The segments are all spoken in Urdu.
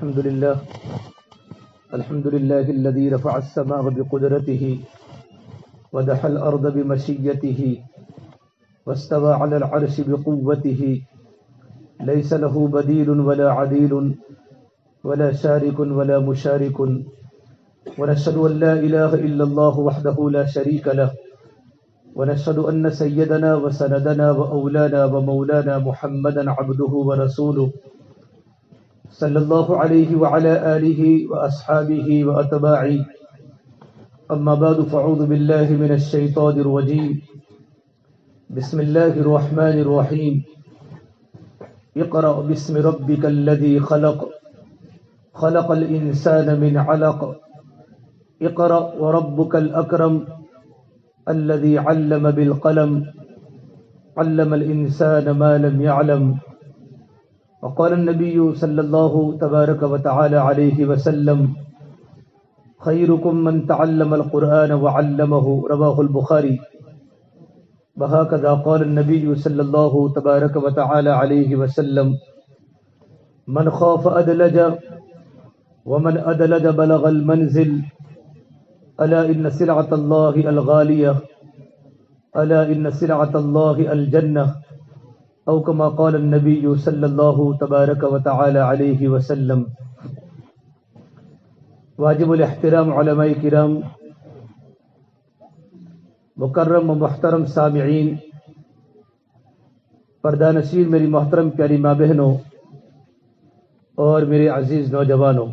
الحمد لله الذي رفع السماء بقدرته ودحى الأرض بمشيته واستوى على العرش بقوته ليس له بديل ولا عديل ولا شارك ولا مشارك ونشهد أن لا إله إلا الله وحده لا شريك له ونشهد أن سيدنا وسندنا وأولانا ومولانا محمدا عبده ورسوله صلی اللہ علیہ وعلى آلہ وأصحابہ وأتباعہ اما بعد فاعوذ باللہ من الشیطان الرجیم بسم اللہ الرحمن الرحیم اقرأ باسم ربک الذی خلق خلق الانسان من علق اقرأ وربک الاکرم الذی علم بالقلم علم الانسان ما لم يعلم وقال النبي صلى الله تبارك وتعالى عليه وسلم خيركم من تعلم القرآن وعلمه رواه البخاري وهكذا قال النبي صلى الله تبارك وتعالى عليه وسلم من خاف أدلج ومن أدلج بلغ المنزل ألا إن سلعة الله الغالية ألا إن سلعة الله الجنة او کما قال النبی صلی اللہ تبارک و تعالی علیہ وسلم۔ واجب الاحترام علماء کرام، مکرم و محترم سامعین، پردہ نشین میری محترم پیاری ماں بہنوں اور میرے عزیز نوجوانوں،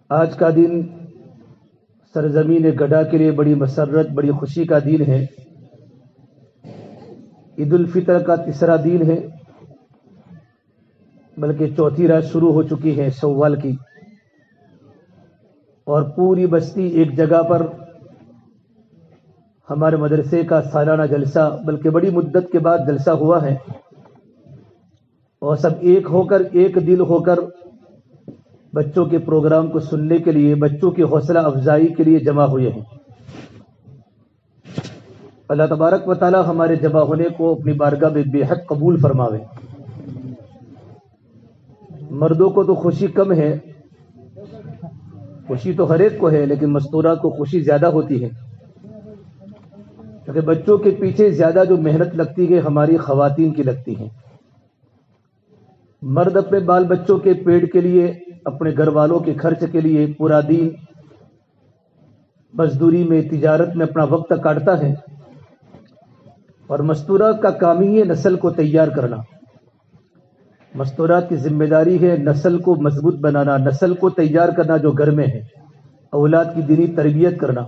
آج کا دن سرزمین گڈھا کے لیے بڑی مسرت بڑی خوشی کا دن ہے۔ عید الفطر کا تیسرا دن ہے، بلکہ چوتھی رات شروع ہو چکی ہے شوال کی، اور پوری بستی ایک جگہ پر ہمارے مدرسے کا سالانہ جلسہ، بلکہ بڑی مدت کے بعد جلسہ ہوا ہے، اور سب ایک ہو کر ایک دل ہو کر بچوں کے پروگرام کو سننے کے لیے، بچوں کی حوصلہ افزائی کے لیے جمع ہوئے ہیں۔ اللہ تبارک و تعالی ہمارے جمع ہونے کو اپنی بارگاہ میں بے حد قبول فرماوے۔ مردوں کو تو خوشی کم ہے، خوشی تو ہر ایک کو ہے، لیکن مستورہ کو خوشی زیادہ ہوتی ہے، کیونکہ بچوں کے پیچھے زیادہ جو محنت لگتی ہے ہماری خواتین کی لگتی ہے۔ مرد اپنے بال بچوں کے پیٹ کے لیے، اپنے گھر والوں کے خرچ کے لیے پورا دن مزدوری میں، تجارت میں اپنا وقت کاٹتا ہے، اور مستورہ کا کام ہی ہے نسل کو تیار کرنا۔ مستورات کی ذمہ داری ہے نسل کو مضبوط بنانا، نسل کو تیار کرنا جو گھر میں ہے، اولاد کی دینی تربیت کرنا۔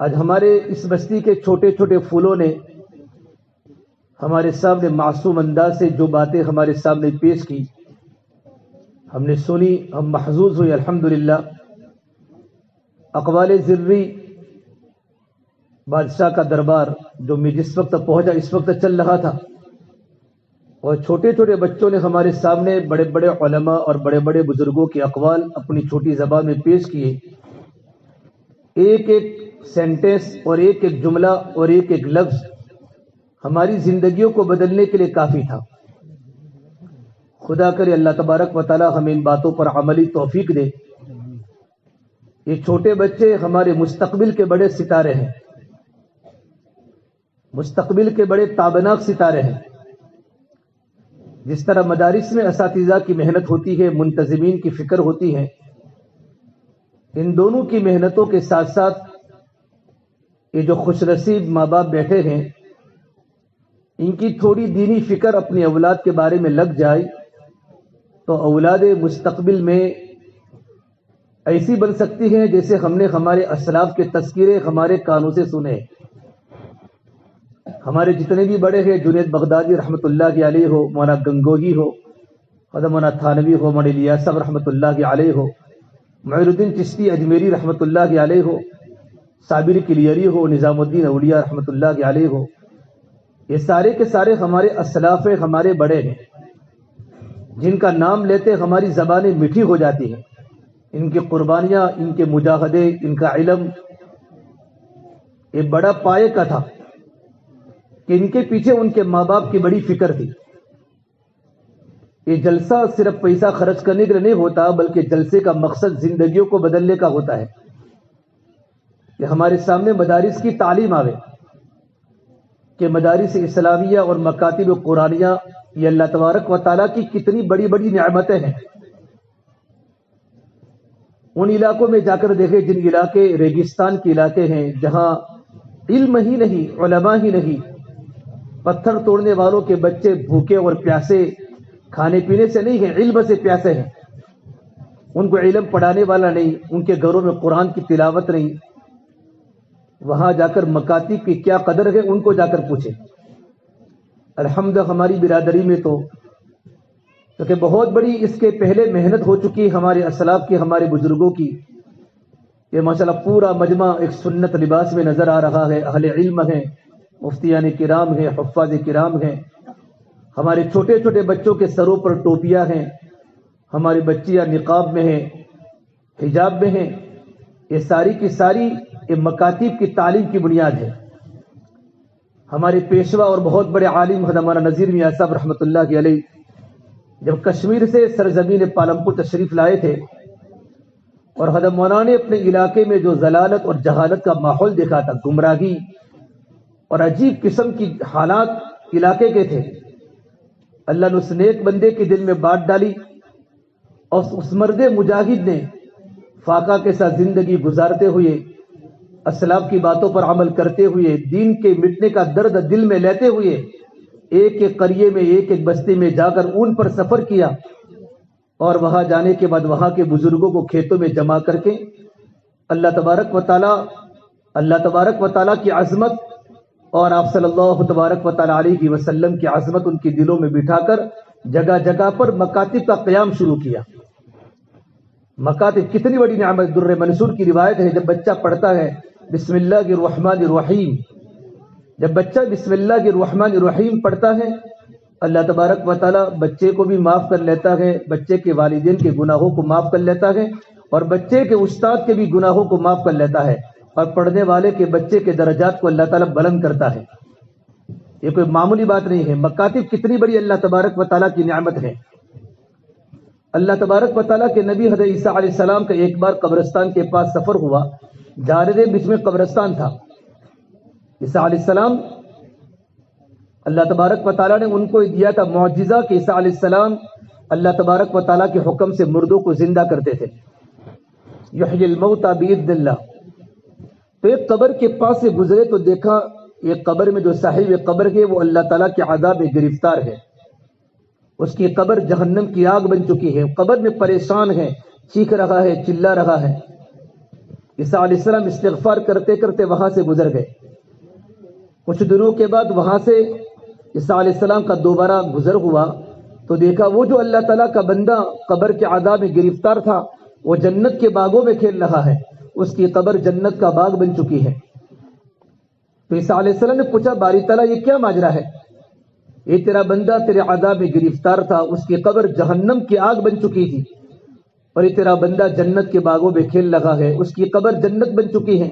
آج ہمارے اس بستی کے چھوٹے چھوٹے پھولوں نے ہمارے سامنے معصوم انداز سے جو باتیں ہمارے سامنے پیش کی، ہم نے سنی، ہم محظوظ ہوئے الحمدللہ۔ اقوال زرری بادشاہ کا دربار جو میں جس وقت پہنچا اس وقت چل رہا تھا، اور چھوٹے چھوٹے بچوں نے ہمارے سامنے بڑے بڑے علماء اور بڑے بڑے بزرگوں کے اقوال اپنی چھوٹی زبان میں پیش کیے۔ ایک ایک سینٹنس اور ایک ایک جملہ اور ایک ایک لفظ ہماری زندگیوں کو بدلنے کے لیے کافی تھا۔ خدا کرے اللہ تبارک و تعالی ہمیں ان باتوں پر عملی توفیق دے۔ یہ چھوٹے بچے ہمارے مستقبل کے بڑے ستارے ہیں، مستقبل کے بڑے تابناک ستارے ہیں۔ جس طرح مدارس میں اساتذہ کی محنت ہوتی ہے، منتظمین کی فکر ہوتی ہے، ان دونوں کی محنتوں کے ساتھ ساتھ یہ جو خوش نصیب ماں باپ بیٹھے ہیں، ان کی تھوڑی دینی فکر اپنی اولاد کے بارے میں لگ جائے تو اولاد مستقبل میں ایسی بن سکتی ہیں جیسے ہم نے ہمارے اسلاف کے تذکرے ہمارے کانوں سے سنے۔ ہمارے جتنے بھی بڑے ہیں، جنید بغدادی رحمۃ اللہ علیہ ہو، مولانا گنگوہی ہو، مولانا تھانوی ہو، مولانا الیاس صاحب رحمۃ اللہ علیہ ہو، معین الدین چشتی اجمیری رحمۃ اللہ علیہ ہو، صابر کلیری ہو، نظام الدین اولیاء رحمۃ اللہ علیہ ہو، یہ سارے کے سارے ہمارے اسلاف ہیں، ہمارے بڑے ہیں، جن کا نام لیتے ہماری زبانیں میٹھی ہو جاتی ہیں۔ ان کی قربانیاں، ان کے مجاہدے، ان کا علم یہ بڑا پائے کا تھا کہ ان کے پیچھے ان کے ماں باپ کی بڑی فکر تھی۔ یہ جلسہ صرف پیسہ خرچ کرنے کے لیے نہیں ہوتا، بلکہ جلسے کا مقصد زندگیوں کو بدلنے کا ہوتا ہے کہ ہمارے سامنے مدارس کی تعلیم آوے کہ مدارس اسلامیہ اور مکاتب قرآنیہ یہ اللہ تبارک و تعالیٰ کی کتنی بڑی بڑی نعمتیں ہیں۔ ان علاقوں میں جا کر دیکھیں جن علاقے ریگستان کے علاقے ہیں، جہاں علم ہی نہیں، علماء ہی نہیں، پتھر توڑنے والوں کے بچے بھوکے اور پیاسے، کھانے پینے سے نہیں ہیں، علم سے پیاسے ہیں، ان کو علم پڑھانے والا نہیں، ان کے گھروں میں قرآن کی تلاوت نہیں، وہاں جا کر مکاتب کی کیا قدر ہے ان کو جا کر پوچھیں۔ الحمد ہماری برادری میں تو کیونکہ بہت بڑی اس کے پہلے محنت ہو چکی ہمارے اسلاف کی، ہمارے بزرگوں کی، یہ ماشاءاللہ پورا مجمع ایک سنت لباس میں نظر آ رہا ہے، اہل علم ہیں، مفتیان کرام ہیں، حفاظ کرام ہیں، ہمارے چھوٹے چھوٹے بچوں کے سروں پر ٹوپیاں ہیں، ہماری بچیاں نقاب میں ہیں، حجاب میں ہیں، یہ ساری کی ساری یہ مکاتب کی تعلیم کی بنیاد ہے۔ ہمارے پیشوا اور بہت بڑے عالم حضرت مولانا نذیر میاں صاحب رحمۃ اللہ علیہ جب کشمیر سے سرزمین پالمپور تشریف لائے تھے اور حضرت مولانا نے اپنے علاقے میں جو ضلالت اور جہالت کا ماحول دیکھا تھا، گمراہی اور عجیب قسم کی حالات علاقے کے تھے، اللہ نے اس نیک بندے کے دل میں بات ڈالی اور اس مرد مجاہد نے فاقہ کے ساتھ زندگی گزارتے ہوئے، اسلاف کی باتوں پر عمل کرتے ہوئے، دین کے مٹنے کا درد دل میں لیتے ہوئے، ایک ایک قریے میں، ایک ایک بستی میں جا کر اون پر سفر کیا، اور وہاں جانے کے بعد وہاں کے بزرگوں کو کھیتوں میں جمع کر کے اللہ تبارک و تعالیٰ کی عظمت اور آپ صلی اللہ تبارک و تعالیٰ علیہ وسلم کی عظمت ان کے دلوں میں بٹھا کر جگہ جگہ پر مکاتب کا قیام شروع کیا۔ مکاتب کتنی بڑی نعمت، در منصور کی روایت ہے جب بچہ پڑھتا ہے بسم اللہ الرحمن الرحیم، جب بچہ بسم اللہ الرحمن الرحیم پڑھتا ہے اللہ تبارک و تعالیٰ بچے کو بھی معاف کر لیتا ہے، بچے کے والدین کے گناہوں کو معاف کر لیتا ہے، اور بچے کے استاد کے بھی گناہوں کو معاف کر لیتا ہے، اور پڑھنے والے کے بچے کے درجات کو اللہ تعالیٰ بلند کرتا ہے۔ یہ کوئی معمولی بات نہیں ہے، مکاتب کتنی بڑی اللہ تبارک و تعالیٰ کی نعمت ہے۔ اللہ تبارک و تعالیٰ کے نبی حضرت عیسیٰ علیہ السلام کا ایک بار قبرستان کے پاس سفر ہوا، جا رہے تھے، بیچ میں قبرستان تھا۔ عیسیٰ علیہ السلام، اللہ تبارک و تعالیٰ نے ان کو دیا تھا معجزہ کہ عیسیٰ علیہ السلام اللہ تبارک و تعالیٰ کے حکم سے مردوں کو زندہ کرتے تھے، یحیی الموتى بإذن اللہ۔ تو ایک قبر کے پاس سے گزرے تو دیکھا ایک قبر میں جو صاحب قبر ہے وہ اللہ تعالیٰ کے عذاب میں گرفتار ہے، اس کی قبر جہنم کی آگ بن چکی ہے، قبر میں پریشان ہے، چیخ رہا ہے، چلا رہا ہے۔ عیسیٰ علیہ السلام استغفار کرتے کرتے وہاں سے گزر گئے۔ کچھ دنوں کے بعد وہاں سے عیسیٰ علیہ السلام کا دوبارہ گزر ہوا تو دیکھا وہ جو اللہ تعالیٰ کا بندہ قبر کے عذاب میں گرفتار تھا وہ جنت کے باغوں میں کھیل رہا ہے، اس کی قبر جنت کا باغ بن چکی ہے۔ تو عیسیٰ علیہ السلام نے پوچھا باری تعالیٰ یہ کیا ماجرا ہے؟ یہ تیرا بندہ تیرے عذاب میں گرفتار تھا، اس کی قبر جہنم کی آگ بن چکی تھی، اور یہ تیرا بندہ جنت کے باغوں میں کھیل رہا ہے، اس کی قبر جنت بن چکی ہے۔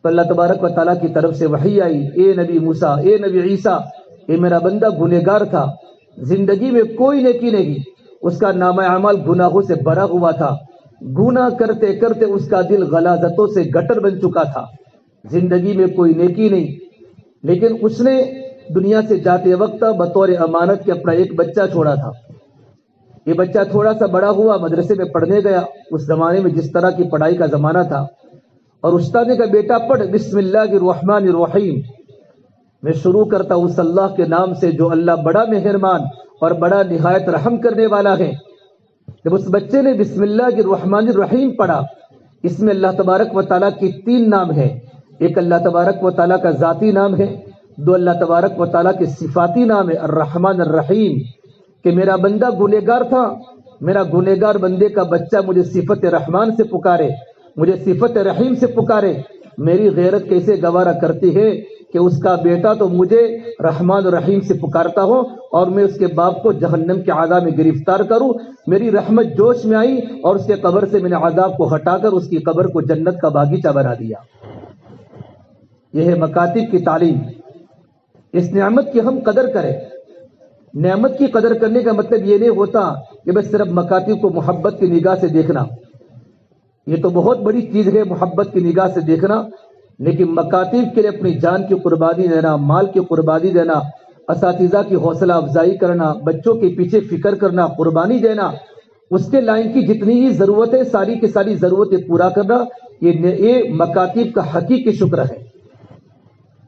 تو اللہ تبارک و تعالیٰ کی طرف سے وحی آئی، اے نبی موسیٰ، اے نبی عیسیٰ، یہ میرا بندہ گنہگار تھا، زندگی میں کوئی نیکی نہیں، اس کا نامہ اعمال گناہوں سے بھرا ہوا تھا، گناہ کرتے کرتے اس کا دل غلاظتوں سے گٹر بن چکا تھا، زندگی میں کوئی نیکی نہیں، لیکن اس نے دنیا سے جاتے وقت بطور امانت کے اپنا ایک بچہ چھوڑا تھا۔ یہ بچہ تھوڑا سا بڑا ہوا، مدرسے میں پڑھنے گیا، اس زمانے میں جس طرح کی پڑھائی کا زمانہ تھا، اور استاد نے کہا بیٹا پڑھ بسم اللہ الرحمن الرحیم، میں شروع کرتا ہوں اس اللہ کے نام سے جو اللہ بڑا مہربان اور بڑا نہایت رحم کرنے والا ہے۔ جب اس بچے نے بسم اللہ الرحمن الرحیم پڑھا، اس میں اللہ تبارک و تعالیٰ کی 3 نام ہے، ایک اللہ تبارک و تعالیٰ کا ذاتی نام ہے، 2 اللہ تبارک و تعالیٰ کے صفاتی نام ہے الرحمن الرحیم، کہ میرا بندہ گنہگار تھا، میرا گنہگار بندے کا بچہ مجھے صفت رحمان سے پکارے، مجھے صفت رحیم سے پکارے، میری غیرت کیسے گوارا کرتی ہے کہ اس کا بیٹا تو مجھے رحمان و رحیم سے پکارتا ہو اور میں اس کے باپ کو جہنم کے عذاب میں گرفتار کروں۔ میری رحمت جوش میں آئی اور اس کے قبر سے میں نے عذاب کو ہٹا کر اس کی قبر کو جنت کا باغیچہ بنا دیا۔ یہ ہے مکاتب کی تعلیم، اس نعمت کی ہم قدر کریں۔ نعمت کی قدر کرنے کا مطلب یہ نہیں ہوتا کہ بس صرف مکاتب کو محبت کی نگاہ سے دیکھنا، یہ تو بہت بڑی چیز ہے محبت کی نگاہ سے دیکھنا، لیکن مکاتب کے لیے اپنی جان کی قربانی دینا، مال کی قربانی دینا، اساتذہ کی حوصلہ افزائی کرنا، بچوں کے پیچھے فکر کرنا، قربانی دینا، اس کے لائن کی جتنی ہی ضرورتیں ساری کی ساری ضرورتیں پورا کرنا، یہ مکاتب کا حقیقی شکر ہے۔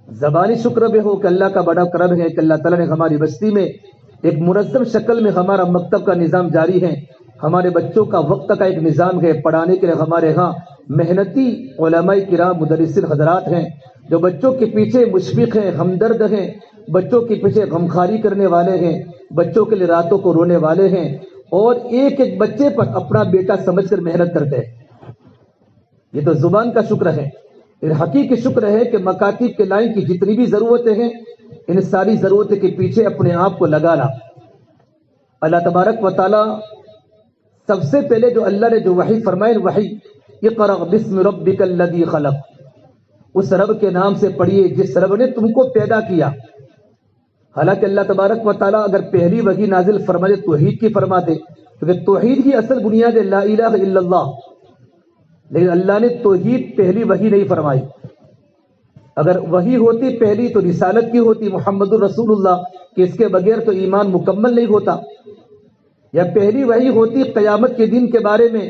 زبانی شکر بھی ہو کہ اللہ کا بڑا کرم ہے کہ اللہ تعالیٰ نے ہماری بستی میں ایک منظم شکل میں ہمارا مکتب کا نظام جاری ہے، ہمارے بچوں کا وقت کا ایک نظام ہے، پڑھانے کے لیے ہمارے ہاں محنتی علماء کرام مدرسین حضرات ہیں جو بچوں کے پیچھے مشفق ہیں، ہمدرد ہیں، بچوں کے پیچھے غمخواری کرنے والے ہیں، بچوں کے لیے راتوں کو رونے والے ہیں، اور ایک ایک بچے پر اپنا بیٹا سمجھ کر محنت کرتے ہیں۔ یہ تو زبان کا شکر ہے، یہ حقیقی شکر ہے کہ مکاتب کے لائن کی جتنی بھی ضرورتیں ہیں ان ساری ضرورتوں کے پیچھے اپنے آپ کو لگانا۔ اللہ تبارک و تعالی سب سے پہلے جو اللہ نے جو وحی فرمائے، وحی اقرأ بسم ربک الذی خلق، اس رب کے نام سے پڑھیے جس رب نے تم کو پیدا کیا۔ حالانکہ اللہ تبارک و تعالیٰ اگر پہلی وحی نازل فرمائے توحید کی فرماتے، کیونکہ توحید کی اصل بنیاد ہے لا الہ الا اللہ، لیکن اللہ نے توحید پہلی وحی نہیں فرمائی۔ اگر وحی ہوتی پہلی تو رسالت کی ہوتی، محمد الرسول اللہ، کہ اس کے بغیر تو ایمان مکمل نہیں ہوتا، یا پہلی وحی ہوتی قیامت کے دن کے بارے میں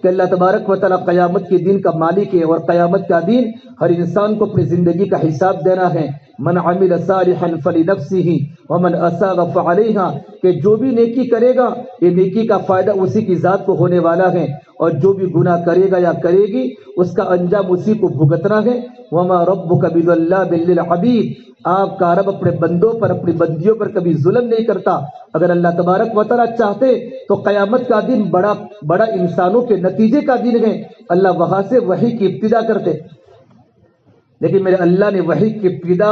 کہ اللہ تبارک و تعالیٰ قیامت کے دن کا مالک ہے، اور قیامت کا دن ہر انسان کو اپنی زندگی کا حساب دینا ہے۔ من عمل صالحا فلنفسہ ومن اساء فعلیہا، کہ جو بھی نیکی کرے گا یہ نیکی کا فائدہ اسی کی ذات کو ہونے والا ہے، اور جو بھی گناہ کرے گا یا کرے گی اس کا انجام اسی کو بھگتنا ہے۔ وما ربک بظلام للعبید، آپ کا رب اپنے بندوں پر اپنی بندیوں پر کبھی ظلم نہیں کرتا۔ اگر اللہ تبارک و تعالیٰ چاہتے تو قیامت کا دن بڑا انسانوں کے نتیجے کا دن ہے، اللہ وہاں سے وحی کی ابتدا کرتے، لیکن میرے اللہ نے وحی کی ابتدا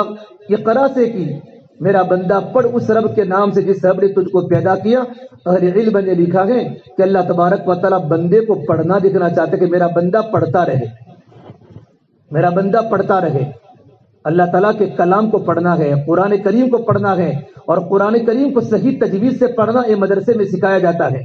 اقرا سے کی۔ میرا بندہ پڑھ اس رب کے نام سے جس رب نے تجھ کو پیدا کیا۔ اہل علم نے لکھا ہے کہ اللہ تبارک و تعالیٰ بندے کو پڑھنا دیکھنا چاہتے کہ میرا بندہ پڑھتا رہے، میرا بندہ پڑھتا رہے۔ اللہ تعالیٰ کے کلام کو پڑھنا ہے، قرآن کریم کو پڑھنا ہے، اور قرآن کریم کو صحیح تجوید سے پڑھنا یہ مدرسے میں سکھایا جاتا ہے۔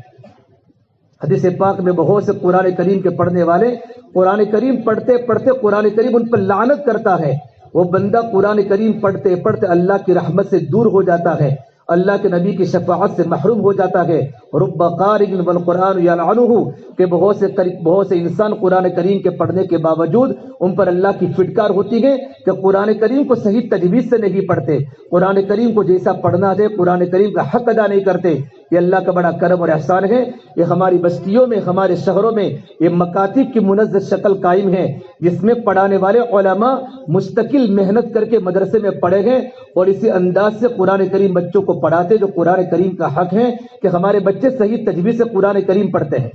حدیث پاک میں بہت سے قرآن کریم کے پڑھنے والے قرآن کریم پڑھتے پڑھتے قرآن کریم ان پر لعنت کرتا ہے، وہ بندہ قرآن کریم پڑھتے پڑھتے اللہ کی رحمت سے دور ہو جاتا ہے، اللہ کے نبی کی شفاعت سے محروم ہو جاتا ہے۔ رب قارئ والقرآن یلعنہ، کہ بہت سے انسان قرآن کریم کے پڑھنے کے باوجود ان پر اللہ کی فٹکار ہوتی ہے کہ قرآن کریم کو صحیح تجوید سے نہیں پڑھتے، قرآن کریم کو جیسا پڑھنا ہے قرآن کریم کا حق ادا نہیں کرتے۔ یہ اللہ کا بڑا کرم اور احسان ہے، یہ ہماری بستیوں میں ہمارے شہروں میں یہ مکاتب کی منظم شکل قائم ہے، جس میں پڑھانے والے علماء مستقل محنت کر کے مدرسے میں پڑھے ہیں، اور اسی انداز سے قرآن کریم بچوں کو پڑھاتے جو قرآن کریم کا حق ہے کہ ہمارے بچے صحیح تجوید سے قرآن کریم پڑھتے ہیں۔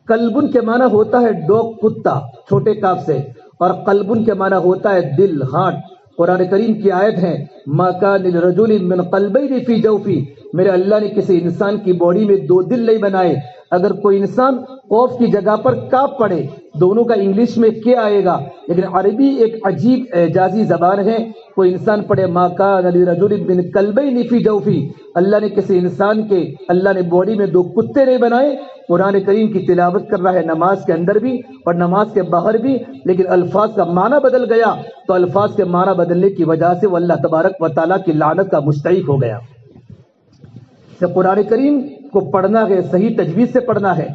قلبن کے معنی ہوتا ہے ڈوگ، کتا، چھوٹے کاف سے، اور قلبن کے معنی ہوتا ہے دل، ہارٹ۔ قرآن کریم کی آیت ہے ما کان لرجل من قلبین فی جوفی، میرے اللہ نے کسی انسان کی باڈی میں دو دل نہیں بنائے۔ اگر کوئی انسان قوف کی جگہ پر کاف پڑھے، دونوں کا انگلش میں کیا آئے گا، لیکن عربی ایک عجیب اعجازی زبان ہے۔ کوئی انسان پڑھے ما کان لرجل من قلبین فی جوفی، اللہ نے کسی انسان کے اللہ نے باڈی میں دو کتے نہیں بنائے۔ قرآن کریم کی تلاوت کر رہا ہے نماز کے اندر بھی اور نماز کے باہر بھی، لیکن الفاظ کا معنی بدل گیا، تو الفاظ کے معنی بدلنے کی وجہ سے وہ اللہ تبارک و تعالیٰ کی لعنت کا مستحق ہو گیا۔ قرآن کریم کو پڑھنا ہے، صحیح تجوید سے پڑھنا ہے،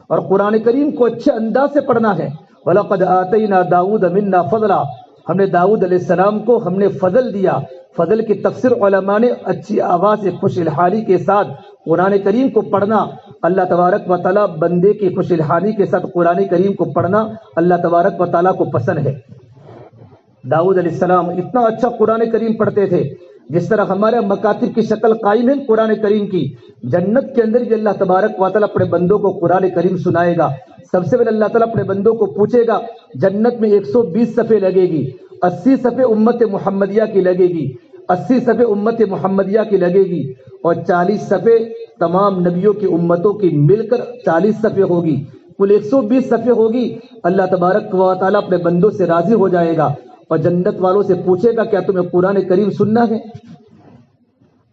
اور قرآن کریم کو اچھے انداز سے پڑھنا ہے۔ وَلَقَدْ آتَيْنَا دَاوُودَ مِنَّا فَضْلًا، ہم نے داؤد علیہ السلام کو ہم نے فضل دیا۔ فضل کی تفسیر علماء نے اچھی آواز سے خوش الحالی کے ساتھ قرآن کریم کو پڑھنا، اللہ تبارک و تعالیٰ بندے کی خوش الحالی کے ساتھ قرآن کریم کو پڑھنا اللہ تبارک و تعالیٰ کو پسند ہے۔ داؤد علیہ السلام اتنا اچھا قرآن کریم پڑھتے تھے، جس طرح ہمارے مکاتب کی شکل قائم ہے قرآن کریم کی۔ جنت کے اندر بھی اللہ تبارک و تعالیٰ اپنے بندوں کو قرآن کریم سنائے گا۔ سب سے پہلے اللہ تعالیٰ اپنے بندوں کو پوچھے گا، جنت میں 120 صفحے لگے گی، 80 صفحے امت محمدیہ کی لگے گی، 80 صفحے امت محمدیہ کی لگے گی، اور 40 صفحے تمام نبیوں کی امتوں کی مل کر 40 صفحے ہوگی، کل 120 صفحے ہوگی۔ اللہ تبارک و تعالیٰ اپنے بندوں سے راضی ہو جائے گا اور جنت والوں سے پوچھے گا کیا تمہیں قرآن کریم سننا ہے؟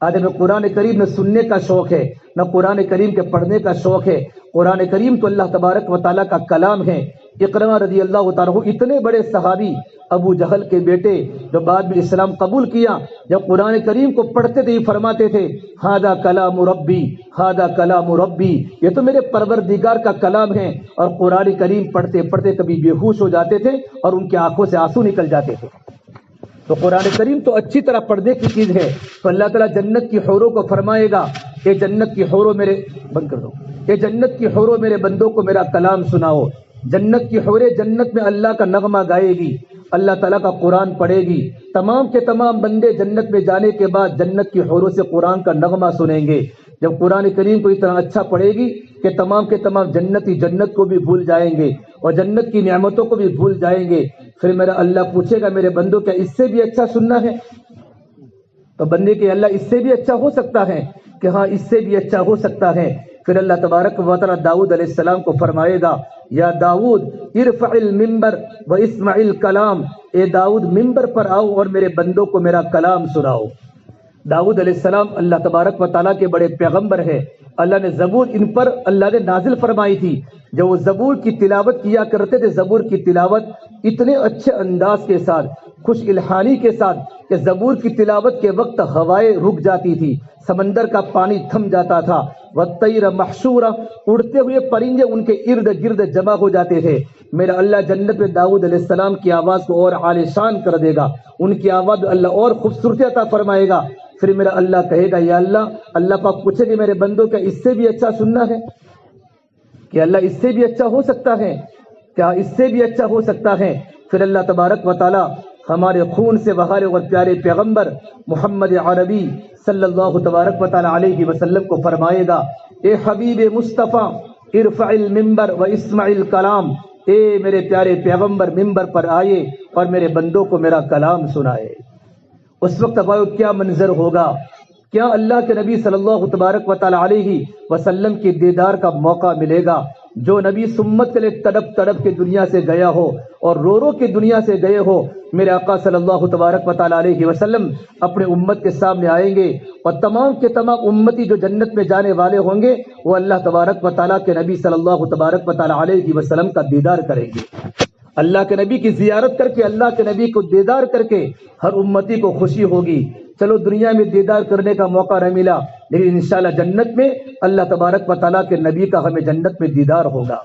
آج ہمیں قرآن کریم نہ سننے کا شوق ہے نہ قرآن کریم کے پڑھنے کا شوق ہے۔ قرآن کریم تو اللہ تبارک و تعالیٰ کا کلام ہے۔ اقرمہ رضی اللہ تعالیٰ عنہ اتنے بڑے صحابی، ابو جہل کے بیٹے جو بعد میں اسلام قبول کیا، جب قرآن کریم کو پڑھتے تھے فرماتے تھے ھذا کلام ربی، ھذا کلام ربی، یہ تو میرے پروردگار کا کلام ہے۔ اور قرآن کریم پڑھتے پڑھتے کبھی بے ہوش ہو جاتے تھے اور ان کی آنکھوں سے آنسو نکل جاتے تھے۔ تو قرآن کریم تو اچھی طرح پڑھنے کی چیز ہے۔ تو اللہ تعالیٰ جنت کی حوروں کو فرمائے گا کہ جنت کی حوروں میرے بند کر دو، کہ جنت کی حوروں میرے بندوں کو میرا کلام سناؤ۔ جنت کی حوریں جنت میں اللہ کا نغمہ گائے گی، اللہ تعالیٰ کا قرآن پڑھے گی۔ تمام کے تمام بندے جنت میں جانے کے بعد جنت کی حوروں سے قرآن کا نغمہ سنیں گے۔ جب قرآن کریم کو اتنا اچھا پڑھے گی کہ تمام کے تمام جنتی جنت کو بھی بھول جائیں گے اور جنت کی نعمتوں کو بھی بھول جائیں گے۔ پھر میرا اللہ پوچھے گا میرے بندوں کیا اس سے بھی اچھا سننا ہے؟ تو بندے کے اللہ اس سے بھی اچھا ہو سکتا ہے کہ ہاں اس سے بھی اچھا ہو سکتا ہے۔ پھر اللہ تبارک و تعالیٰ داؤد علیہ السلام کو فرمائے گا یا داؤد ارفع المنبر و اسمع الکلام، اے داؤد ممبر پر آؤ اور میرے بندوں کو میرا کلام سناؤ۔ داؤد علیہ السلام اللہ تبارک و تعالیٰ کے بڑے پیغمبر ہے۔ اللہ نے زبور ان پر اللہ نے نازل فرمائی تھی۔ جب وہ زبور کی تلاوت کیا کرتے تھے، زبور کی تلاوت اتنے اچھے انداز کے ساتھ، خوش الحانی کے ساتھ کہ زبور کی تلاوت کے وقت ہوائیں رک جاتی تھی، سمندر کا پانی تھم جاتا تھا، والطیر محشورہ، اڑتے ہوئے پرندے ان کے ارد گرد جمع ہو جاتے تھے۔ میرا اللہ جنت میں داؤد علیہ السلام کی آواز کو اور عالیشان کر دے گا، ان کی آواز اللہ اور خوبصورتی عطا فرمائے گا۔ پھر میرا اللہ کہے گا یا اللہ پاک پوچھے گا میرے بندوں کا اس سے بھی اچھا سننا ہے؟ کہ اللہ اس سے بھی اچھا ہو سکتا ہے؟ کیا اس سے بھی اچھا ہو سکتا ہے؟ پھر اللہ تبارک و تعالی ہمارے خون سے بہارے اور پیارے پیغمبر محمد عربی صلی اللہ تبارک و تعالی علیہ وسلم کو فرمائے گا اے حبیب مصطفیٰ ارفع المنبر و اسمع الکلام، اے میرے پیارے پیغمبر ممبر پر آئے اور میرے بندوں کو میرا کلام سنائے۔ اس وقت بھائیو کیا منظر ہوگا، کیا اللہ کے نبی صلی اللہ تبارک و تعالی علیہ وسلم کی دیدار کا موقع ملے گا۔ جو نبی سمت کے لیے تڑپ تڑپ کے دنیا سے گیا ہو اور رو رو کے دنیا سے گئے ہو، میرے آقا صلی اللہ تبارک و تعالی علیہ وسلم اپنے امت کے سامنے آئیں گے اور تمام کے تمام امتی جو جنت میں جانے والے ہوں گے وہ اللہ تبارک و تعالی کے نبی صلی اللہ تبارک و تعالی علیہ وسلم کا دیدار کریں گے۔ اللہ کے نبی کی زیارت کر کے، اللہ کے نبی کو دیدار کر کے ہر امتی کو خوشی ہوگی۔ چلو دنیا میں دیدار کرنے کا موقع نہ ملا، لیکن انشاءاللہ جنت میں اللہ تبارک و تعالیٰ کے نبی کا ہمیں جنت میں دیدار ہوگا۔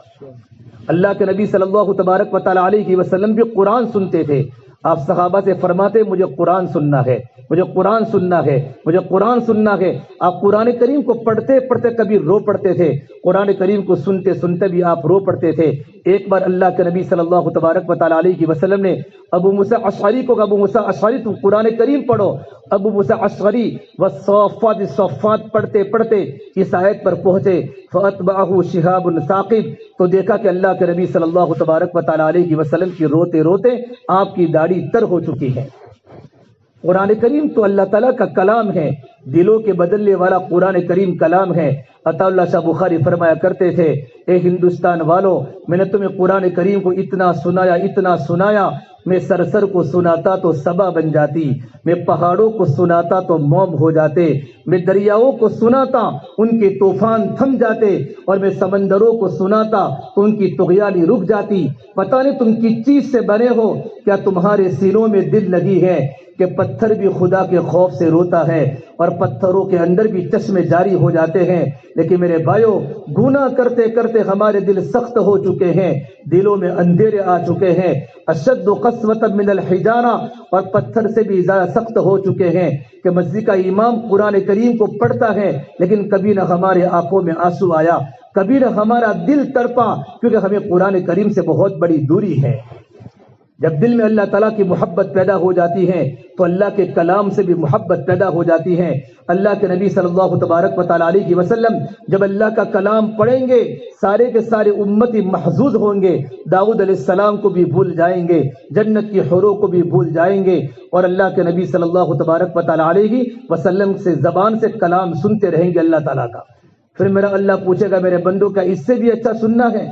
اللہ کے نبی صلی اللہ تبارک و تعالیٰ علیہ وسلم بھی قرآن سنتے تھے۔ آپ صحابہ سے فرماتے مجھے قرآن سننا ہے، مجھے قرآن سننا ہے، مجھے قرآن سننا ہے۔ آپ قرآن کریم کو پڑھتے پڑھتے کبھی رو پڑتے تھے، قرآن کریم کو سنتے سنتے بھی آپ رو پڑتے تھے۔ ایک بار اللہ کے نبی صلی اللہ تبارک و تعالی علیہ وسلم نے ابو موسیٰ اشعری کو، ابو موسیٰ اشعری تم قرآن کریم پڑھو۔ ابو موسیٰ اشعری والصافات صفات پڑھتے پڑھتے اس آیت پر پہنچے فَأَتْبَعَهُ شِهَابٌ ثَاقِبٌ، تو دیکھا کہ اللہ کے نبی صلی اللہ تبارک و تعالی علیہ وسلم کی روتے روتے آپ کی داڑھی تر ہو چکی ہے۔ قرآن کریم تو اللہ تعالیٰ کا کلام ہے، دلوں کے بدلنے والا قرآن کریم کلام ہے۔ عطا اللہ شاہ بخاری فرمایا کرتے تھے اے ہندوستان والو، میں نے تمہیں قرآن کریم کو اتنا سنایا اتنا سنایا، میں سرسر کو سناتا تو صبا بن جاتی، میں پہاڑوں کو سناتا تو موم ہو جاتے، میں دریاؤں کو سناتا ان کے طوفان تھم جاتے، اور میں سمندروں کو سناتا تو ان کی طغیانی رک جاتی۔ پتہ نہیں تم کس چیز سے بنے ہو، کیا تمہارے سینوں میں دل لگی ہے کہ پتھر بھی خدا کے خوف سے روتا ہے اور پتھروں کے اندر بھی چشمے جاری ہو جاتے ہیں۔ لیکن میرے بھائیو، گناہ کرتے کرتے ہمارے دل سخت ہو چکے ہیں، دلوں میں اندھیرے آ چکے ہیں، اشد قسوۃ من الحجارہ، اور پتھر سے بھی زیادہ سخت ہو چکے ہیں کہ مسجد کا امام قرآن کریم کو پڑھتا ہے لیکن کبھی نہ ہمارے آنکھوں میں آنسو آیا، کبھی نہ ہمارا دل تڑپا، کیونکہ ہمیں قرآن کریم سے بہت بڑی دوری ہے۔ جب دل میں اللہ تعالیٰ کی محبت پیدا ہو جاتی ہے تو اللہ کے کلام سے بھی محبت پیدا ہو جاتی ہے۔ اللہ کے نبی صلی اللہ تبارک و تعالی علیہ وسلم جب اللہ کا کلام پڑھیں گے سارے کے سارے امتی محظوظ ہوں گے، داؤد علیہ السلام کو بھی بھول جائیں گے، جنت کی حوروں کو بھی بھول جائیں گے، اور اللہ کے نبی صلی اللہ تبارک و تعالی علیہ وسلم سے زبان سے کلام سنتے رہیں گے اللہ تعالیٰ کا۔ پھر میرا اللہ پوچھے گا میرے بندوں کا اس سے بھی اچھا سننا ہے؟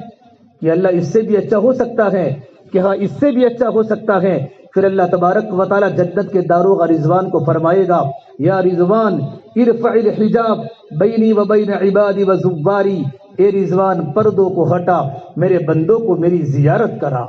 کہ اللہ اس سے بھی اچھا ہو سکتا ہے؟ کہ ہاں اس سے بھی اچھا ہو سکتا ہے، پھر اللہ تبارک و تعالی جنت کے داروغ رضوان کو فرمائے گا یا رضوان ارفع الحجاب بینی و بین عبادی و زواری، اے رضوان پردوں کو ہٹا، میرے بندوں کو میری زیارت کرا۔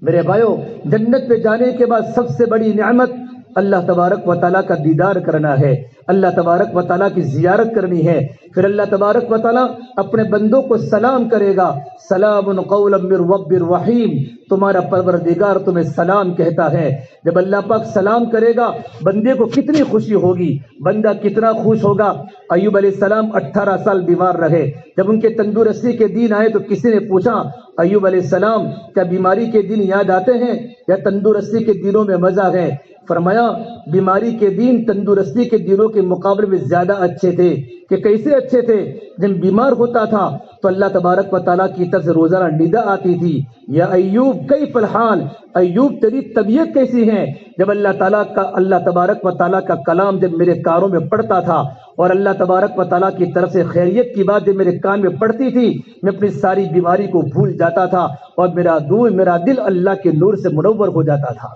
میرے بھائیو، جنت پہ جانے کے بعد سب سے بڑی نعمت اللہ تبارک و تعالیٰ کا دیدار کرنا ہے، اللہ تبارک و تعالیٰ کی زیارت کرنی ہے۔ پھر اللہ تبارک و تعالیٰ اپنے بندوں کو سلام کرے گا، سلام قولا من رب الرحیم، تمہارا پروردگار تمہیں سلام کہتا ہے۔ جب اللہ پاک سلام کرے گا بندے کو کتنی خوشی ہوگی، بندہ کتنا خوش ہوگا۔ ایوب علیہ السلام 18 سال بیمار رہے، جب ان کے تندرستی کے دن آئے تو کسی نے پوچھا ایوب علیہ السلام کیا بیماری کے دن یاد آتے ہیں یا تندرستی کے دنوں میں مزہ ہے؟ فرمایا بیماری کے دن تندرستی کے دنوں کے مقابلے میں زیادہ اچھے تھے۔ کہ کیسے اچھے تھے؟ جب بیمار ہوتا تھا تو اللہ تبارک و تعالیٰ کی طرف سے روزانہ ندا آتی تھی، یا ایوب کیف الحال، ایوب تیری طبیعت کیسی ہے؟ جب اللہ تبارک و تعالیٰ کا کلام جب میرے کانوں میں پڑتا تھا اور اللہ تبارک و تعالیٰ کی طرف سے خیریت کی بات جب میرے کان میں پڑتی تھی، میں اپنی ساری بیماری کو بھول جاتا تھا اور میرا دل اللہ کے نور سے منور ہو جاتا تھا۔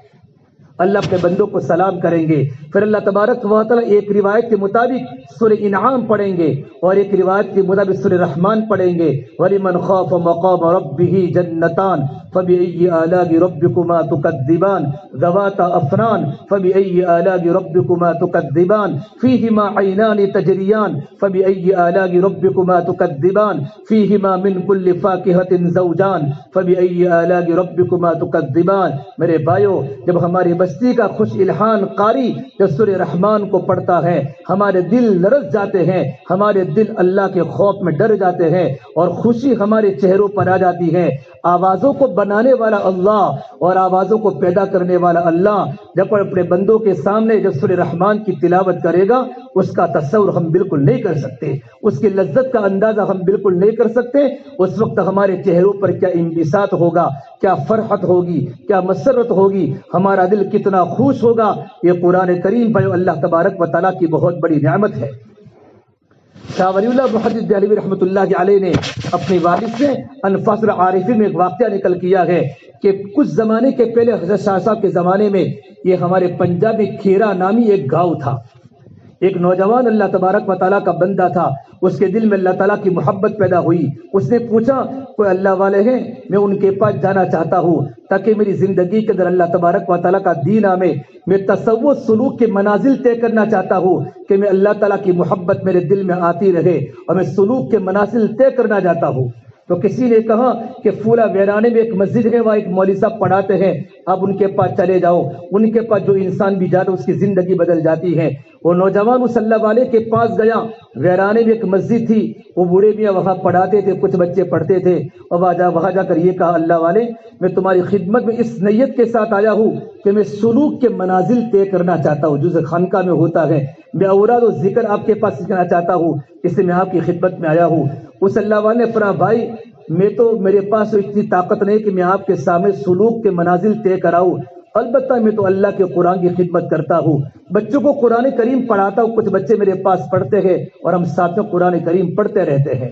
اللہ اپنے بندوں کو سلام کریں گے۔ پھر اللہ تبارک و تعالیٰ ایک روایت کے مطابق سورہ انعام پڑھیں گے اور ایک روایت کے مطابق سورہ رحمان پڑھیں گے، وَلِمَنْ خَافَ مَقَامَ رَبِّهِ جَنَّتَانِ فَبِأَيِّ آلَاءِ رَبِّكُمَا تُكَذِّبَانِ ذَوَاتَا أَفْنَانٍ فَبِأَيِّ آلَاءِ رَبِّكُمَا تُكَذِّبَانِ فِيهِمَا عَيْنَانِ تَجْرِيَانِ فَبِأَيِّ آلَاءِ رَبِّكُمَا تُكَذِّبَانِ فِيهِمَا مِنْ كُلِّ فَاكِهَةٍ زَوْجَانِ فَبِأَيِّ آلَاءِ رَبِّكُمَا تُكَذِّبَانِ۔ میرے بھائیو، جب ہماری بستی کا خوش الہان قاری جب سورہ رحمان کو پڑھتا ہے ہمارے دل لرز جاتے ہیں، ہمارے دل اللہ کے خوف میں ڈر جاتے ہیں اور خوشی ہمارے چہروں پر آ جاتی ہے۔ آوازوں کو بنانے والا اللہ اور آوازوں کو پیدا کرنے والا اللہ جب اپنے بندوں کے سامنے جب سورہ رحمان کی تلاوت کرے گا، اس کا تصور ہم بالکل نہیں کر سکتے، اس کی لذت کا اندازہ ہم بالکل نہیں کر سکتے۔ اس وقت ہمارے چہروں پر کیا انبساط ہوگا، کیا فرحت ہوگی، کیا مسرت ہوگی، ہمارا دل کتنا خوش ہوگا۔ یہ قرآن کریم پر اللہ تبارک و تعالیٰ کی بہت بڑی نعمت ہے۔ شاہ ولی اللہ محدث دہلوی رحمۃ اللہ علیہ نے اپنی والد سے انفاس العارفین میں ایک واقعہ نقل کیا ہے کہ کچھ زمانے کے پہلے حضرت شاہ صاحب کے زمانے میں یہ ہمارے پنجاب میں کھیرا نامی ایک گاؤں تھا۔ ایک نوجوان اللہ تبارک و تعالیٰ کا بندہ تھا، اس کے دل میں اللہ تعالیٰ کی محبت پیدا ہوئی۔ اس نے پوچھا کوئی اللہ والے ہیں؟ میں ان کے پاس جانا چاہتا ہوں تاکہ میری زندگی کے اندر اللہ تبارک و تعالیٰ کا دین آمے۔ میں تصوف سلوک کے منازل طے کرنا چاہتا ہوں کہ میں اللہ تعالیٰ کی محبت میرے دل میں آتی رہے اور میں سلوک کے منازل طے کرنا چاہتا ہوں۔ تو کسی نے کہا کہ فولا ویرانے میں ایک مسجد ہے، وہاں ایک مولوی صاحب پڑھاتے ہیں، آپ ان کے پاس چلے جاؤ، ان کے پاس جو انسان بھی جاتا اس کی زندگی بدل جاتی ہے۔ وہ نوجوان اس اللہ والے کے پاس گیا، ویرانے میں ایک مسجد تھی، وہ بوڑھے میاں وہاں پڑھاتے تھے، کچھ بچے پڑھتے تھے، اور وہاں جا کر یہ کہا اللہ والے میں تمہاری خدمت میں اس نیت کے ساتھ آیا ہوں کہ میں سلوک کے منازل طے کرنا چاہتا ہوں جو خانقاہ میں ہوتا ہے، میں اوراد و ذکر آپ کے پاس سیکھنا چاہتا ہوں، اس لیے میں آپ کی خدمت میں آیا ہوں۔ اس اللہ والے نے فرمایا بھائی میرے پاس اتنی طاقت نہیں کہ میں آپ کے سامنے سلوک کے منازل طے کراؤں، البتہ میں تو اللہ کے قرآن کی خدمت کرتا ہوں، بچوں کو قرآن کریم پڑھاتا ہوں، کچھ بچے میرے پاس پڑھتے ہیں اور ہم ساتھ میں قرآن کریم پڑھتے رہتے ہیں۔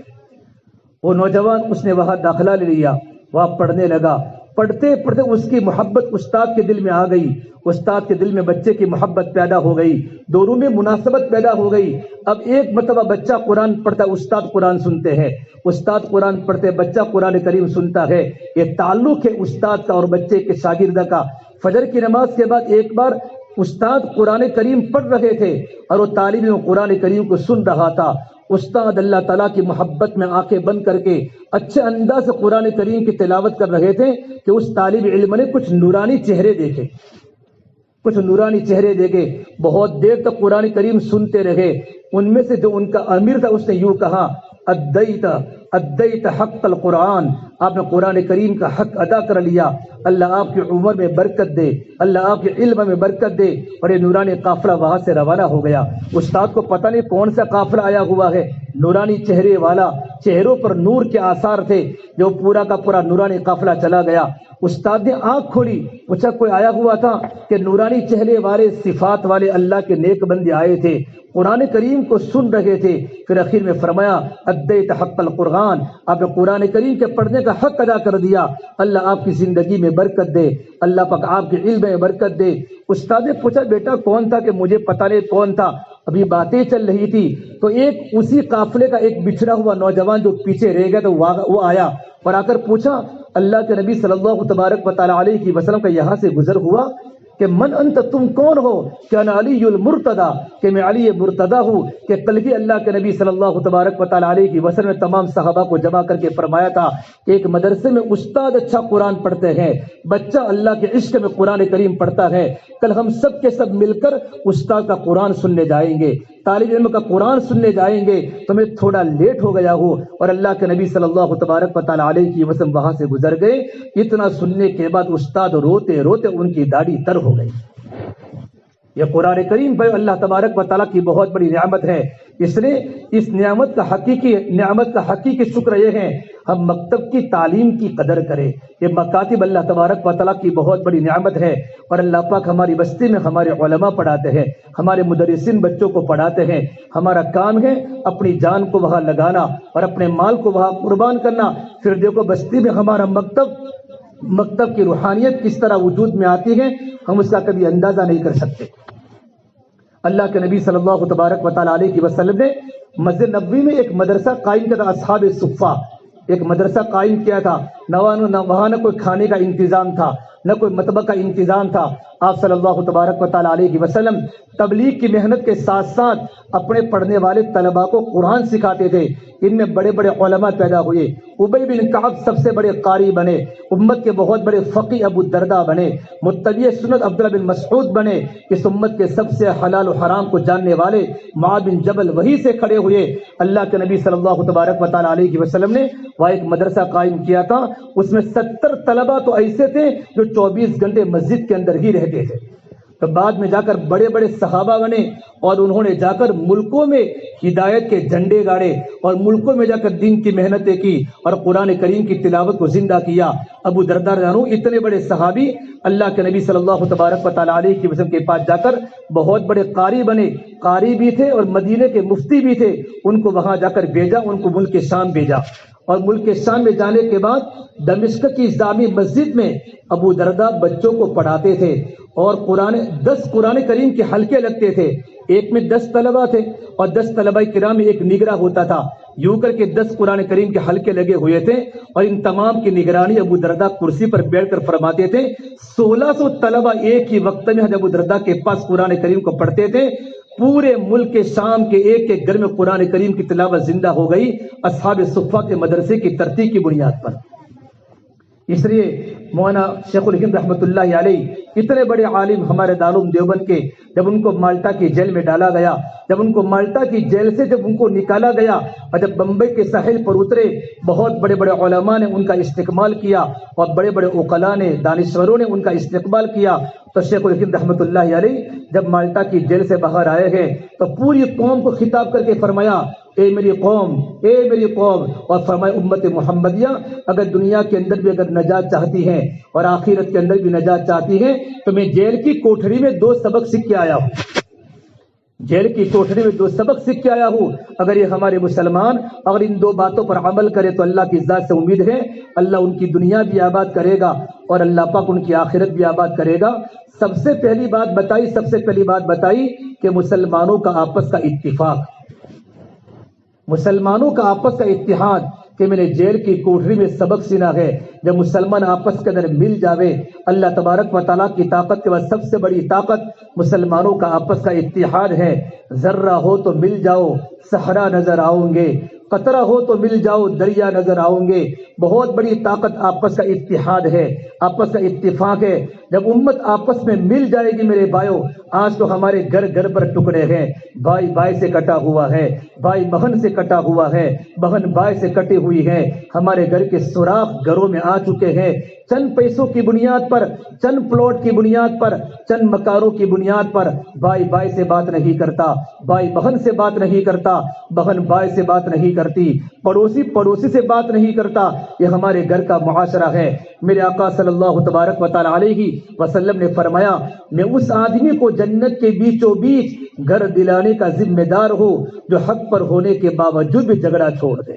وہ نوجوان اس نے وہاں داخلہ لے لیا، وہاں پڑھنے لگا، پڑھتے پڑھتے اس کی محبت استاد کے دل میں آ گئی، استاد کے دل میں بچے کی محبت پیدا ہو گئی، دونوں میں مناسبت پیدا ہو گئی۔ اب ایک مرتبہ بچہ قرآن پڑھتا، استاد قرآن سنتے ہیں، استاد قرآن پڑھتے، بچہ قرآن کریم سنتا ہے۔ یہ تعلق ہے استاد کا اور بچے کے شاگردہ کا۔ فجر کی نماز کے بعد ایک بار استاد قرآن کریم پڑھ رہے تھے اور وہ طالب علم قرآن کریم کو سن رہا تھا۔ استاد اللہ تعالیٰ کی محبت میں آنکھیں بند کر کے اچھے انداز سے قرآن کریم کی تلاوت کر رہے تھے کہ اس طالب علم نے کچھ نورانی چہرے دیکھے، کچھ نورانی چہرے دیکھے، بہت دیر تک قرآن کریم سنتے رہے۔ ان میں سے جو ان کا امیر تھا اس نے یوں کہا ادیت حق القرآن، آپ نے قرآن کریم کا حق ادا کر لیا، اللہ آپ کی عمر میں برکت دے، اللہ آپ کے علم میں برکت دے۔ اور یہ نورانی قافلہ وہاں سے روانہ ہو گیا۔ استاد کو پتہ نہیں کون سا قافلہ آیا ہوا ہے، نورانی چہرے والا چہروں پر نور کے آثار تھے، جو پورا کا پورا نورانی قافلہ چلا گیا۔ استاد نے آنکھ کھولی، پوچھا کوئی آیا ہوا تھا کہ نورانی چہرے والے صفات والے اللہ کے نیک بندے آئے تھے، قرآن کریم کو سن رہے تھے۔ پھر اخیر میں فرمایا ادیت حق القرآن، آپ نے قرآن کریم کے پڑھنے کا حق ادا کر دیا، اللہ آپ کی زندگی میں برکت دے، اللہ پاک آپ کے علم میں برکت دے۔ استاد نے پوچھا بیٹا کون تھا؟ کہ مجھے پتہ نہیں کون تھا، ابھی باتیں چل رہی تھی تو ایک اسی قافلے کا ایک بچھڑا ہوا نوجوان جو پیچھے رہ گیا تو وہ آیا اور آ کر پوچھا اللہ کے نبی صلی اللہ تبارک و تعالی علیہ وسلم کا یہاں سے گزر ہوا کہ من انت، تم کون ہو؟ کہ انا علی المرتضی، کہ میں علی مرتضی ہوں۔ کہ کل بھی اللہ کے نبی صلی اللہ تبارک و تعالی علیہ وسلم نے تمام صحابہ کو جمع کر کے فرمایا تھا کہ ایک مدرسے میں استاد اچھا قرآن پڑھتے ہیں، بچہ اللہ کے عشق میں قرآن کریم پڑھتا ہے، کل ہم سب کے سب مل کر استاد کا قرآن سننے جائیں گے، طالب علم کا قرآن سننے جائیں گے۔ تو میں تھوڑا لیٹ ہو گیا ہوں اور اللہ کے نبی صلی اللہ تبارک و تعالی علیہ وسلم وہاں سے گزر گئے۔ اتنا سننے کے بعد استاد روتے روتے ان کی داڑھی تر ہو گئی۔ یہ قرآن کریم بھائی اللہ تبارک و تعالیٰ کی بہت بڑی نعمت ہے، اس لیے اس نعمت کا حقیقی شکر یہ ہے ہم مکتب کی تعلیم کی قدر کریں۔ یہ مکاتب اللہ تبارک و تعالیٰ کی بہت بڑی نعمت ہے، اور اللہ پاک ہماری بستی میں ہمارے علماء پڑھاتے ہیں، ہمارے مدرسین بچوں کو پڑھاتے ہیں۔ ہمارا کام ہے اپنی جان کو وہاں لگانا اور اپنے مال کو وہاں قربان کرنا۔ پھر دیکھو بستی میں ہمارا مکتب کی روحانیت کس طرح وجود میں آتی ہے، ہم اس کا کبھی اندازہ نہیں کر سکتے۔ اللہ کے نبی صلی اللہ تبارک و تعالی علیہ وسلم نے مسجد نبوی میں ایک مدرسہ قائم کیا تھا، اصحاب صفہ، ایک مدرسہ قائم کیا تھا۔ وہاں نہ کوئی کھانے کا انتظام تھا، نہ کوئی مطبخ کا انتظام تھا۔ آپ صلی اللہ تبارک و تعالی علیہ وسلم تبلیغ کی محنت کے ساتھ ساتھ اپنے پڑھنے والے طلباء کو قرآن سکھاتے تھے۔ ان میں بڑے بڑے علماء پیدا ہوئے، ابی بن کعب سب سے بڑے قاری بنے، امت کے بہت بڑے فقی ابو الدرداء بنے، متبع سنت عبداللہ بن مسعود بنے، اس امت کے سب سے حلال و حرام کو جاننے والے معاذ بن جبل وہی سے کھڑے ہوئے۔ اللہ کے نبی صلی اللہ تبارک و تعالی علیہ وسلم نے وہاں ایک مدرسہ قائم کیا تھا، اس میں 70 طلباء تو ایسے تھے جو 24 گھنٹے مسجد کے اندر ہی رہتے تھے۔ تو بعد میں جا کر بڑے بڑے صحابہ بنے اور انہوں نے جا کر ملکوں میں ہدایت کے جھنڈے گاڑے اور ملکوں میں جا کر دین کی محنتیں کی اور قرآن کریم کی تلاوت کو زندہ کیا۔ ابو درداء اتنے بڑے صحابی اللہ کے نبی صلی اللہ تبارک و تعالی علیہ وسلم کے پاس جا کر بہت بڑے قاری بنے، قاری بھی تھے اور مدینے کے مفتی بھی تھے۔ ان کو وہاں جا کر بھیجا، ان کو ملک شام بھیجا، اور ملک شام میں جانے کے بعد دمشق کی جامع مسجد میں ابو درداء بچوں کو پڑھاتے تھے اور 10 قرآن کریم کے حلقے لگتے تھے۔ ایک میں 10 طلبہ تھے اور 10 طلبہ کرام میں ایک نگراں ہوتا تھا، یوں کر کے 10 قرآن کریم کے حلقے لگے ہوئے تھے، اور ان تمام کی نگرانی ابو درداء کرسی پر بیٹھ کر فرماتے تھے۔ 1600 طلبہ ایک ہی وقت میں ابو درداء کے پاس قرآن کریم کو پڑھتے تھے۔ پورے ملک کے شام کے ایک ایک گھر میں قرآن کریم کی تلاوت زندہ ہو گئی اصحاب صفہ کے مدرسے کی ترتیب کی بنیاد پر۔ اس لیے مولانا شیخ الہند رحمۃ اللہ علیہ اتنے بڑے عالم ہمارے دارالعلوم دیوبند کے، جب ان کو مالٹا کی جیل میں ڈالا گیا، جب ان کو مالٹا کی جیل سے جب ان کو نکالا گیا اور جب بمبئی کے ساحل پر اترے، بہت بڑے بڑے علماء نے ان کا استقبال کیا اور بڑے بڑے عقلاء نے، دانشوروں نے ان کا استقبال کیا۔ تو شیخ الہند رحمۃ اللہ علیہ جب مالٹا کی جیل سے باہر آئے ہیں تو پوری قوم کو خطاب کر کے فرمایا، اے میری قوم، اے میری قوم، اور فرمایا امت محمدیہ اگر دنیا کے اندر بھی اگر نجات چاہتی ہیں اور آخرت کے اندر بھی نجات چاہتی ہیں تو میں جیل کی کوٹھری میں 2 سبق سیکھ کے آیا ہوں، جیل کی کوٹھری میں 2 سبق سیکھ کے آیا ہوں۔ اگر یہ ہمارے مسلمان اگر ان 2 باتوں پر عمل کرے تو اللہ کی ذات سے امید ہے اللہ ان کی دنیا بھی آباد کرے گا اور اللہ پاک ان کی آخرت بھی آباد کرے گا۔ سب سے پہلی بات بتائی کہ مسلمانوں کا آپس کا اتفاق، مسلمانوں کا آپس کا اتحاد، کہ میں نے جیل کی کوٹھری میں سبق سنا ہے جب مسلمان آپس کے اندر مل جاوے، اللہ تبارک و تعالیٰ کی طاقت کے بعد سب سے بڑی طاقت مسلمانوں کا آپس کا اتحاد ہے۔ ذرہ ہو تو مل جاؤ صحرا نظر آؤں گے، قطرہ ہو تو مل جاؤ دریا نظر آؤں گے۔ بہت بڑی طاقت آپس کا اتحاد ہے، آپس کا اتفاق ہے۔ جب امت آپس میں مل جائے گی میرے بھائیوں، آج تو ہمارے گھر گھر پر ٹکڑے ہیں، بھائی بھائی سے کٹا ہوا ہے، بھائی بہن سے کٹا ہوا ہے، بہن بھائی سے کٹی ہوئی ہے، ہمارے گھر کے سوراخ گھروں میں آ چکے ہیں، چند پیسوں کی بنیاد پر، چند پلاٹ کی بنیاد پر، چند مکانوں کی بنیاد پر بھائی بھائی سے بات نہیں کرتا، بھائی بہن سے بات نہیں کرتا، بہن بھائی سے بات نہیں کرتی، پڑوسی پڑوسی سے بات نہیں کرتا۔ یہ ہمارے گھر کا معاشرہ ہے۔ میرے آقا صلی اللہ تبارک و تعالی علیہ وسلم نے فرمایا، میں اس آدمی کو جنت کے بیچوں بیچ گھر دلانے کا ذمہ دار ہوں جو حق پر ہونے کے باوجود بھی جھگڑا چھوڑ دے۔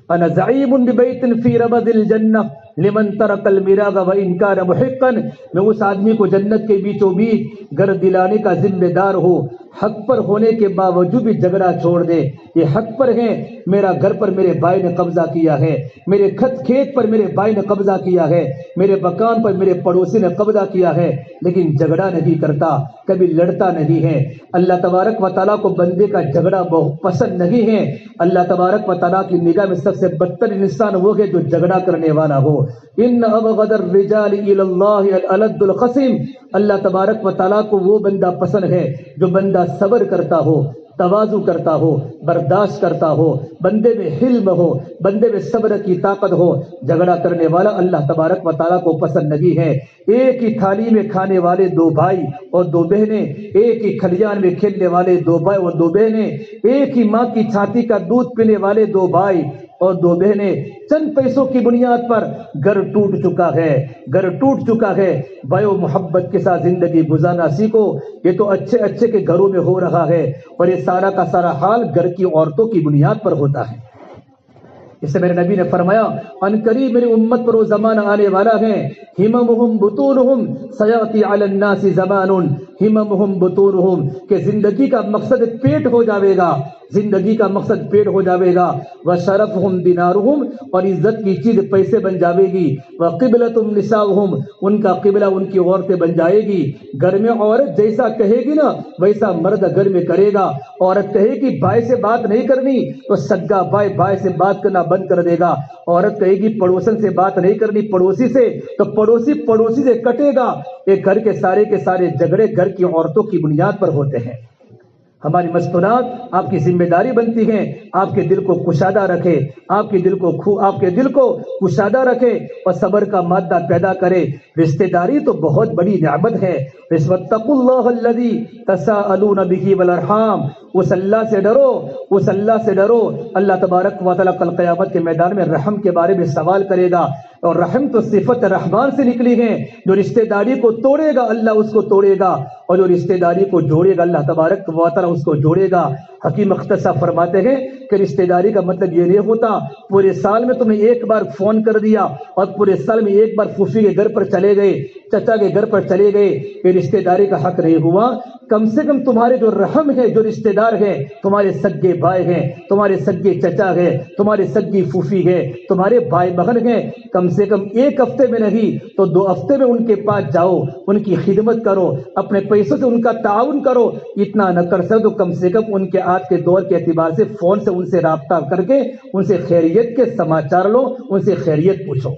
انا زعیم ببیت فی ربض الجنہ لمن ترک المراغ وان کان محقا، میں اس آدمی کو جنت کے بیچوں بیچ گھر دلانے کا ذمہ دار ہوں، حق پر ہونے کے باوجود بھی جھگڑا چھوڑ دے۔ یہ حق پر ہے، میرا گھر پر میرے بھائی نے قبضہ کیا ہے، میرے کھیت پر میرے بھائی نے قبضہ کیا ہے، میرے مکان پر میرے پڑوسی نے قبضہ کیا ہے، لیکن جھگڑا نہیں کرتا، کبھی لڑتا نہیں ہے۔ اللہ تبارک و تعالیٰ کو بندے کا جھگڑا بہت پسند نہیں ہے۔ اللہ تبارک و تعالیٰ کی نگاہ میں سب سے بدتر انسان وہ ہے جو جھگڑا کرنے والا ہو۔ ان ابغض الرجال الى اللہ الالد الخصم، اللہ تبارک و تعالیٰ کو وہ بندہ پسند ہے جو بندہ صبر کرتا ہو، تواضع کرتا ہو، برداشت کرتا ہو، بندے میں حلم ہو، بندے میں صبر کی طاقت ہو۔ جھگڑا کرنے والا اللہ تبارک و تعالیٰ کو پسند نہیں ہے۔ ایک ہی تھالی میں کھانے والے دو بھائی اور دو بہنیں، ایک ہی کھلیان میں کھیلنے والے دو بھائی اور دو بہنیں، ایک ہی ماں کی چھاتی کا دودھ پینے والے دو بھائی اور دو بہنیں، چند پیسوں کی بنیاد پر گھر ٹوٹ چکا ہے، گھر ٹوٹ چکا ہے۔ بھائیو، محبت کے ساتھ زندگی گزارنا سیکھو۔ یہ تو اچھے اچھے کے گھروں میں ہو رہا ہے، اور یہ سارا کا سارا حال گھر کی عورتوں کی بنیاد پر ہوتا ہے۔ اس سے میرے نبی نے فرمایا، ان قریب میری امت پر وہ زمانہ آنے والا ہے، ہممہم بطونہم سیاتی علی الناس زمان ہممہم بطونہم، کہ زندگی کا مقصد پیٹ ہو جاوے گا، زندگی کا مقصد پیٹ ہو جاوے گا، وشرفہم دینارہم، اور عزت کی چیز پیسے بن جاوے گی، وقبلتم نساؤہم، ان کا قبلہ ان کی عورتیں بن جائے گی۔ گھر میں عورت جیسا کہے گی نا ویسا مرد گھر میں کرے گا۔ عورت کہے گی بھائی سے بات نہیں کرنی تو سگا بھائی بھائی سے بات کرنا بند کر دے گا۔ عورت کہے گی پڑوسن سے بات نہیں کرنی پڑوسی سے تو پڑوسی پڑوسی سے کٹے گا۔ یہ گھر کے سارے جھگڑے گھر کی عورتوں کی بنیاد پر ہوتے ہیں۔ ہماری مستورات آپ کی ذمہ داری بنتی ہیں، آپ کے دل کو کشادہ رکھے، آپ کے دل کو کشادہ رکھے اور صبر کا مادہ پیدا کرے۔ رشتہ داری تو بہت بڑی نعمت ہے۔ واتقوا اللہ الذی تساءلون بہ والارحام، اس اللہ سے ڈرو، اس اللہ سے ڈرو۔ اللہ تبارک و تعالیٰ کل قیامت کے میدان میں رحم کے بارے میں سوال کرے گا، اور رحم تو صفت رحمان سے نکلی ہے۔ جو رشتہ داری کو توڑے گا اللہ اس کو توڑے گا، اور جو رشتہ داری کو جوڑے گا اللہ تبارک و تعالیٰ اس کو جوڑے گا۔ حکیم اختر صاحب فرماتے ہیں کہ رشتہ داری کا مطلب یہ نہیں ہوتا پورے سال میں تمہیں ایک بار فون کر دیا اور پورے سال میں ایک بار پھوپھی کے گھر پر چلے گئے، چچا کے گھر پر چلے گئے، یہ رشتہ داری کا حق نہیں ہوا۔ کم سے کم تمہارے جو رحم ہے، جو رشتہ دار ہے، تمہارے سگے بھائی ہیں، تمہارے سگے چچا ہے، تمہارے سگی پھوپھی ہے، تمہارے بھائی بہن ہیں، کم سے کم ایک ہفتے میں نہیں تو 2 ہفتے میں ان کے پاس جاؤ، ان کی خدمت کرو، اپنے پیسوں سے ان کا تعاون کرو۔ اتنا نہ کر سکو تو کم سے کم ان کے آج کے دور کے اعتبار سے فون سے ان سے رابطہ کر کے ان سے خیریت کے سماچار لو، ان سے خیریت پوچھو۔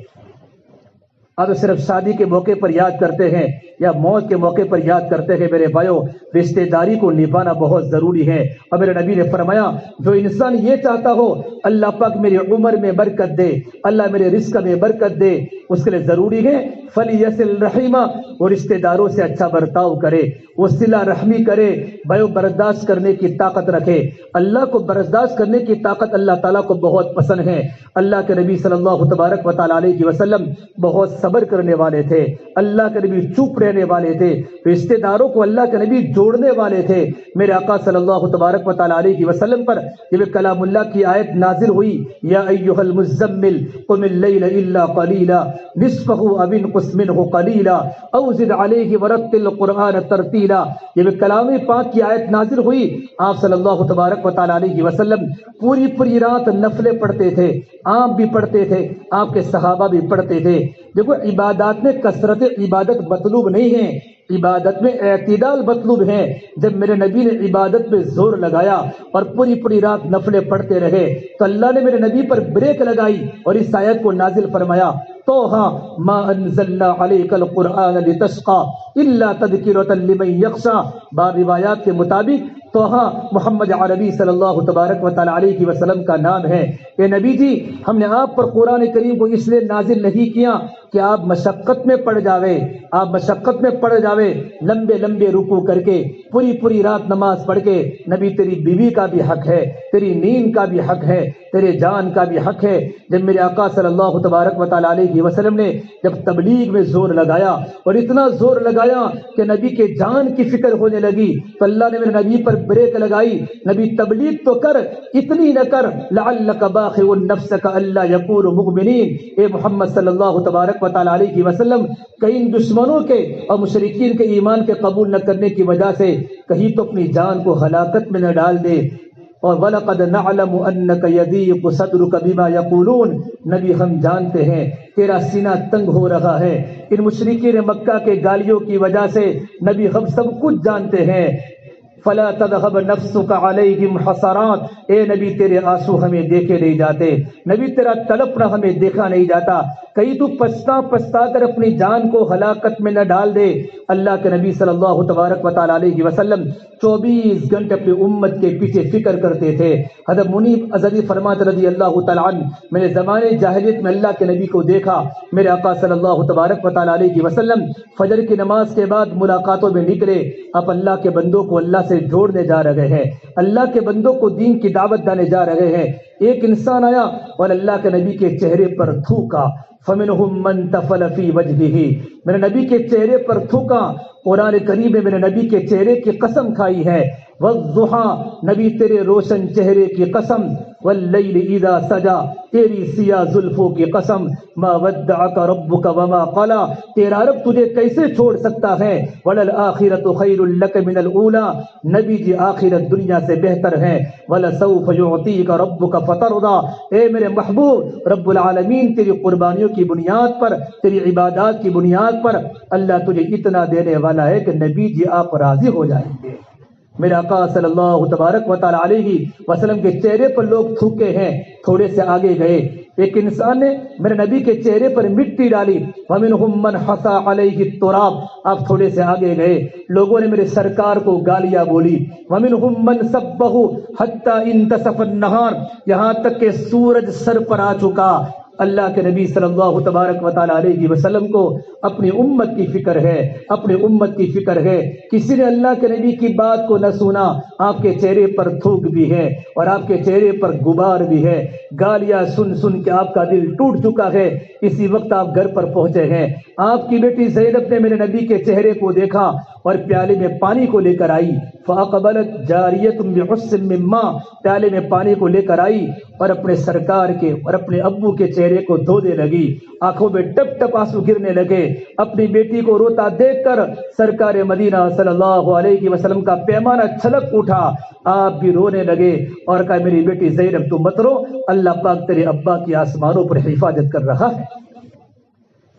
اب صرف شادی کے موقع پر یاد کرتے ہیں یا موت کے موقع پر یاد کرتے ہیں۔ میرے بھائیوں، رشتہ داری کو نبھانا بہت ضروری ہے۔ اور میرے نبی نے فرمایا، جو انسان یہ چاہتا ہو اللہ پاک میری عمر میں برکت دے، اللہ میرے رزق میں برکت دے، اس کے لیے ضروری ہے فلیصل رحمہ، وہ رشتہ داروں سے اچھا برتاؤ کرے، وہ صلہ رحمی کرے، بھائیو برداشت کرنے کی طاقت رکھے۔ اللہ کو برداشت کرنے کی طاقت اللہ تعالیٰ کو بہت پسند ہے۔ اللہ کے نبی صلی اللہ تبارک و تعالیٰ علیہ وسلم بہت صبر کرنے والے تھے، اللہ کے نبی چپ رہنے والے تھے، رشتہ داروں کو اللہ کے نبی جوڑنے والے تھے۔ میرے آقا صلی اللہ تبارک و تعالیٰ علیہ وسلم پر جب کلام اللہ کی آیت نازل ہوئی، یا ایھا المزمل قم اللیل الا قلیلا نصفہ او انقص منہ قلیلا او زد علیہ ورتل القرآن ترتیلا، جب کلام پاک کی آیت نازل ہوئی آپ صلی اللہ تبارک و تعالیٰ علیہ وسلم پوری رات نفلیں پڑھتے تھے، آپ بھی پڑھتے تھے، آپ کے صحابہ بھی پڑھتے تھے۔ دیکھو، عبادات میں کثرت عبادت مطلوب نہیں ہے، عبادت میں اعتدال مطلوب ہے۔ جب میرے نبی نے عبادت میں زور لگایا اور پوری رات نفلیں پڑھتے رہے تو اللہ نے میرے نبی پر بریک لگائی اور اس آیت کو نازل فرمایا، توہا ما انزلنا علیک القرآن لتشقى الا تذکرۃ لمن یخشی. بعض روایات کے مطابق توہا محمد عربی صلی اللہ تبارک و تعالی علیہ وسلم کا نام ہے. اے نبی جی، ہم نے آپ پر قرآن کریم کو اس لیے نازل نہیں کیا کہ آپ مشقت میں پڑ جاوے، لمبے لمبے رکوع کر کے پوری رات نماز پڑھ کے. نبی تیری بیوی کا بھی حق ہے، تیری نیند کا بھی حق ہے، تیرے جان کا بھی حق ہے. جب میرے آقا صلی اللہ تبارک و تعالی علیہ وسلم نے جب تبلیغ میں زور لگایا اور اتنا زور لگایا کہ نبی کے جان کی فکر ہونے لگی، تو اللہ نے میرے نبی پر بریک لگائی. نبی تبلیغ تو کر، اتنی نہ کر لعلک باخع نفسک الا یکونوا مؤمنین. اے محمد صلی اللہ تبارک و تعالی علیہ وسلم، کہیں دشمنوں کے اور مشرکین کے ایمان کے قبول نہ کرنے کی وجہ سے کہیں تو اپنی جان کو ہلاکت میں نہ ڈال دے. اور وَلَقَدْ نَعْلَمُ أَنَّكَ يَضِيقُ صَدْرُكَ بِمَا يَقُولُونَ. نبی ہم جانتے ہیں تیرا سینہ تنگ ہو رہا ہے ان مشرکین مکہ کے گالیوں کی وجہ سے. نبی ہم سب کچھ جانتے ہیں. فلا تذهب نفسك عليهم حسرات. اے نبی تیرے آنسو ہمیں دیکھے نہیں جاتے، نبی تیرا تڑپنا ہمیں دیکھا نہیں جاتا. کہیں تو پچھتا کر اپنی جان کو ہلاکت میں نہ ڈال دے. اللہ کے نبی صلی اللہ تبارک و تعالی علیہ وسلم 24 گھنٹے اپنی امت کے پیچھے فکر کرتے تھے. حضرت منیب ازدی فرماتے رضی اللہ تعالی عنہ، میں نے زمانے جاہلیت میں اللہ کے نبی کو دیکھا. میرے آقا صلی اللہ تبارک و تعالی علیہ وسلم فجر کی نماز کے بعد ملاقاتوں میں نکلے. اب اللہ کے بندوں کو اللہ سے جوڑنے جا رہے ہیں، اللہ کے بندوں کو دین کی دعوت دینے جا رہے ہیں. ایک انسان آیا اور اللہ کے نبی کے چہرے پر تھوکا. فَمِنْهُمْ مَنْ تَفَلَ فِي وَجْهِهِ. میرے نبی کے چہرے پر تھوکا. قرآن کریم میں میرے نبی کے چہرے کی قسم کھائی ہے. وَالضُّحَىٰ، نبی تیرے روشن چہرے کی قسم. وَاللَّيْلِ إِذَا سَجَا، تیری سیاہ زلفوں کی قسم. مَا وَدَّعَكَ رَبُّكَ وَمَا قَلَىٰ، تیرا رب تجھے کیسے چھوڑ سکتا ہے. وَلَلْآخِرَةُ خَيْرٌ لَكَ مِنَ الْأُولَىٰ، نبی جی آخرت دنیا سے بہتر ہے. وَلَسَوْفَ يُعْطِيكَ رَبُّكَ فَتَرْضَىٰ، اے میرے محبوب، رب العالمین تیری قربانیوں کی بنیاد پر، تیری عبادات کی بنیاد پر اللہ تجھے اتنا دینے والا ہے کہ نبی جی آپ راضی ہو جائیں گے. میرے آقا صلی اللہ تبارک و تعالی علیہ وسلم کے چہرے پر لوگ تھوکے ہیں. تھوڑے سے آگے گئے، ایک انسان نے میرے نبی کے چہرے پر مٹی ڈالی. وَمِنْهُمْ مَنْ حَصَىٰ عَلَيْهِ التُّرَابَ، آپ تھوڑے سے آگے گئے، لوگوں نے میرے سرکار کو گالیاں بولی. وَمِنْهُمْ مَنْ سَبَّهُ حَتَّىٰ انْتَصَفَ النَّهَارُ، یہاں تک کہ سورج سر پر آ چکا. اللہ کے نبی صلی اللہ تبارک و تعالی علیہ وسلم کو اپنی امت کی فکر ہے، اپنی امت کی فکر ہے. کسی نے اللہ کے نبی کی بات کو نہ سنا. آپ کے چہرے پر تھوک بھی ہے اور آپ کے چہرے پر غبار بھی ہے. گالیاں سن سن کے آپ کا دل ٹوٹ چکا ہے. اسی وقت آپ گھر پر پہنچے ہیں. آپ کی بیٹی زینب نے میرے نبی کے چہرے کو دیکھا اور پیالے میں پانی کو لے کر آئی. فَأَقْبَلَتْ جَارِيَةٌ بِعُصٍّ مِّن مَّاءٍ، پیالے میں پانی کو لے کر آئی اور اپنے سرکار کے اور اپنے ابو کے چہرے کو دھونے لگی. آنکھوں میں ٹپ ٹپ آنسو گرنے لگے. اپنی بیٹی کو روتا دیکھ کر سرکار مدینہ صلی اللہ علیہ وسلم کا پیمانہ چھلک اٹھا. آپ بھی رونے لگے اور کہا میری بیٹی زینب تو مت رو، اللہ پاک تیرے ابا کی آسمانوں پر حفاظت کر رہا ہے.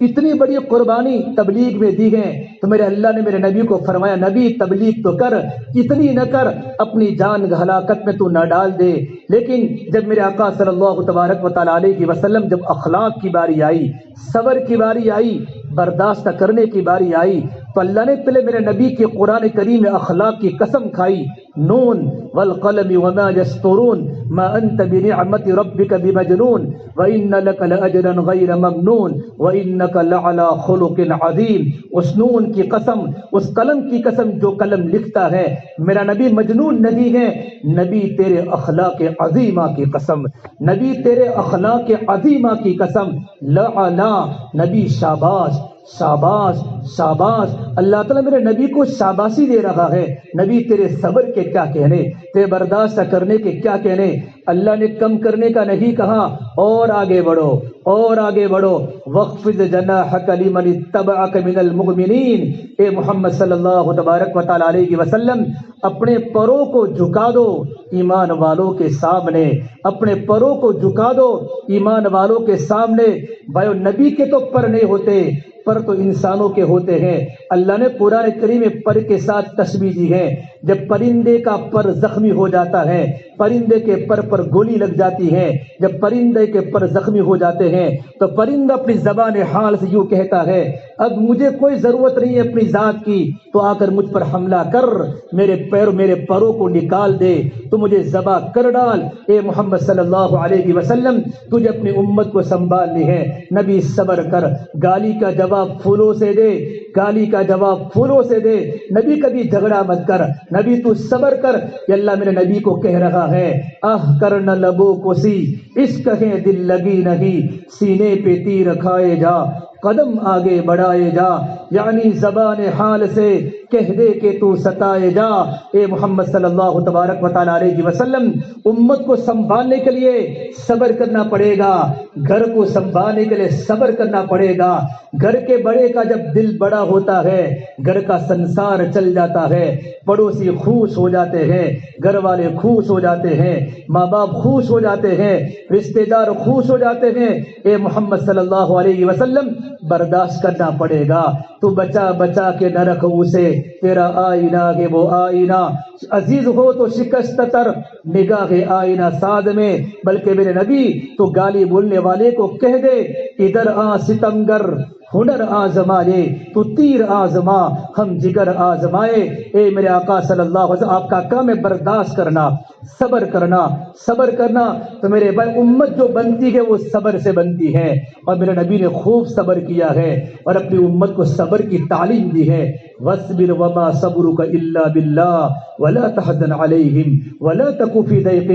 اتنی بڑی قربانی تبلیغ میں دی ہے تو میرے اللہ نے میرے نبی کو فرمایا نبی تبلیغ تو کر، اتنی نہ کر اپنی جان ہلاکت میں تو نہ ڈال دے. لیکن جب میرے آقا صلی اللہ تبارک و تعالی علیہ وسلم جب اخلاق کی باری آئی، صبر کی باری آئی، برداشت کرنے کی باری آئی، تو اللہ نے پہلے میرے نبی کے قرآن کریم میں اخلاق کی قسم کھائی. نون والقلم وما يسطرون ما انت بنعمت ربك بمجنون وان لك لاجرا غير ممنون وانك لعلى خلق عظيم. اس نون کی قسم، اس قلم کی قسم جو قلم لکھتا ہے. میرا نبی مجنون نہیں ہے، نبی تیرے اخلاق عظیمہ کی قسم، نبی تیرے اخلاق عظیمہ کی قسم. لعلى، نبی شاباش شاباش شاباش. اللہ تعالیٰ میرے نبی کو شاباشی دے رہا ہے. نبی تیرے صبر کے کیا کہنے، تیرے برداشت کرنے کے کیا کہنے. اللہ نے کم کرنے کا نہیں کہا، اور آگے بڑھو اور آگے بڑھو. وَاخْفِضْ جَنَاحَكَ لِمَنِ اتَّبَعَكَ مِنَ الْمُؤْمِنِينَ. اے محمد صلی اللہ تبارک و تعالی علیہ وسلم اپنے پروں کو جھکا دو ایمان والوں کے سامنے، اپنے پروں کو جھکا دو ایمان والوں کے سامنے. بھائیو نبی کے تو پر نہیں ہوتے، پر تو انسانوں کے ہوتے ہیں. اللہ نے قرآن کریم میں پر کے ساتھ تشبیہ دی ہے. جب پرندے کا پر زخمی ہو جاتا ہے، پرندے کے پر گولی لگ جاتی ہے، جب پرندے کے پر زخمی ہو جاتے ہیں تو پرندہ اپنی زبان حال سے یوں کہتا ہے اب مجھے کوئی ضرورت نہیں ہے اپنی ذات کی، تو آ کر مجھ پر حملہ کر، میرے پروں کو نکال دے، تو مجھے ذبح کر ڈال۔ اے محمد صلی اللہ علیہ وسلم تجھے اپنی امت کو سنبھالنی ہے، نبی صبر کر، گالی کا جواب پھولوں سے دے، گالی کا جواب پھولوں سے دے، نبی کبھی جھگڑا مت کر، نبی تو صبر کر۔ یہ اللہ میرے نبی کو کہہ رہا ہے کر نہ لبوں کو سی، عشق ہے دل لگی نہیں، سینے پہ تیر کھائے جا، قدم آگے بڑھائے جا، یعنی زبان حال سے کہہ دے کہ تو ستائے جا۔ اے محمد صلی اللہ تبارک و تعالی علیہ وسلم امت کو سنبھالنے کے لیے صبر کرنا پڑے گا، گھر کو سنبھالنے کے لیے صبر کرنا پڑے گا۔ گھر کے بڑے کا جب دل بڑا ہوتا ہے گھر کا سنسار چل جاتا ہے، پڑوسی خوش ہو جاتے ہیں، گھر والے خوش ہو جاتے ہیں، ماں باپ خوش ہو جاتے ہیں، رشتہ دار خوش ہو جاتے ہیں۔ اے محمد صلی اللہ علیہ وسلم برداشت کرنا پڑے گا، تو بچا بچا کے نہ رکھ اسے، تیرا آئینہ ہے وہ آئینہ، عزیز ہو تو شکست تر نگاہ آئینہ ساز میں۔ بلکہ میرے نبی تو گالی بولنے والے کو کہہ دے ادھر آ ستمگر، ہنر آزمائے تو تیر آزما، ہم جگر آزمائے۔ اے میرے آقا صلی اللہ علیہ وسلم آپ کا کام ہے برداشت کرنا، صبر کرنا، صبر کرنا۔ تو میرے بھائی امت جو بنتی ہے وہ صبر سے بنتی ہے، اور میرے نبی نے خوب صبر کیا ہے اور اپنی امت کو صبر کی تعلیم دی ہے۔ وَاصْبِرْ وَمَا صَبْرُكَ إِلَّا بِاللَّهِ وَلَا تَحْزَنْ عَلَيْهِمْ وَلَا تَكُ فِي ضَيْقٍ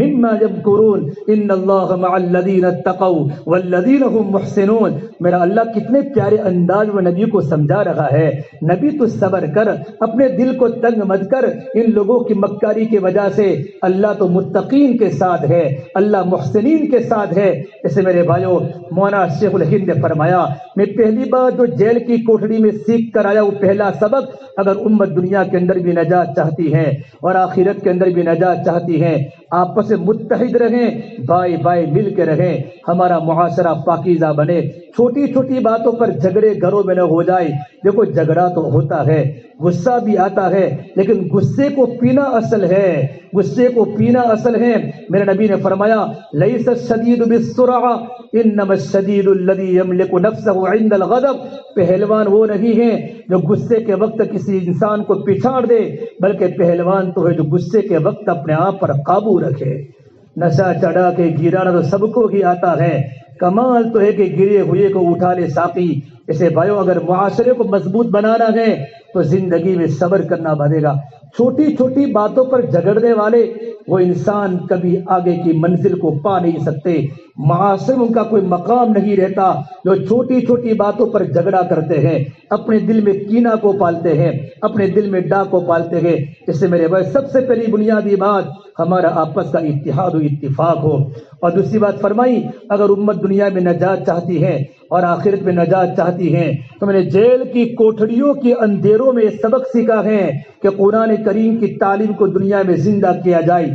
مِّمَّا يَمْكُرُونَ إِنَّ اللَّهَ مَعَ الَّذِينَ اتَّقَوْا وَالَّذِينَ هُمْ مُحْسِنُونَ۔ میرا اللہ کتنے پیارے انداز میں نبی کو سمجھا رہا ہے، نبی تو صبر کر، اپنے دل کو تنگ مت کر، ان لوگوں کی مکاری کی وجہ سے اللہ تو متقین کے ساتھ ہے، اللہ محسنین کے ساتھ ہے۔ اسے میرے بھائیوں مولانا شیخ الہند نے فرمایا میں پہلی بار جو جیل کی کوٹڑی میں سیکھ کر آیا وہ پہلا سبق، اگر امت دنیا کے اندر بھی نجات چاہتی ہے اور آخرت کے اندر بھی نجات چاہتی ہے، آپس میں متحد رہیں، بھائی بھائی مل کے رہیں، ہمارا معاشرہ پاکیزہ بنے، چھوٹی چھوٹی باتوں پر جھگڑے گھروں میں نہ ہو جائے۔ دیکھو جھگڑا تو ہوتا ہے، غصہ بھی آتا ہے، لیکن غصے کو پینا اصل ہے، غصے کو پینا اصل ہے۔ میرے نبی نے فرمایا لیس الشدید بالسرعہ انما الشدید الذی یملک نفسہ عند الغضب۔ پہلوان وہ نہیں ہے جو غصے کے وقت کسی انسان کو پچھاڑ دے، بلکہ پہلوان تو ہے جو غصے کے وقت اپنے آپ پر قابو رکھے۔ نشہ چڑھا کے گرانا تو سب کو ہی آتا ہے، کمال تو ہے کہ گرے ہوئے کو اٹھا لے ساقی۔ اسے بھائیوں اگر معاشرے کو مضبوط بنانا ہے تو زندگی میں صبر کرنا بنے گا۔ چھوٹی چھوٹی باتوں پر جھگڑنے والے وہ انسان کبھی آگے کی منزل کو پا نہیں سکتے، معاشرے میں ان کا کوئی مقام نہیں رہتا۔ جو چھوٹی چھوٹی باتوں پر جھگڑا کرتے ہیں، اپنے دل میں کینہ کو پالتے ہیں، اپنے دل میں ڈاک کو پالتے ہیں۔ اس سے میرے بھائی سب سے پہلی بنیادی بات ہمارا آپس کا اتحاد و اتفاق ہو۔ اور دوسری بات فرمائی اگر امت دنیا میں نجات چاہتی ہے اور آخرت میں نجات چاہتی ہے تو میں نے جیل کی کوٹڑیوں کی اندھیروں میں سبق سیکھا ہے کہ قرآن کریم کی تعلیم کو دنیا میں زندہ کیا جائے،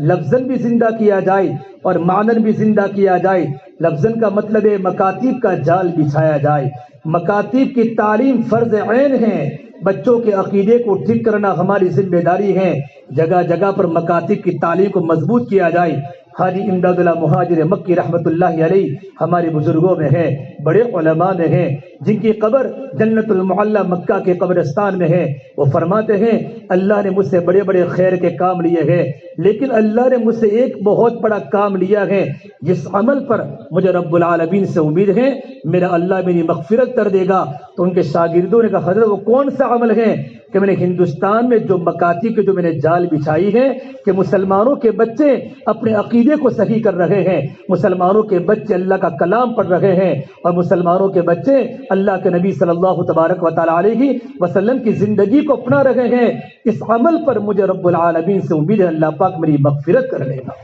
لفظاً بھی زندہ کیا جائے اور معنن بھی زندہ کیا جائے۔ لفظاً کا مطلب ہے مکاتیب کا جال بچھایا جائے، مکاتیب کی تعلیم فرض عین ہے، بچوں کے عقیدے کو ٹھیک کرنا ہماری ذمہ داری ہے، جگہ جگہ پر مکاتب کی تعلیم کو مضبوط کیا جائے۔ حاجی امداد اللہ مہاجر مکی رحمۃ اللہ علیہ ہمارے بزرگوں میں ہے، بڑے علماء میں ہیں، جن کی قبر جنت المعلی مکہ کے قبرستان میں ہے۔ وہ فرماتے ہیں اللہ نے مجھ سے بڑے بڑے خیر کے کام لیے ہیں، لیکن اللہ نے مجھ سے ایک بہت بڑا کام لیا ہے، جس عمل پر مجھے رب العالمین سے امید ہے میرا اللہ میری مغفرت کر دے گا۔ تو ان کے شاگردوں نے کہا حضرت وہ کون سا عمل ہے؟ کہ میں نے ہندوستان میں جو مکاتب کے جو میں نے جال بچھائی ہے کہ مسلمانوں کے بچے اپنے عقیدے کو صحیح کر رہے ہیں، مسلمانوں کے بچے اللہ کا کلام پڑھ رہے ہیں، اور مسلمانوں کے بچے اللہ کے نبی صلی اللہ تبارک و تعالی علیہ وسلم کی زندگی کو اپنا رہے ہیں۔ اس عمل پر مجھے رب العالمین سے امید ہے اللہ پاک میری مغفرت کر لے گا۔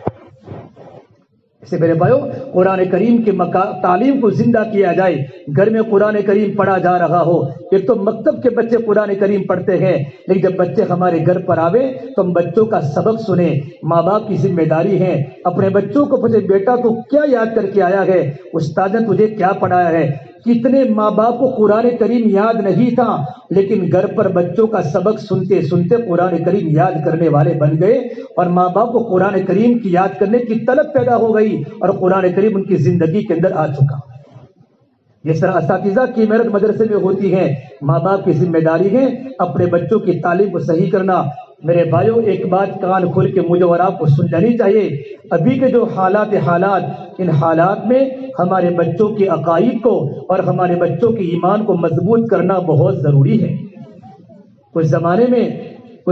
اسے میرے بھائیو قرآن کریم کی تعلیم کو زندہ کیا جائے، گھر میں قرآن کریم پڑھا جا رہا ہو۔ ایک تو مکتب کے بچے قرآن کریم پڑھتے ہیں، لیکن جب بچے ہمارے گھر پر آوے تو ہم بچوں کا سبق سنیں، ماں باپ کی ذمہ داری ہے۔ اپنے بچوں کو پوچھے بیٹا تو کیا یاد کر کے آیا ہے، استاد نے تجھے کیا پڑھایا ہے، کتنے ماں باپ کو قرآن کریم یاد نہیں تھا، لیکن گھر پر بچوں کا سبق سنتے سنتے قرآن کریم یاد کرنے والے بن گئے، اور ماں باپ کو قرآن کریم کی یاد کرنے کی طلب پیدا ہو گئی، اور قرآن کریم ان کی زندگی کے اندر آ چکا۔ جس طرح اساتذہ کی محنت مدرسے میں ہوتی ہے، ماں باپ کی ذمہ داری ہے اپنے بچوں کی تعلیم کو صحیح کرنا۔ میرے بھائیوں، ایک بات کان کھول کے مجھے اور آپ کو سن لینی چاہیے، ابھی کے جو حالات، ان حالات میں ہمارے بچوں کے عقائد کو اور ہمارے بچوں کے ایمان کو مضبوط کرنا بہت ضروری ہے۔ کچھ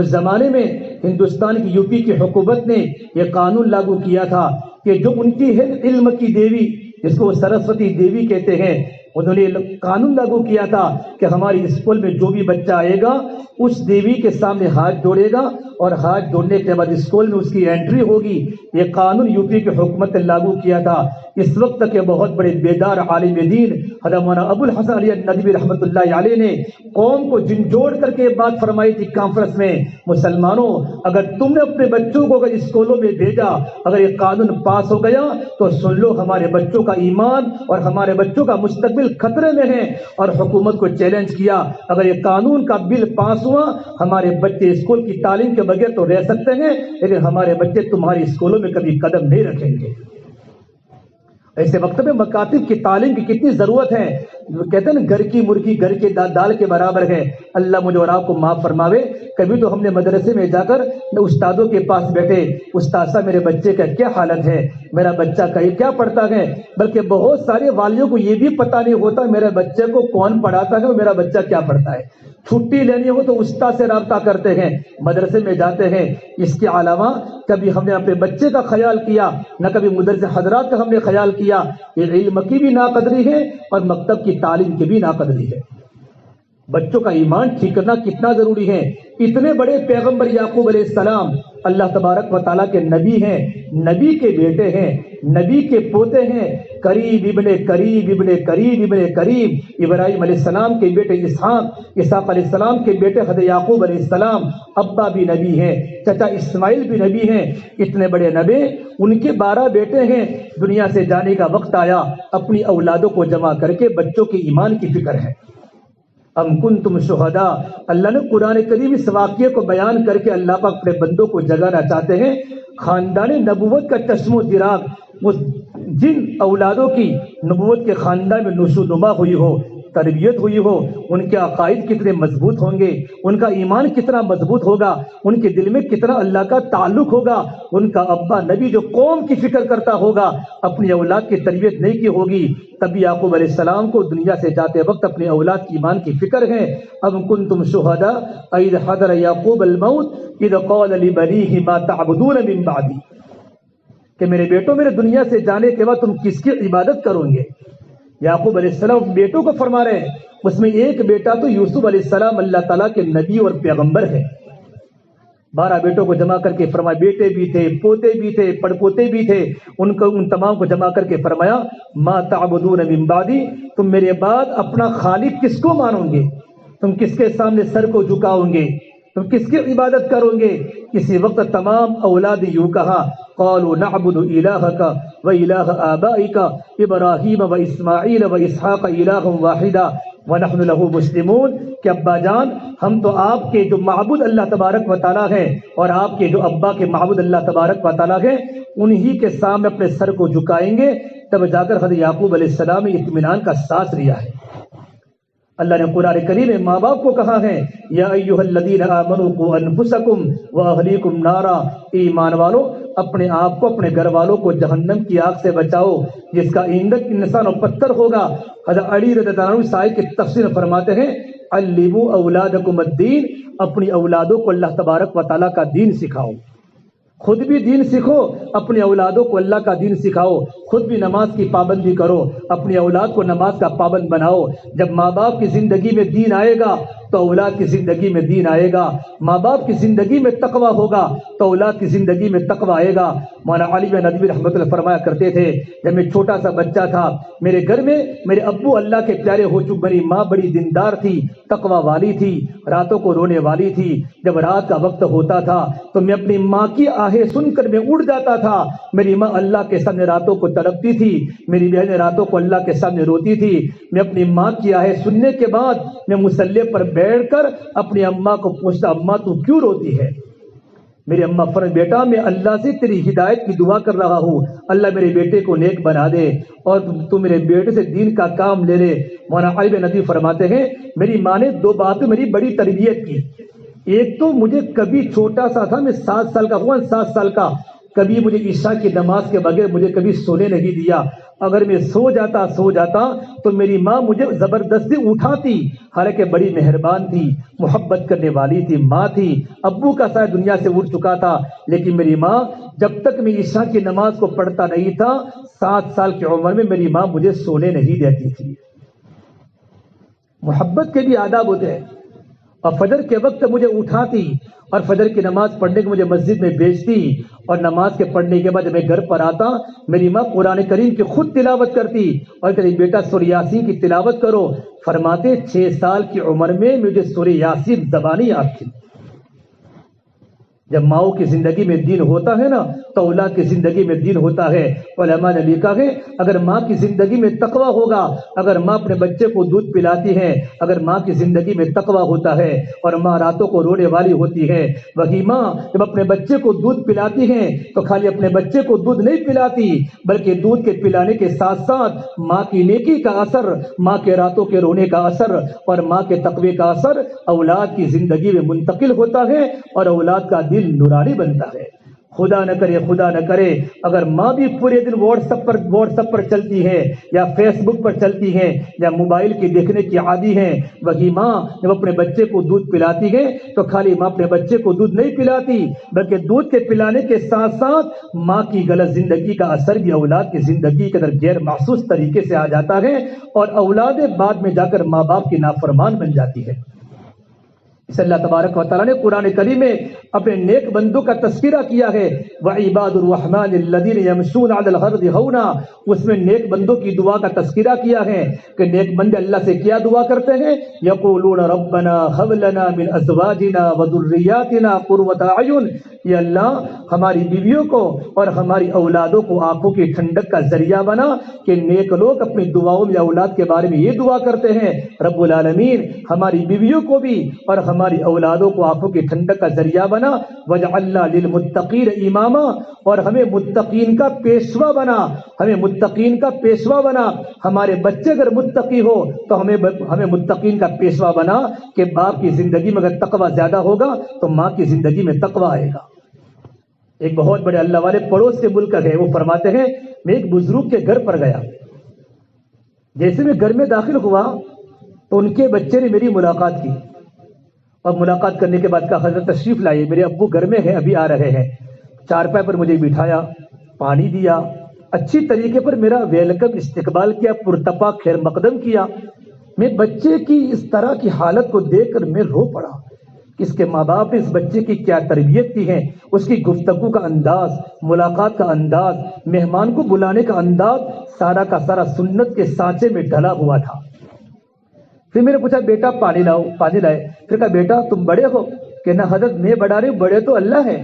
زمانے میں ہندوستان کی یو پی کی حکومت نے یہ قانون لاگو کیا تھا کہ جو ان کی ہے علم کی دیوی، جس کو سرسوتی دیوی کہتے ہیں، انہوں نے قانون لاگو کیا تھا کہ ہماری اسکول میں جو بھی بچہ آئے گا اس دیوی کے سامنے ہاتھ جوڑے گا، اور ہاتھ جوڑنے کے بعد اسکول میں اس کی انٹری ہوگی۔ یہ قانون یو پی کی حکومت نے لاگو کیا تھا۔ اس وقت تک یہ بہت بڑے بیدار عالم دین حضرت مولانا ابو الحسن علی ندوی رحمۃ اللہ علیہ نے قوم کو جھنجھوڑ کر کے بات فرمائی تھی کانفرنس میں، مسلمانوں اگر تم نے اپنے بچوں کو اگر اسکولوں میں بھیجا، اگر یہ قانون پاس ہو گیا تو سن لو ہمارے بچوں کا ایمان اور ہمارے بچوں کا مستقبل خطرے میں ہے۔ اور حکومت کو چیلنج کیا، اگر یہ قانون کا بل پاس ہوا، ہمارے بچے اسکول کی تعلیم کے بغیر تو رہ سکتے ہیں، لیکن ہمارے بچے تمہاری اسکولوں میں کبھی قدم نہیں رکھیں گے۔ ایسے وقت میں مکاتب کی تعلیم کی کتنی ضرورت ہے۔ کہتے ہیں نا گھر کی مرغی گھر کے دال کے برابر ہے۔ اللہ مجھے اور آپ کو معاف فرماوے، کبھی تو ہم نے مدرسے میں جا کر استادوں کے پاس بیٹھے، استاد صاحب میرے بچے کا کیا حالت ہے، میرا بچہ کیا پڑھتا ہے، بلکہ بہت سارے والیوں کو یہ بھی پتہ نہیں ہوتا میرے بچے کو کون پڑھاتا ہے اور میرا بچہ کیا پڑھتا ہے۔ چھٹی لینی ہو تو استاد سے رابطہ کرتے ہیں، مدرسے میں جاتے ہیں۔ اس کے علاوہ کبھی ہم نے اپنے بچے کا خیال کیا، نہ کبھی مدرس حضرات کا ہم نے خیال کیا۔ یہ علم کی بھی ناقدری ہے اور مکتب کی تعلیم کی بھی ناقدری ہے۔ بچوں کا ایمان ٹھیک کرنا کتنا ضروری ہے۔ اتنے بڑے پیغمبر یعقوب علیہ السلام اللہ تبارک و تعالیٰ کے نبی ہیں، نبی کے بیٹے ہیں، نبی کے پوتے ہیں، قریب ابن قریب ابن قریب ابن قریب، ابراہیم علیہ السلام کے بیٹے اسحاق علیہ السلام کے بیٹے حضرت یعقوب علیہ السلام، ابا بھی نبی ہیں، چچا اسماعیل بھی نبی ہیں۔ اتنے بڑے نبی، ان کے 12 بیٹے ہیں۔ دنیا سے جانے کا وقت آیا، اپنی اولادوں کو جمع کر کے بچوں کے ایمان کی فکر ہے۔ ام کنتم شہداء، اللہ نے قرآن کریم اس واقعے کو بیان کر کے اللہ پاک اپنے بندوں کو جگانا چاہتے ہیں۔ خاندان نبوت کا چشم و چراغ، وہ جن اولادوں کی نبوت کے خاندان میں نشو نما ہوئی ہو، تربیت ہوئی ہو، ان کے عقائد کتنے مضبوط ہوں گے، ان کا ایمان کتنا مضبوط ہوگا، ان کے دل میں کتنا اللہ کا تعلق ہوگا۔ ان کا ابا نبی جو قوم کی فکر کرتا ہوگا، اپنی اولاد کی تربیت نہیں کی ہوگی، تبھی یعقوب علیہ السلام کو دنیا سے جاتے وقت اپنی اولاد کی ایمان کی فکر ہے۔ ام کنتم شہداء اذ حضر یعقوب الموت اذ قال لبنیہ ما تعبدون من بعدی، کہ میرے بیٹوں میرے دنیا سے جانے کے بعد تم کس کی عبادت کرو گے۔ یعقوب علیہ السلام بیٹوں کو فرما رہے ہیں، اس میں ایک بیٹا تو یوسف علیہ السلام اللہ تعالیٰ کے نبی اور پیغمبر ہے۔ 12 بیٹوں کو جمع کر کے فرمایا، بیٹے بھی تھے، پوتے بھی تھے، پڑپوتے بھی تھے، ان تمام کو جمع کر کے فرمایا، ما تعبدون من بعدی، تم میرے بعد اپنا خالق کس کو مانو گے، تم کس کے سامنے سر کو جھکاؤ گے، تم کس کی عبادت کرو گے۔ اسی وقت تمام اولاد یوں کہا، قالوا نعبد الہک و الہ آبائک ابراہیم و اسماعیل و اسحاق الہ واحدا ونحن له مسلمون، کہ ابا جان ہم تو آپ کے جو معبود اللہ تبارک و تعالیٰ ہیں اور آپ کے جو ابا کے معبود اللہ تبارک و تعالیٰ ہیں، انہی کے سامنے اپنے سر کو جھکائیں گے۔ تب جا کر حضرت یعقوب علیہ السلام نے اطمینان کا سانس لیا ہے۔ اللہ نے قرآن کریم میں ماں باپ کو کہا ہے، یا ایھا الذین آمنوا قوا انفسکم واہلیکم نارا، ایمان والو اپنے آپ کو اپنے گھر والوں کو جہنم کی آگ سے بچاؤ جس کا ایندھن انسان اور پتھر ہوگا۔ حضرت علی رضی اللہ عنہ صاحب کی تفسیر فرماتے ہیں، علموا اولادکم الدین، اپنی اولادوں کو اللہ تبارک و تعالیٰ کا دین سکھاؤ، خود بھی دین سیکھو، اپنی اولادوں کو اللہ کا دین سکھاؤ، خود بھی نماز کی پابندی کرو، اپنی اولاد کو نماز کا پابند بناؤ۔ جب ماں باپ کی زندگی میں دین آئے گا تو اولاد کی زندگی میں دین آئے گا، ماں باپ کی زندگی میں تقوی ہوگا تو اولاد کی زندگی میں تقوی آئے گا۔ مولانا علی بن ندوی رحمۃ اللہ فرمایا کرتے تھے، جب میں چھوٹا سا بچہ تھا میرے گھر میں میرے ابو اللہ کے پیارے ہو چکے، میری ماں بڑی دیندار تھی، تقوی والی تھی، راتوں کو رونے والی تھی۔ جب رات کا وقت ہوتا تھا تو میں اپنی ماں کی آہیں سن کر میں اڑ جاتا تھا۔ میری ماں اللہ کے سامنے راتوں کو تڑپتی تھی، میری بہنیں راتوں کو اللہ کے سامنے روتی تھی۔ میں اپنی ماں کی آہیں سننے کے بعد میں مصلی پر بیٹھ کر اپنی اماں کو پوچھتا، اماں تو کیوں روتی ہے؟ میری اماں فرمائی، بیٹا میں اللہ سے تیری ہدایت کی دعا کر رہا ہوں، اللہ میرے بیٹے کو نیک بنا دے اور تو میرے بیٹے سے دین کا کام لے لے۔ مولانا علی بن ندوی فرماتے ہیں، میری ماں نے دو باتیں میری بڑی تربیت کی۔ ایک تو مجھے کبھی چھوٹا سا تھا، میں 7 سال کا ہوا، 7 سال کا، کبھی مجھے عشاء کی نماز کے بغیر مجھے کبھی سونے نہیں دیا۔ اگر میں سو جاتا تو میری ماں مجھے زبردستی اٹھاتی، حالانکہ بڑی مہربان تھی، محبت کرنے والی تھی، ماں تھی۔ ابو کا سایہ دنیا سے اٹھ چکا تھا، لیکن میری ماں جب تک میں عشاء کی نماز کو پڑھتا نہیں تھا، 7 سال کی عمر میں میری ماں مجھے سونے نہیں دیتی تھی۔ محبت کے بھی آداب ہوتے ہیں۔ اور فجر کے وقت مجھے اٹھاتی اور فجر کی نماز پڑھنے کے مجھے مسجد میں بھیجتی، اور نماز کے پڑھنے کے بعد جب میں گھر پر آتا میری ماں قرآن کریم کی خود تلاوت کرتی اور کہتی، بیٹا سورہ یاسین کی تلاوت کرو۔ فرماتے 6 سال کی عمر میں مجھے سورہ یاسین زبانی یاد تھی۔ جب ماؤں کی زندگی میں دین ہوتا ہے نا تو اولاد کی زندگی میں دین ہوتا ہے۔ علماء نے لکھا ہے، اگر ماں کی زندگی میں تقوی ہوگا، اگر ماں اپنے بچے کو دودھ پلاتی ہے، اگر ماں کی زندگی میں تقوی ہوتا ہے اور ماں راتوں کو رونے والی ہوتی ہے، وہی ماں جب اپنے بچے کو دودھ پلاتی ہے تو خالی اپنے بچے کو دودھ نہیں پلاتی، بلکہ دودھ کے پلانے کے ساتھ ساتھ ماں کی نیکی کا اثر، ماں کے راتوں کے رونے کا اثر اور ماں کے تقوی کا اثر اولاد کی زندگی میں منتقل ہوتا ہے اور اولاد کا دل نورانی بنتا ہے۔ خدا نہ کرے اگر ماں بھی پورے دن واٹس ایپ پر چلتی ہے یا فیس بک پر چلتی ہے یا موبائل کی دیکھنے کی عادی ہے، وہی ماں جب اپنے بچے کو دودھ پلاتی ہے تو خالی ماں اپنے بچے کو دودھ نہیں پلاتی، بلکہ دودھ کے پلانے کے ساتھ ساتھ ماں کی غلط زندگی کا اثر بھی اولاد کی زندگی کے اندر غیر محسوس طریقے سے آ جاتا ہے اور اولاد بعد میں جا کر ماں باپ کی نافرمان بن جاتی ہے۔ اس اللہ تبارک و تعالیٰ نے قرآن کریم میں اپنے نیک بندوں کا تذکرہ کیا ہے، وعباد الرحمن الذین یمشون علی الارض ہونا، اس میں نیک بندوں کی دعا کا تذکرہ کیا ہے کہ نیک بندے اللہ سے کیا دعا کرتے ہیں، یقولون ربنا هب لنا من ازواجنا وذریاتنا قرۃ اعین، یا اللہ ہماری بیویوں کو اور ہماری اولادوں کو آنکھوں کی ٹھنڈک کا ذریعہ بنا۔ کہ نیک لوگ اپنی دعاؤں میں اولاد کے بارے میں یہ دعا کرتے ہیں، رب العالمین ہماری بیویوں کو بھی اور ہماری اولادوں کو آنکھوں کی ٹھنڈک کا ذریعہ بنا، وجعلنا للمتقین اماما، اور ہمیں متقین کا پیشوا بنا، ہمیں متقین کا پیشوا بنا۔ ہمارے بچے اگر متقی ہو تو ہمیں متقین کا پیشوا بنا، کہ باپ کی زندگی میں اگر تقوی زیادہ ہوگا تو ماں کی زندگی میں تقوی آئے گا۔ ایک بہت بڑے اللہ والے پڑوس کے ملک ہے، وہ فرماتے ہیں میں ایک بزرگ کے گھر پر گیا، جیسے میں گھر میں داخل ہوا تو ان کے بچے نے میری ملاقات کی، اور ملاقات کرنے کے بعد کہا حضرت تشریف لائیے، میرے ابو گھر میں ہیں، ابھی آ رہے ہیں۔ چارپائی پر مجھے بٹھایا، پانی دیا، اچھی طریقے پر میرا ویلکم استقبال کیا، پرتپا خیر مقدم کیا۔ میں بچے کی اس طرح کی حالت کو دیکھ کر میں رو پڑا کہ اس کے ماں باپ نے اس بچے کی کیا تربیت کی ہے۔ اس کی گفتگو کا انداز، ملاقات کا انداز، مہمان کو بلانے کا انداز سارا کا سارا سنت کے سانچے میں ڈھلا ہوا تھا۔ پھر میں نے پوچھا بیٹا پانی لاؤ، پانی لائے۔ پھر کہا بیٹا تم بڑے ہو؟ کہ نہ حضرت میں بڑا نہیں، بڑے تو اللہ ہے۔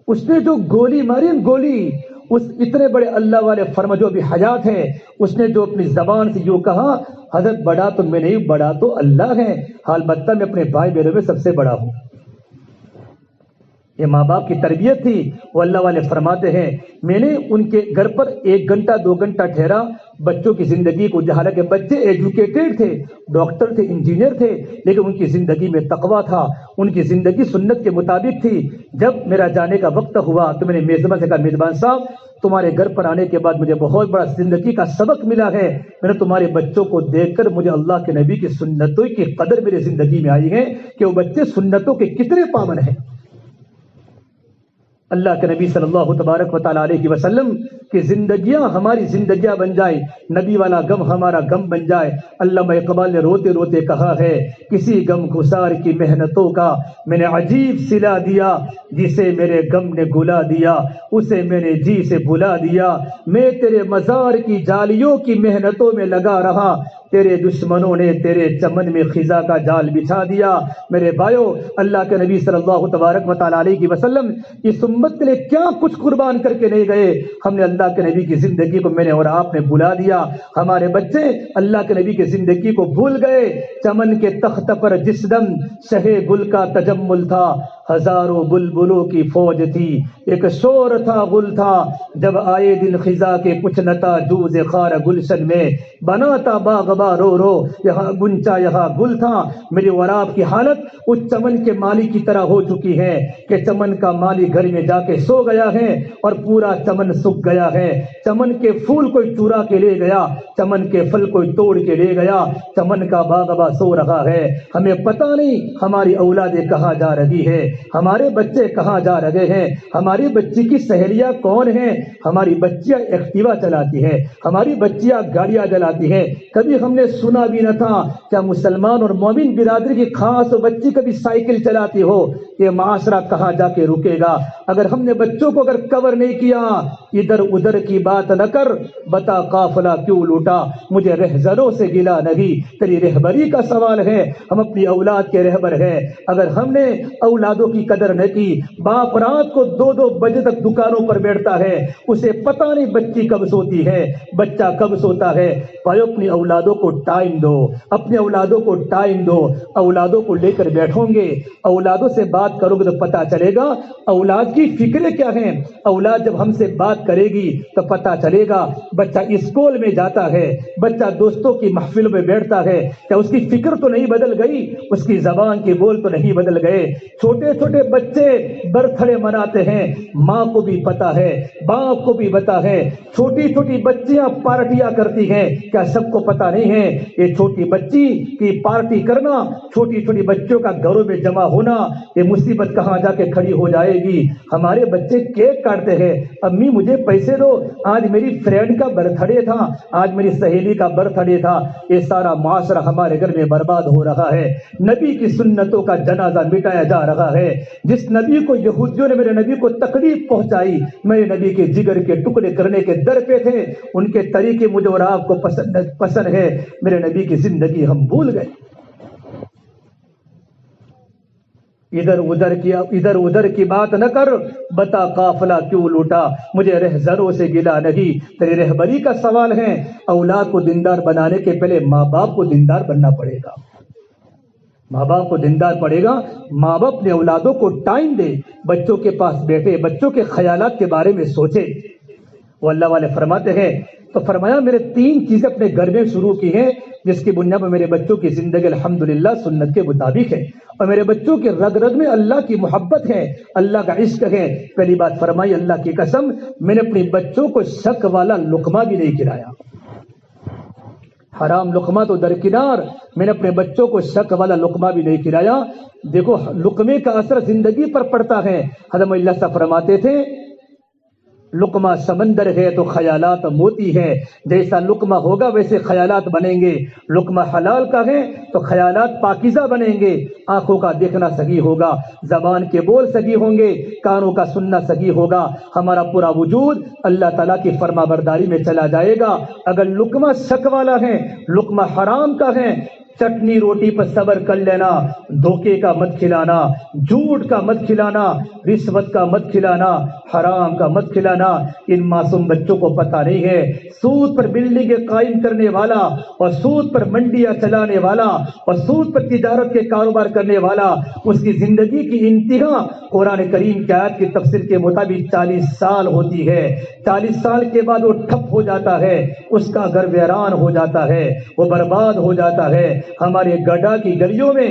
اس نے جو گولی ماری، گولی اس اتنے بڑے اللہ والے فرما جو بھی حیات ہیں، اس نے جو اپنی زبان سے جو کہا، حضرت بڑا تو میں نہیں، بڑا تو اللہ ہے، حال بتہ میں اپنے بھائی بہنوں میں سب سے بڑا ہوں۔ یہ ماں باپ کی تربیت تھی۔ وہ اللہ والے فرماتے ہیں میں نے ان کے گھر پر 1 گھنٹہ 2 گھنٹہ ٹھہرا، بچوں کی زندگی کو، حالانکہ بچے ایجوکیٹڈ تھے، ڈاکٹر تھے، انجینئر تھے، لیکن ان کی زندگی میں تقویٰ تھا، ان کی زندگی سنت کے مطابق تھی۔ جب میرا جانے کا وقت ہوا تو میں نے میزبان سے کہا میزبان صاحب تمہارے گھر پر آنے کے بعد مجھے بہت بڑا زندگی کا سبق ملا ہے، میں نے تمہارے بچوں کو دیکھ کر مجھے اللہ کے نبی کی سنتوں کی قدر میری زندگی میں آئی ہے کہ وہ بچے سنتوں کے کتنے پابند ہیں۔ اللہ کے نبی صلی اللہ تبارک و تعالیٰ علیہ وسلم کی زندگیاں ہماری زندگیاں بن جائے، نبی والا غم ہمارا غم بن جائے۔ علامہ اقبال نے روتے روتے کہا ہے، کسی غم گسار کی محنتوں کا میں نے عجیب صلہ دیا، جسے میرے غم نے گلا دیا اسے میں نے جی سے بھلا دیا۔ میں تیرے مزار کی جالیوں کی محنتوں میں لگا رہا، تیرے دشمنوں نے تیرے چمن میں خزاں کا جال بچھا دیا۔ میرے بھائیو، اللہ کے نبی صلی اللہ تبارک و تعالیٰ علیہ وسلم اس امت کے لیے کیا کچھ قربان کر کے نہیں گئے؟ ہم نے اللہ کے نبی کی زندگی کو میں نے اور آپ نے بھلا دیا۔ ہمارے بچے اللہ کے نبی کی زندگی کو بھول گئے۔ چمن کے تخت پر جس دم شہ گل کا تجمل تھا، ہزاروں بلبلوں کی فوج تھی، ایک شور تھا گل تھا، جب آئے دن خزاں کے کچھ نتا جوز خار گلشن میں، بنا تھا باغبا رو رو، یہاں گنچا یہاں گل تھا۔ میری اور آپ کی حالت اس چمن کے مالی کی طرح ہو چکی ہے کہ چمن کا مالی گھر میں جا کے سو گیا ہے اور پورا چمن سوکھ گیا ہے۔ چمن کے پھول کوئی چورا کے لے گیا، چمن کے پھل کوئی توڑ کے لے گیا، چمن کا باغبا سو رہا ہے۔ ہمیں پتہ نہیں ہماری اولادیں کہاں جا رہی ہے، ہمارے بچے کہاں جا رہے ہیں، ہماری بچی کی سہیلیاں کون ہیں۔ ہماری بچیاں ایکٹیوا چلاتی ہیں، ہماری بچیاں گاڑیاں چلاتی ہیں۔ کبھی ہم نے سنا بھی نہ تھا کیا مسلمان اور مومن برادری کی خاص بچی کبھی سائیکل چلاتی ہو۔ یہ معاشرہ کہاں جا کے رکے گا؟ اگر ہم نے بچوں کو اگر کور نہیں کیا، ادھر ادھر کی بات نہ کر، بتا قافلہ کیوں لوٹا، مجھے رہزنوں سے گلا نہیں، تیری رہبری کا سوال ہے۔ ہم اپنی اولاد کے رہبر ہیں، اگر ہم نے اولادوں کی قدر نہ کی، باپ رات کو 2-2 بجے تک دکانوں پر بیٹھتا ہے، اسے پتہ نہیں بچی کب سوتی ہے، بچہ کب سوتا ہے۔ بھائیو، اپنی اولادوں کو ٹائم دو، اپنے اولادوں کو ٹائم دو۔ اولادوں کو لے کر بیٹھو گے، اولادوں سے بات کرو گے تو پتہ چلے گا اولاد کی فکریں کیا ہیں۔ اولاد جب ہم سے بات کرے گی تو پتہ چلے گا بچہ اسکول میں جاتا ہے، بچہ دوستوں کی محفل میں بیٹھتا ہے، کیا اس کی فکر تو نہیں بدل گئی، اس کی زبان کے بول تو نہیں بدل گئے۔ چھوٹے چھوٹے بچے برتھ ڈے مناتے ہیں، ماں کو بھی پتا ہے، باپ کو بھی پتا ہے۔ چھوٹی چھوٹی بچیاں پارٹیاں کرتی ہیں، کیا سب کو پتا نہیں ہے؟ یہ چھوٹی بچی کی پارٹی کرنا، چھوٹی چھوٹی بچوں کا گھروں میں جمع ہونا، یہ مصیبت کہاں جا کے کھڑی ہو جائے گی۔ ہمارے بچے کیک کاٹتے ہیں، امی مجھے پیسے دو، آج میری فرینڈ کا برتھ ڈے تھا، آج میری سہیلی کا برتھ ڈے تھا۔ یہ سارا معاشرہ ہمارے گھر میں برباد ہو رہا ہے، نبی کی سنتوں کا جنازہ مٹایا جا رہا ہے۔ جس نبی کو یہودیوں نے میرے نبی کو تکلیف پہنچائی، میرے نبی کے جگر کے ٹکڑے کرنے کے در پہ تھے، ان کے طریقے مجھے اور آپ کو پسند ہے، میرے نبی کی زندگی ہم بھول گئے۔ ادھر ادھر کی بات نہ کر، بتا قافلہ کیوں لوٹا، مجھے رہزنوں سے گلا نہیں، تیری رہبری کا سوال ہے۔ اولاد کو دیندار بنانے کے پہلے ماں باپ کو دیندار بننا پڑے گا، ماں باپ کو دیندار پڑے گا۔ ماں باپ اپنے اولادوں کو ٹائم دے، بچوں کے پاس بیٹھے، بچوں کے خیالات کے بارے میں سوچے۔ وہ اللہ والے فرماتے ہیں، تو فرمایا میرے 3 چیزیں اپنے گھر میں شروع کی ہیں، جس کی بنیاد پر میرے بچوں کی زندگی الحمدللہ سنت کے مطابق ہے، اور میرے بچوں کے رگ رگ میں اللہ کی محبت ہے، اللہ کا عشق ہے۔ پہلی بات فرمائی، اللہ کی قسم میں نے اپنے بچوں کو شک والا لقمہ بھی نہیں کھلایا، حرام لقمہ تو درکنار، میں نے اپنے بچوں کو شک والا لقمہ بھی نہیں کھلایا۔ دیکھو لقمے کا اثر زندگی پر پڑتا ہے۔ حضرت اللہ صاحب فرماتے تھے، لقمہ سمندر ہے تو خیالات موتی ہے، جیسا لقمہ ہوگا ویسے خیالات بنیں گے۔ لقمہ حلال کا ہے تو خیالات پاکیزہ بنیں گے، آنکھوں کا دیکھنا صحیح ہوگا، زبان کے بول صحیح ہوں گے، کانوں کا سننا صحیح ہوگا، ہمارا پورا وجود اللہ تعالیٰ کی فرما برداری میں چلا جائے گا۔ اگر لقمہ شک والا ہے، لقمہ حرام کا ہے، چٹنی روٹی پر صبر کر لینا، دھوکے کا مت کھلانا، جھوٹ کا مت کھلانا، رشوت کا مت کھلانا، حرام کا مت کھلانا۔ ان معصوم بچوں کو پتہ نہیں ہے، سود پر بلڈنگیں قائم کرنے والا اور سود پر منڈیاں چلانے والا اور سود پر تجارت کے کاروبار کرنے والا، اس کی زندگی کی انتہا قرآن کریم کی آیت کی تفسیر کے مطابق 40 سال ہوتی ہے۔ 40 سال کے بعد وہ ٹھپ ہو جاتا ہے، اس کا گھر ویران ہو جاتا ہے، وہ برباد ہو جاتا ہے۔ ہمارے گڈھا کی گلیوں میں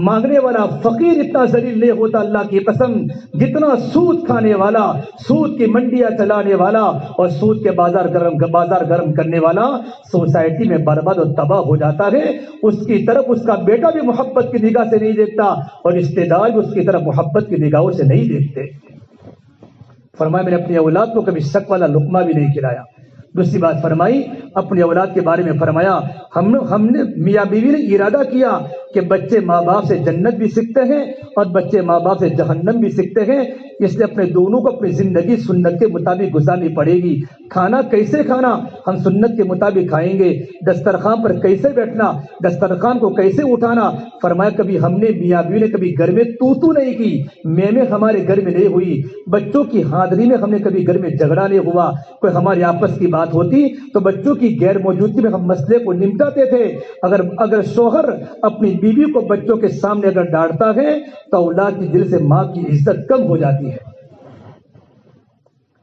مانگنے والا فقیر اتنا ذلیل نہیں ہوتا، اللہ کی قسم، جتنا سود کھانے والا، سود کی منڈیاں چلانے والا اور سود کے بازار گرم کرنے والا سوسائٹی میں برباد اور تباہ ہو جاتا ہے۔ اس کی طرف اس کا بیٹا بھی محبت کی نگاہ سے نہیں دیکھتا اور رشتے دار بھی اس کی طرف محبت کی نگاہوں سے نہیں دیکھتے۔ فرمایا میں نے اپنی اولاد کو کبھی شک والا لقمہ بھی نہیں کھلایا۔ دوسری بات فرمائی اپنی اولاد کے بارے میں فرمایا ہم نے میاں بیوی نے ارادہ کیا کہ بچے ماں باپ سے جنت بھی سیکھتے ہیں اور بچے ماں باپ سے جہنم بھی سیکھتے ہیں، اس لیے اپنے دونوں کو اپنی زندگی سنت کے مطابق گزارنی پڑے گی۔ کھانا کیسے کھانا ہم سنت کے مطابق کھائیں گے، دسترخوان پر کیسے بیٹھنا، دسترخوان کو کیسے اٹھانا۔ فرمایا کبھی ہم نے میاں بیوی نے کبھی گھر میں تو نہیں کی، میں ہمارے گھر میں نہیں ہوئی، بچوں کی حاضری میں ہم نے کبھی گھر میں جھگڑا نہیں ہوا، کوئی ہماری آپس کی بات ہوتی تو بچوں کی غیر موجودگی میں ہم مسئلے کو نمٹاتے تھے۔ اگر شوہر اپنی بیوی کو بچوں کے سامنے اگر ڈانٹتا ہے تو اولاد کی دل سے ماں کی عزت کم ہو جاتی ہے۔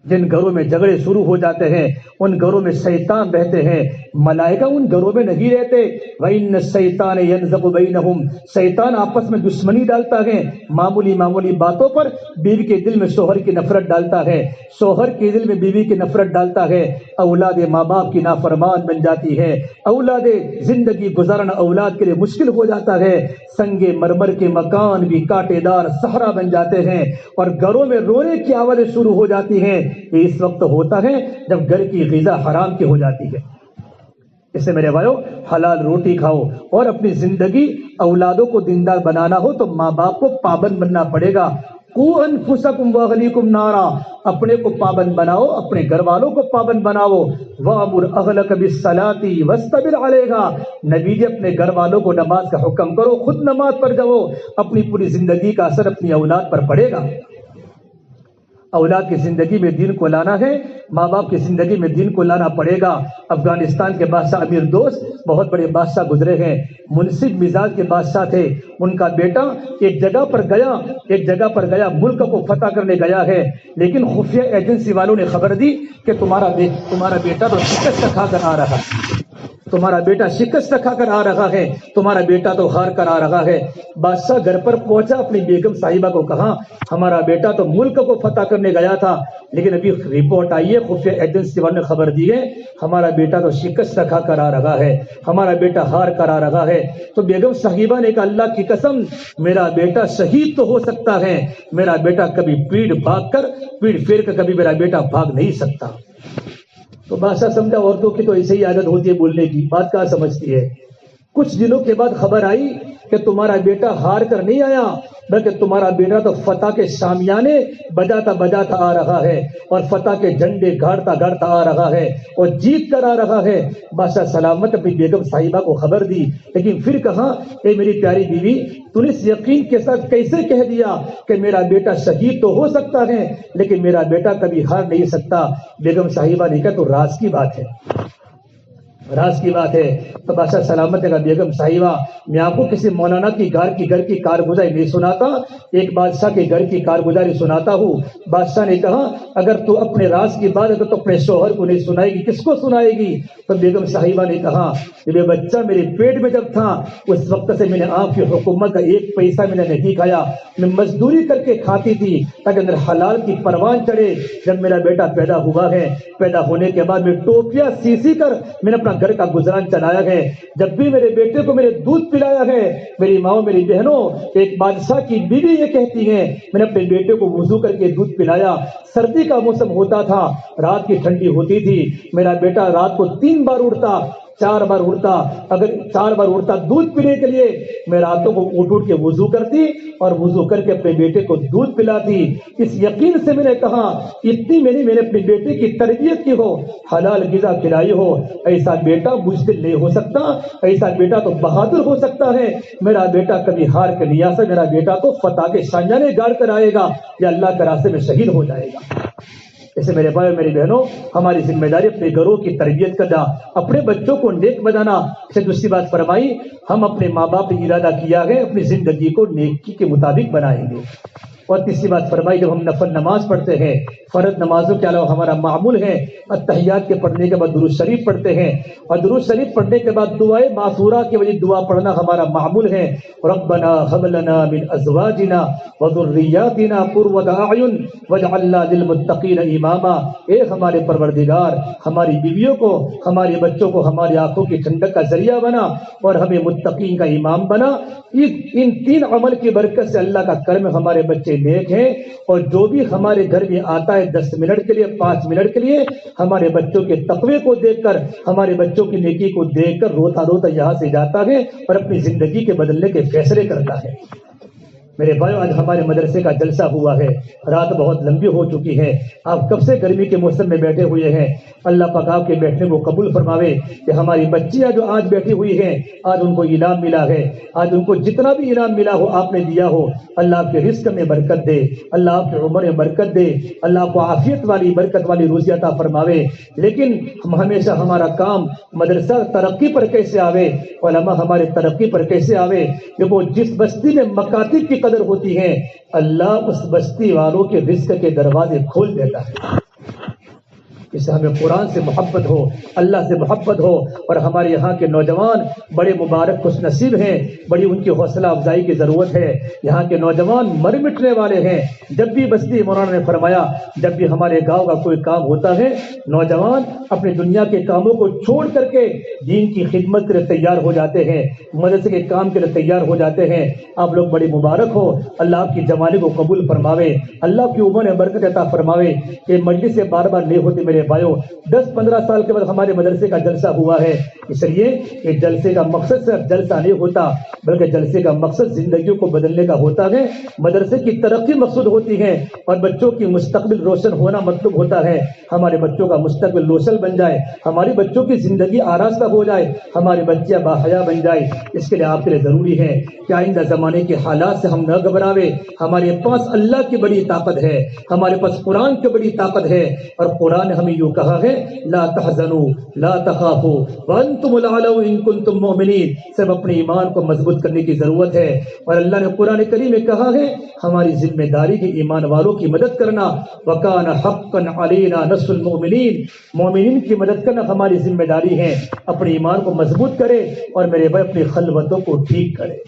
جن گھروں میں جھگڑے شروع ہو جاتے ہیں ان گھروں میں شیطان رہتے ہیں، ملائکہ ان گھروں میں نہیں رہتے۔ وَإِنَّ الشَّيْطَانَ يَنزَغُ بَيْنَهُمْ، شیطان آپس میں دشمنی ڈالتا ہے، معمولی باتوں پر بیوی کے دل میں شوہر کی نفرت ڈالتا ہے، شوہر کے دل میں بیوی کی نفرت ڈالتا ہے، اولاد ماں باپ کی نافرمان بن جاتی ہے، اولاد زندگی گزارنا اولاد کے لیے مشکل ہو جاتا ہے، سنگ مرمر کے مکان بھی کانٹے دار صحرا بن جاتے ہیں اور گھروں میں رونے کی آوازیں شروع ہو جاتی ہیں۔ یہ اس وقت ہوتا ہے جب گھر کی غذا حرام کی ہو جاتی ہے۔ اس سے میرے بھائیو حلال روٹی کھاؤ، اور اپنی زندگی اولادوں کو دیندار بنانا ہو تو ماں باپ کو پابند بننا پڑے گا۔ قُوا أَنفُسَكُمْ وَأَهْلِيكُمْ نَارًا، اپنے کو پابند بناؤ، اپنے گھر والوں کو پابند بناؤ۔ وَأْمُرْ أَهْلَكَ بِالصَّلَاةِ وَاسْتَبِرْ عَلَيْهَا، نبی جی اپنے گھر والوں کو نماز کا حکم کرو، خود نماز پڑھ جاؤ، اپنی پوری زندگی کا اثر اپنی اولاد پر پڑے گا۔ اولاد کی زندگی میں دین کو لانا ہے، ماں باپ کی زندگی میں دین کو لانا پڑے گا۔ افغانستان کے بادشاہ امیر دوست بہت بڑے بادشاہ گزرے ہیں، منصف مزاج کے بادشاہ تھے۔ ان کا بیٹا ایک جگہ پر گیا ملک کو فتح کرنے گیا ہے، لیکن خفیہ ایجنسی والوں نے خبر دی کہ تمہارا بیٹا تو شکست کھا کر آ رہا ہے، تمہارا بیٹا شکست کھا کر آ رہا ہے، تمہارا بیٹا تو ہار کر آ رہا ہے۔ بادشاہ گھر پر پہنچا، اپنی بیگم صاحبہ کو کہا ہمارا بیٹا تو ملک کو فتح کرنے گیا تھا، لیکن ابھی رپورٹ آئی ہے، خفیہ ایجنسی والوں نے خبر دی ہے ہمارا بیٹا تو شکست کھا کر آ رہا ہے، ہمارا بیٹا ہار کر آ رہا ہے۔ تو بیگم صاحبہ نے کہا اللہ کی قسم میرا بیٹا شہید تو ہو سکتا ہے، میرا بیٹا کبھی پیڑ پھیر کر کبھی میرا بیٹا بھاگ نہیں سکتا۔ تو بادشاہ سمجھا عورتوں کی تو ایسے ہی عادت ہوتی ہے بولنے کی، بات کہاں سمجھتی ہے۔ کچھ دنوں کے بعد خبر آئی کہ تمہارا بیٹا ہار کر نہیں آیا، بلکہ تمہارا بیٹا تو فتح کے شامیانے بجاتا آ رہا ہے اور فتح کے جھنڈے گاڑتا آ رہا ہے اور جیت کر آ رہا ہے۔ بادشاہ سلامت اپنی بیگم صاحبہ کو خبر دی، لیکن پھر کہا اے میری پیاری بیوی تو نے اس یقین کے ساتھ کیسے کہہ دیا کہ میرا بیٹا شہید تو ہو سکتا ہے لیکن میرا بیٹا کبھی ہار نہیں سکتا۔ بیگم صاحبہ نے کہا تو راز کی بات ہے، راز کی بات ہے۔ تو بادشاہ سلامت نے کہا بیگم صاحبہ میں آپ کو کسی مولانا کی گھر کی کارگزاری نہیں سناتا، ایک بادشاہ کے گھر کی کارگزاری سناتا ہوں۔ بادشاہ نے کہا اگر تو اپنے راز کی بات ہے تو اپنے شوہر کو نہیں سنائے گی، کس کو سنائے گی؟ تو بیگم صاحبہ نے کہا جب یہ بچہ میرے پیٹ میں جب تھا اس وقت سے میں نے آپ کی حکومت کا ایک پیسہ میں نے نہیں کھایا، میں مزدوری کر کے کھاتی تھی تاکہ اندر حلال کی پروان چڑھے۔ جب میرا بیٹا پیدا ہوا ہے، پیدا ہونے کے بعد میں ٹوپیاں سی کر میں نے اپنا گھر کا گزارن چلایا ہے۔ جب بھی میرے بیٹے کو میں نے دودھ پلایا ہے، میری ماں میری بہنوں ایک بادشاہ کی بیوی یہ کہتی ہے میں نے اپنے بیٹے کو وضو کر کے دودھ پلایا۔ سردی کا موسم ہوتا تھا، رات کی ٹھنڈی ہوتی تھی، میرا بیٹا رات کو 3 بار اٹھتا، 4 بار اٹھتا، اگر 4 بار اٹھتا دودھ پینے کے لیے میں راتوں کو اٹھ کے وضو کرتی اور وضو کر کے اپنے بیٹے کو دودھ پلاتی۔ اس یقین سے میں نے کہا اتنی میں نے اپنے بیٹے کی تربیت کی ہو، حلال غذا کھلائی ہو، ایسا بیٹا بزدل نہیں ہو سکتا، ایسا بیٹا تو بہادر ہو سکتا ہے۔ میرا بیٹا کبھی ہار کے نہیں آ سکتا، میرا بیٹا تو فتح کے شامیانے گاڑ کر آئے گا یا اللہ کے راستے میں شہید ہو جائے گا۔ ایسے میرے بھائی اور میری بہنوں ہماری ذمہ داری اپنے گھروں کی تربیت کرنا، اپنے بچوں کو نیک بنانا۔ اسے دوسری بات فرمائی ہم اپنے ماں باپ نے ارادہ کیا ہے اپنی زندگی کو نیکی کے مطابق بنائیں گے۔ اور تیسری بات فرمائی جب ہم نفل نماز پڑھتے ہیں، فرض نمازوں کے علاوہ ہمارا معمول ہے اتحیات کے پڑھنے کے بعد درود شریف پڑھتے ہیں، اور درود شریف پڑھنے کے بعد دعائے معثورہ کی وجہ دعا پڑھنا ہمارا معمول ہے۔ ربنا هب لنا من ازواجنا وذرياتنا قرة اعين واجعلنا للمتقين اماما، اے ہمارے پروردگار ہماری بیویوں کو ہمارے بچوں کو ہماری آنکھوں کی ٹھنڈک کا ذریعہ بنا اور ہمیں متقین کا امام بنا۔ ان 3 عمل کی برکت سے اللہ کا کرم ہمارے بچے سے نیک ہیں، اور جو بھی ہمارے گھر میں آتا ہے 10 منٹ کے لیے 5 منٹ کے لیے ہمارے بچوں کے تقوی کو دیکھ کر، ہمارے بچوں کی نیکی کو دیکھ کر روتا روتا یہاں سے جاتا ہے اور اپنی زندگی کے بدلنے کے فیصلے کرتا ہے۔ میرے بھائیو، آج ہمارے مدرسے کا جلسہ ہوا ہے، رات بہت لمبی ہو چکی ہے، آپ کب سے گرمی کے موسم میں بیٹھے ہوئے ہیں، اللہ پاک آپ کے بیٹھنے کو قبول فرماوے کہ ہماری بچیاں جو آج بیٹھی ہوئی ہیں، آج ان کو انعام ملا ہے، آج ان کو جتنا بھی انعام ملا ہو آپ نے دیا ہو، اللہ آپ کے رزق میں برکت دے، اللہ آپ کی عمر میں برکت دے، اللہ آپ کو عافیت والی برکت والی روزی عطا فرماوے۔ لیکن ہم ہمیشہ ہمارا کام مدرسہ ترقی پر کیسے آوے، علماء ہمارے ترقی پر کیسے آوے، دیکھو جس بستی میں مکاتب کی قدر ہوتی ہے اللہ اس بستی والوں کے رزق کے دروازے کھول دیتا ہے۔ اس سے ہمیں قرآن سے محبت ہو، اللہ سے محبت ہو، اور ہمارے یہاں کے نوجوان بڑے مبارک خوش نصیب ہیں، بڑی ان کی حوصلہ افزائی کی ضرورت ہے۔ یہاں کے نوجوان مر مٹنے والے ہیں۔ جب بھی بستی مولانا نے فرمایا جب بھی ہمارے گاؤں کا کوئی کام ہوتا ہے نوجوان اپنی دنیا کے کاموں کو چھوڑ کر کے دین کی خدمت کے لیے تیار ہو جاتے ہیں، مدرسے کے کام کے لیے تیار ہو جاتے ہیں۔ آپ لوگ بڑے مبارک ہو، اللہ آپ کی جوانی کو قبول فرماوے، اللہ کی عمر میں برکت عطا فرماوے۔ یہ مجلس سے بار بار نہیں ہوتی میرے بھائیو، 10-15 سال کے بعد ہمارے مدرسے کا جلسہ ہوا ہے، اس لیے یہ جلسے کا مقصد صرف جلسہ نہیں ہوتا بلکہ جلسے کا مقصد زندگیوں کو بدلنے کا ہوتا ہے، مدرسے کی ترقی مقصود ہوتی ہے، اور بچوں کی مستقبل روشن ہونا مطلوب ہوتا ہے۔ ہمارے بچوں کا مستقبل روشن بن جائے، ہماری بچوں کی زندگی آراستہ ہو جائے، ہماری بچیاں باحیا بن جائے، اس کے لیے آپ کے لیے ضروری ہے کہ آئندہ زمانے کے حالات سے ہم نہ گھبراوے۔ ہمارے پاس اللہ کی بڑی طاقت ہے، ہمارے پاس قرآن کی بڑی طاقت ہے، اور قرآن نے ہمیں یوں کہا ہے لا تحزنوا لا تخافوا وانتم الاعلون ان کنتم مؤمنین۔ صرف اپنے ایمان کو مضبوط کرنے کی ضرورت ہے، اور اللہ نے قرآن کریم میں کہا ہے ہماری ذمہ داری کی ایمان والوں کی مدد کرنا، وکان حقا علینا نصر المؤمنین، مومنین کی مدد کرنا ہماری ذمہ داری ہے۔ اپنے ایمان کو مضبوط کرے اور میرے بھائی اپنی خلوتوں کو ٹھیک کرے،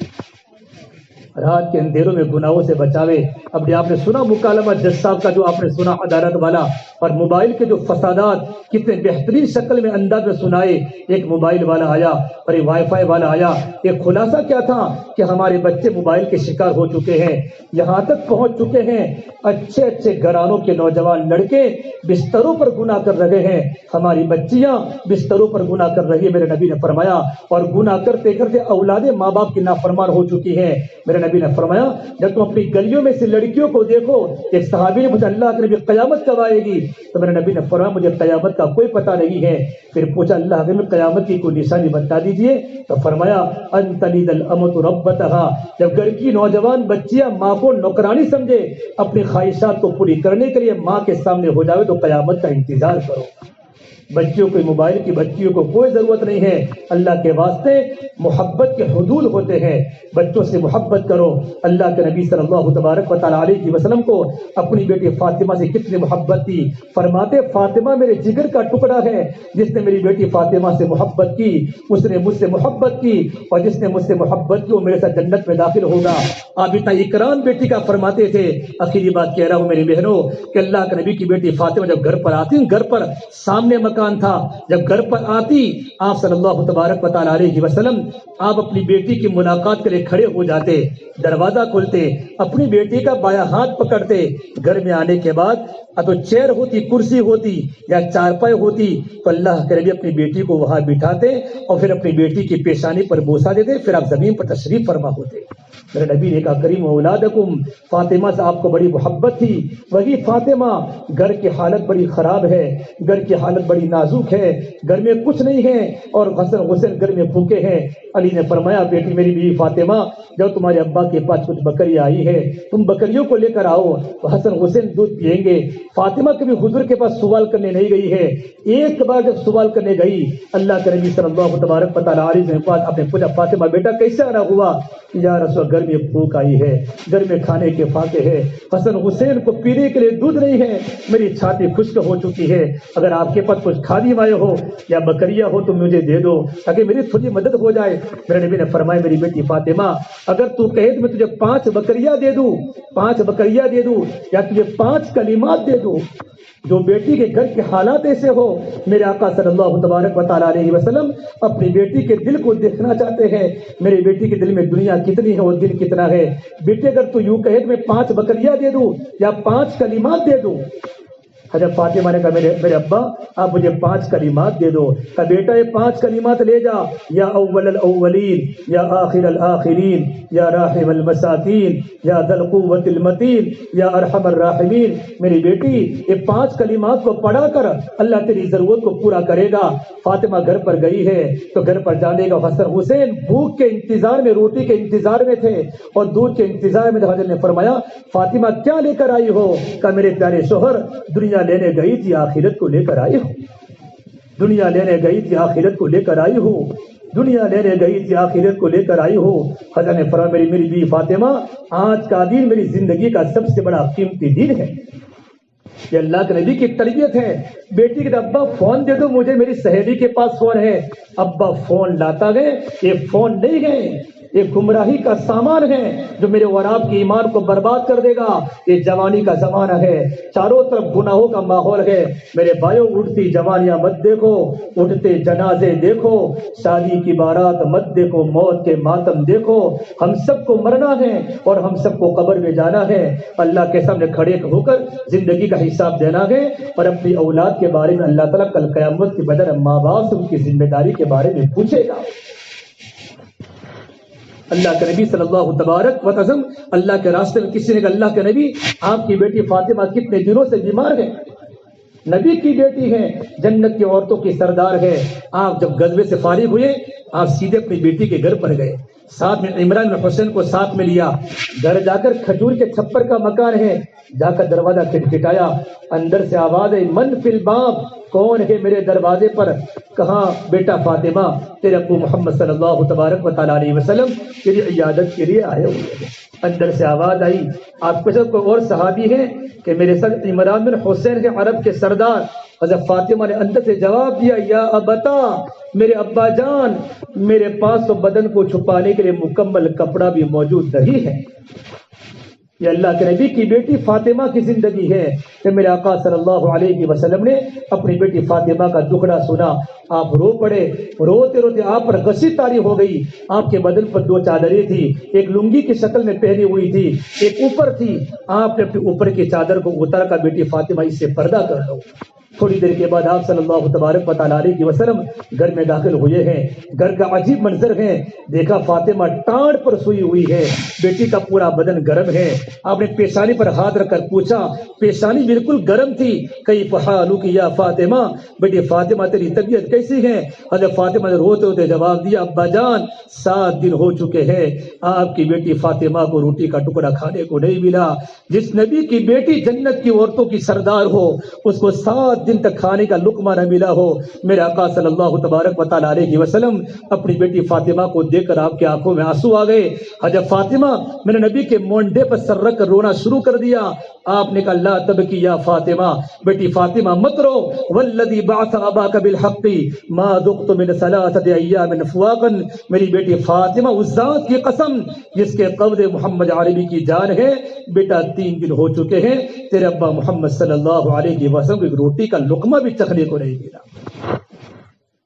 رات کے اندھیروں میں گناہوں سے بچاوے۔ اب آپ نے سنا مکالمہ جج صاحب کا جو آپ نے سنا عدالت والا، اور موبائل کے جو فسادات کتنے بہترین شکل میں انداز میں سنائے۔ ایک موبائل والا آیا اور ایک وائی فائی والا آیا، ایک خلاصہ کیا تھا کہ ہمارے بچے موبائل کے شکار ہو چکے ہیں، یہاں تک پہنچ چکے ہیں اچھے اچھے گھرانوں کے نوجوان لڑکے بستروں پر گناہ کر رہے ہیں، ہماری بچیاں بستروں پر گناہ کر رہی ہیں۔ میرے نبی نے فرمایا، اور گناہ کرتے کرتے اولادیں ماں باپ کی نافرمان ہو چکی ہیں۔ میرے نبی نے فرمایا جب تم اپنی گلیوں میں سے لڑکیوں کو دیکھو، ایک صحابی نے پوچھا اللہ کے نبی قیامت کب آئے گی؟ تو میرے نبی نے فرمایا مجھے قیامت کا کوئی پتہ نہیں ہے۔ پھر پوچھا اللہ کے نبی قیامت کی کوئی نشانی بتا دیجئے، تو فرمایا ان تلد الامۃ ربتها، جب گھر کی نوجوان بچیاں ماں کو نوکرانی سمجھے، اپنی خواہشات کو پوری کرنے کے لیے ماں کے سامنے ہو جاوے، تو قیامت کا انتظار کرو۔ بچیوں کو موبائل کی بچیوں کو کوئی ضرورت نہیں ہے، اللہ کے واسطے محبت کے حدود ہوتے ہیں، بچوں سے محبت کرو۔ اللہ کے نبی صلی اللہ تبارک و تعالی علیہ وسلم کو اپنی بیٹی فاطمہ سے کتنی محبت تھی، فرماتے فاطمہ میرے جگر کا ٹکڑا ہے، جس نے میری بیٹی فاطمہ سے محبت کی اس نے مجھ سے محبت کی، اور جس نے مجھ سے محبت کی وہ میرے ساتھ جنت میں داخل ہوگا۔ آبتا اکرام بیٹی کا فرماتے تھے۔ آخری بات کہہ رہا ہوں میری بہنوں کہ اللہ کے نبی کی بیٹی فاطمہ جب گھر پر آتی، گھر پر سامنے مکان تھا، جب گھر پر آتی آپ صلی اللہ تبارک و تعالی علیہ وسلم آپ اپنی بیٹی کی ملاقات کے لیے کھڑے ہو جاتے، دروازہ کھولتے، اپنی بیٹی کا بایاں ہاتھ پکڑتے، گھر میں آنے کے بعد تو چیئر ہوتی، کرسی ہوتی یا چارپائی ہوتی، تو اللہ کے نبی اپنی بیٹی کو وہاں بٹھاتے اور پھر اپنی بیٹی کی پیشانی پر بوسہ دیتے، پھر آپ زمین پر تشریف فرما ہوتے۔ میرے نبی نے کہا کریم اولادکم، فاطمہ سے آپ کو بڑی محبت تھی، وہی فاطمہ گھر کی حالت بڑی خراب ہے، گھر کی حالت بڑی نازک ہے، گھر میں کچھ نہیں ہے اور حسن حسین گھر میں بھوکے ہیں۔ علی نے فرمایا بیٹی میری بیوی فاطمہ جب تمہارے ابا کے پاس کچھ بکری آئی ہے تم بکریوں کو لے کر آؤ، تو حسن حسین دودھ پیئیں گے۔ فاطمہ کبھی حضور کے پاس سوال کرنے نہیں گئی ہے، ایک بار جب سوال کرنے گئی اللہ کے نبی صلی اللہ تبارک و تعالی علیہ وسلم آپ نے پوچھا فاطمہ بیٹا کیسے آنا ہوا؟ یا رسول گھر میں بھوک آئی ہے، گھر میں کھانے کے فاقے ہے، حسن حسین کو پینے کے لیے دودھ نہیں ہے، میری چھاتی خشک ہو چکی ہے، اگر آپ کے پاس کچھ کھادی مائے ہو یا بکریاں ہو تو مجھے دے دو تاکہ میری تھوڑی مدد ہو جائے۔ میرے نبی نے فرمایا میری بیٹی فاطمہ اگر تو کہے تو میں تجھے 5 بکریاں دے دوں، 5 بکریاں دے دوں یا تجھے 5 کلمات دے دوں، جو بیٹی کے گھر کے حالات ایسے ہو، میرے آقا صلی اللہ تبارک و تعالیٰ علیہ وسلم اپنی بیٹی کے دل کو دیکھنا چاہتے ہیں، میری بیٹی کے دل میں دنیا کتنی ہے اور دل کتنا ہے۔ بیٹے اگر تو یوں کہے میں 5 بکریاں دے دوں یا 5 کلمات دے دوں، حضرت فاطمہ نے کہا میرے ابا آپ مجھے 5 کلمات دے دو۔ کہا بیٹا یہ 5 کلمات لے جا، یا اول الاولین یا آخر الاخرین یا راحم المساکین یا ذی القوۃ المتین یا ارحم الراحمین۔ میری بیٹی یہ 5 کلمات کو پڑھا کر اللہ تیری ضرورت کو پورا کرے گا۔ فاطمہ گھر پر گئی ہے تو گھر پر جانے کا حسن حسین بھوک کے انتظار میں، روٹی کے انتظار میں تھے اور دودھ کے انتظار میں۔ حضرت نے فرمایا فاطمہ کیا لے کر آئی ہو؟ کہا میرے پیارے شوہر دنیا لینے گئی تھی آخرت کو لے کر آئی ہوں، دنیا لینے گئی تھی آخرت کو لے کر آئی ہوں، دنیا لینے گئی تھی آخرت کو لے کر آئی ہوں۔ حضرت نے فرمایا میری بیوی فاطمہ آج کا دن میری زندگی کا سب سے بڑا قیمتی دن ہے۔ یہ اللہ کے نبی کی تربیت ہے۔ بیٹی کے ابا فون دے دو مجھے، میری سہیلی کے پاس فون ہے۔ ابا فون لاتا گئے، یہ فون نہیں گئے، یہ گمراہی کا سامان ہے جو میرے اور آپ کے ایمان کو برباد کر دے گا۔ یہ جوانی کا زمانہ ہے، چاروں طرف گناہوں کا ماحول ہے۔ میرے بھائیوں اٹھتی جوانیاں مت دیکھو، اٹھتے جنازے دیکھو، شادی کی بارات مت دیکھو، موت کے ماتم دیکھو۔ ہم سب کو مرنا ہے اور ہم سب کو قبر میں جانا ہے، اللہ کے سامنے کھڑے ہو کر زندگی کا حساب دینا ہے۔ اور اپنی اولاد کے بارے میں اللہ تعالیٰ کل قیامت کے بدر ماں باپ سے ان کی ذمہ داری کے بارے میں پوچھے گا۔ اللہ کے نبی صلی اللہ تبارک و تعالی اللہ کے راستے میں کسی نے کہا اللہ کے نبی آپ کی بیٹی فاطمہ کتنے دنوں سے بیمار ہے؟ نبی کی بیٹی ہے، جنت کی عورتوں کی سردار ہے۔ آپ جب غزوے سے فارغ ہوئے آپ سیدھے اپنی بیٹی کے گھر پر گئے، ساتھ میں عمران بن حسین کو ساتھ میں لیا۔ گھر جا کر کھجور کے چھپر کا مکان ہے، جا کر دروازہ کھٹکھٹایا، اندر سے آواز ہے من فی الباب، کون ہے میرے دروازے پر؟ کہاں بیٹا فاطمہ تیرے ابو محمد صلی اللہ تبارک و تعالیٰ علیہ وسلم تیری عیادت کے لیے آئے ہوئے ہیں۔ اندر سے آواز آئی، آپ کے ساتھ کوئی اور صحابی ہے کہ میرے ساتھ عمران بن حسین کے عرب کے سردار؟ حضرت فاطمہ نے اندر سے جواب دیا یا ابتا، میرے ابا جان میرے پاس تو بدن کو چھپانے کے لیے مکمل کپڑا بھی موجود نہیں ہے۔ یہ اللہ کے نبی کی بیٹی فاطمہ کی زندگی ہے کہ میرے آقا صلی اللہ علیہ وسلم نے اپنی بیٹی فاطمہ کا دکھڑا سنا، آپ رو پڑے، روتے روتے آپ پر غصی طاری ہو گئی۔ آپ کے بدن پر 2 چادریں تھی، ایک لنگی کی شکل میں پہنی ہوئی تھی، ایک اوپر تھی۔ آپ نے اپنے اوپر کی چادر کو اتار کر بیٹی فاطمہ اس سے پردہ کر لو۔ تھوڑی دیر کے بعد آپ صلی اللہ تبارک و تعالیٰ علیہ وسلم گھر میں داخل ہوئے ہیں۔ گھر کا عجیب منظر ہے، دیکھا فاطمہ ٹانڈ پر سوئی ہوئی ہے، بیٹی کا پورا بدن گرم ہے۔ آپ نے پیشانی پر ہاتھ رکھ کر پوچھا، پیشانی بالکل گرم تھی، کیف حالک یا فاطمہ، بیٹی فاطمہ تیری طبیعت کیسی ہے؟ حضرت فاطمہ نے روتے ہوتے جواب دیا، ابا جان 7 دن ہو چکے ہیں آپ کی بیٹی فاطمہ کو روٹی کا ٹکڑا کھانے کو نہیں ملا۔ جس نبی کی بیٹی جنت کی عورتوں کی سردار ہو اس کو 7 دن تک کھانے کا لقمہ نہ ملا ہو۔ میرے آقا صلی اللہ تبارک و تعالیٰ علیہ وسلم اپنی بیٹی فاطمہ کو دیکھ کر آپ کی آنکھوں میں آنسو آ گئے۔ حضرت فاطمہ میں نے نبی کے مونڈے پر سر رکھ کر رونا شروع کر دیا۔ آپ نے کہا لا تبکی یا فاطمہ، بیٹی فاطمہ مت رو، والذی بعث اباک بالحق ما ذقت من 3 ایام فواقا، میری بیٹی فاطمہ اس ذات کی قسم جس کے قبض محمد عربی کی جان ہے، بیٹا 3 دن ہو چکے ہیں تیرے ابا محمد صلی اللہ علیہ وسلم کی روٹی کا لقمہ بھی چکھنے کو نہیں ملا۔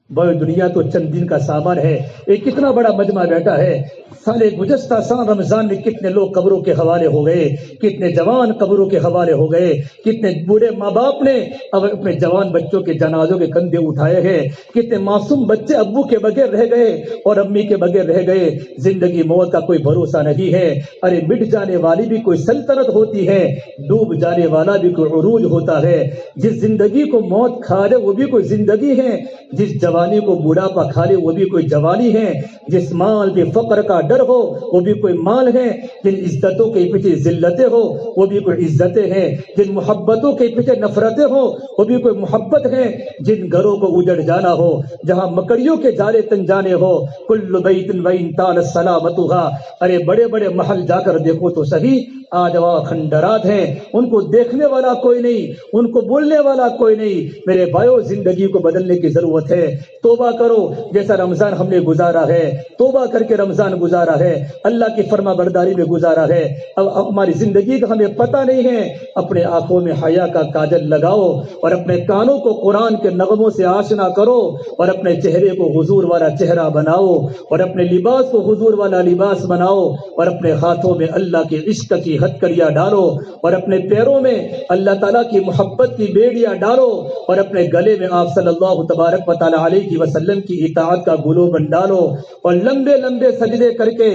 بھائی دنیا تو چند دن کا سامان ہے، ایک کتنا بڑا مجمع بیٹھا ہے۔ سال گزشتہ سال رمضان میں کتنے لوگ قبروں کے حوالے ہو گئے، کتنے جوان قبروں کے حوالے ہو گئے، کتنے بوڑھے ماں باپ نے اب اپنے جوان بچوں کے جنازوں کے کندھے اٹھائے ہیں، کتنے معصوم بچے ابو کے بغیر رہ گئے اور امی کے بغیر رہ گئے۔ زندگی موت کا کوئی بھروسہ نہیں ہے۔ ارے مٹ جانے والی بھی کوئی سلطنت ہوتی ہے، ڈوب جانے والا بھی کوئی عروج ہوتا ہے۔ جس زندگی کو موت کھا لے وہ بھی کوئی زندگی ہے، جس جوانی کو بوڑھاپا کھا لے وہ بھی کوئی جوانی ہے، جس مال کے فقر کا ڈر ہو وہ بھی کوئی مال ہے، جن عزتوں کے پیچھے ذلتیں ہو وہ بھی کوئی عزتیں ہیں، جن محبتوں کے پیچھے نفرتیں ہو وہ بھی کوئی محبت ہے، جن گھروں کو اجڑ جانا ہو جہاں مکڑیوں کے جالے تن جانے ہو، کل بیت وان طال سلامتها، ارے بڑے بڑے محل جا کر دیکھو تو صحیح، آج وہ کھنڈرات ہیں، ان کو دیکھنے والا کوئی نہیں، ان کو بولنے والا کوئی نہیں۔ میرے بھائیو زندگی کو بدلنے کی ضرورت ہے، توبہ کرو۔ جیسا رمضان ہم نے گزارا ہے، توبہ کر کے رمضان گزارا ہے، اللہ کی فرما برداری میں گزارا ہے، اب ہماری زندگی کا ہمیں پتہ نہیں ہے۔ اپنے آنکھوں میں حیا کا کاجل لگاؤ اور اپنے کانوں کو قرآن کے نغموں سے آشنا کرو اور اپنے چہرے کو حضور والا چہرہ بناؤ اور اپنے لباس کو حضور والا لباس بناؤ اور اپنے ہاتھوں میں اللہ کے عشق کی ہتکڑیاں ڈالو اور اپنے پیروں میں اللہ تعالیٰ کی محبت کی بیڑیاں ڈالو اور اپنے گلے میں آپ صلی اللہ تبارک و تعالیٰ علیہ وسلم کی اطاعت کا گلوبند ڈالو اور لمبے لمبے سجدے کر کے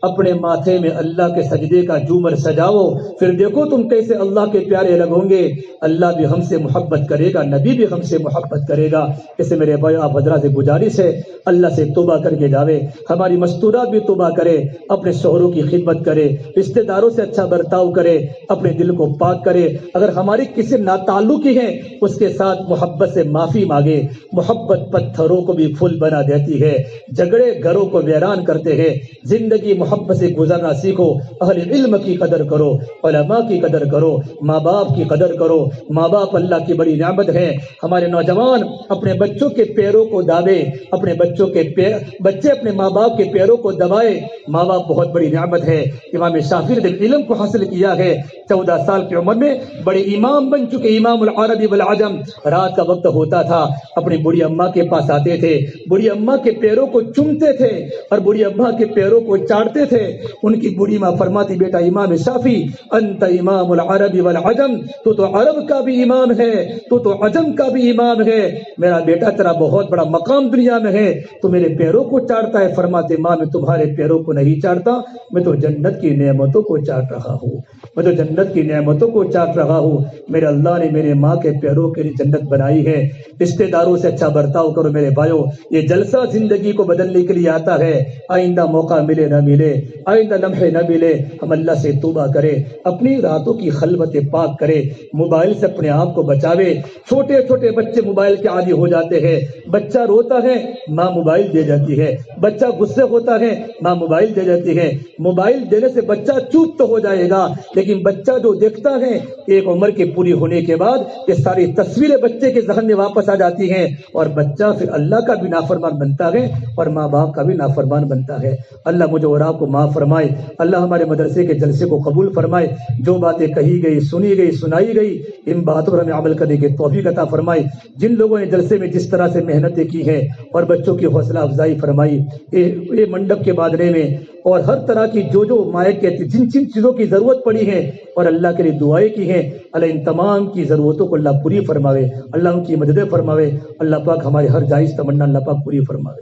اپنے ماتھے میں اللہ کے سجدے کا جومر سجاؤ۔ پھر دیکھو تم کیسے اللہ کے پیارے لگو گے۔ اللہ بھی ہم سے محبت کرے گا، نبی بھی ہم سے محبت کرے گا۔ اسے میرے بھائی آپ حضرات سے گزارش ہے، اللہ سے توبہ کر کے جاوے، ہماری مستورات بھی توبہ کرے، اپنے شوہروں کی خدمت کرے، رشتہ داروں سے اچھا برتاؤ کرے، اپنے دل کو پاک کرے، اگر ہماری کسی ناتعلقی ہے اس کے ساتھ محبت سے معافی مانگے۔ محبت پتھروں کو بھی پھول بنا دیتی ہے، جھگڑے گھروں کو ویران کرتے ہیں۔ زندگی محبت سے گزارنا سیکھو، اہل علم کی قدر کرو، علماء کی قدر کرو، ماں باپ کی قدر کرو۔ ماں باپ اللہ کی بڑی نعمت ہے۔ ہمارے نوجوان اپنے بچوں کے پیروں کو دابے، اپنے بچے اپنے ماں باپ کے پیروں کو دبائے۔ ماں باپ بہت بڑی نعمت ہے۔ امام شافعی نے علم کو حاصل کیا ہے، 14 سال کی عمر میں بڑے امام بن چکے، امام العربی والعجم۔ رات کا وقت ہوتا تھا، اپنی بڑی اماں کے پاس آتے تھے، بڑی اماں کے پیروں کو چومتے تھے اور بڑی اماں کے پیروں کو چاٹتے تھے۔ ان کی بڑی ماں فرماتی، بیٹا امام شافعی انت امام العربی والعجم، تو عرب کا بھی امام ہے، تو عجم کا بھی امام ہے، میرا بیٹا تیرا بہت بڑا مقام دنیا میں ہے، تو میرے پیروں کو چاٹتا ہے۔ فرماتے ماں میں تمہارے پیروں کو نہیں چاٹتا، میں تو جنت کی نعمتوں کو چاٹ رہا ہوں، میں تو جنت کی نعمتوں کو چاٹ رہا ہوں۔ میرے اللہ نے میرے ماں کے پیروں کے لیے جنت بنائی ہے۔ رشتے داروں سے اچھا برتاؤ کرو میرے بھائیوں، یہ جلسہ زندگی کو بدلنے کے لیے آتا ہے۔ آئندہ موقع ملے نہ ملے، آئندہ لمحے نہ ملے، ہم اللہ سے توبہ کرے، اپنی راتوں کی خلوت پاک کرے، موبائل سے اپنے آپ کو بچاوے۔ چھوٹے چھوٹے بچے موبائل کے عادی ہو جاتے ہیں، بچہ روتا ہے ماں موبائل دے جاتی ہے، بچہ غصے ہوتا ہے ماں موبائل دے جاتی ہے۔ موبائل دینے سے بچہ چوپ تو ہو جائے گا، لیکن بچہ جو دیکھتا ہے ایک عمر کے پوری ہونے کے بعد یہ ساری تصویریں بچے کے ذہن میں واپس آ جاتی ہیں اور بچہ پھر اللہ کا بھی نافرمان بنتا ہے اور ماں باپ کا بھی نافرمان بنتا ہے۔ اللہ مجھے اور آپ کو معاف فرمائے، اللہ ہمارے مدرسے کے جلسے کو قبول فرمائے، جو باتیں کہی گئی، سنی گئی، سنائی گئی، ان باتوں پر ہمیں عمل کرنے کی توفیق عطا فرمائے۔ جن لوگوں نے جلسے میں جس طرح سے محنتیں کی ہیں اور بچوں کی حوصلہ افزائی فرمائی، یہ منڈپ کے باندھنے میں اور ہر طرح کی جو مائک کے جن چیزوں کی ضرورت پڑی ہے اور اللہ کے لیے دعائیں کی ہیں، اللہ ان تمام کی ضرورتوں کو اللہ پوری فرماوے، اللہ ان کی مدد فرماوے، اللہ پاک ہماری ہر جائز تمنا اللہ پاک پوری فرماوے۔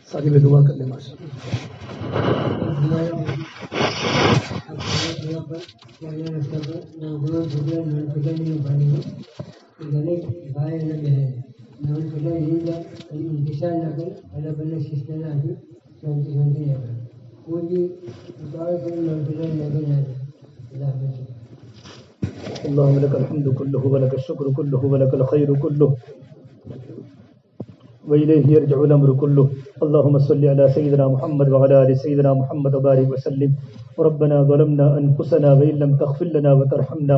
ساتھی میں دعا کر لیں ماشاء اللهم لك الحمد كله ولك الشكر كله ولك الخير كله وإليه يرجع الأمر كله اللهم صل على سيدنا محمد وعلى آل سيدنا محمد وبارك وسلم ربنا ظلمنا أنفسنا وإن لم تغفر لنا وترحمنا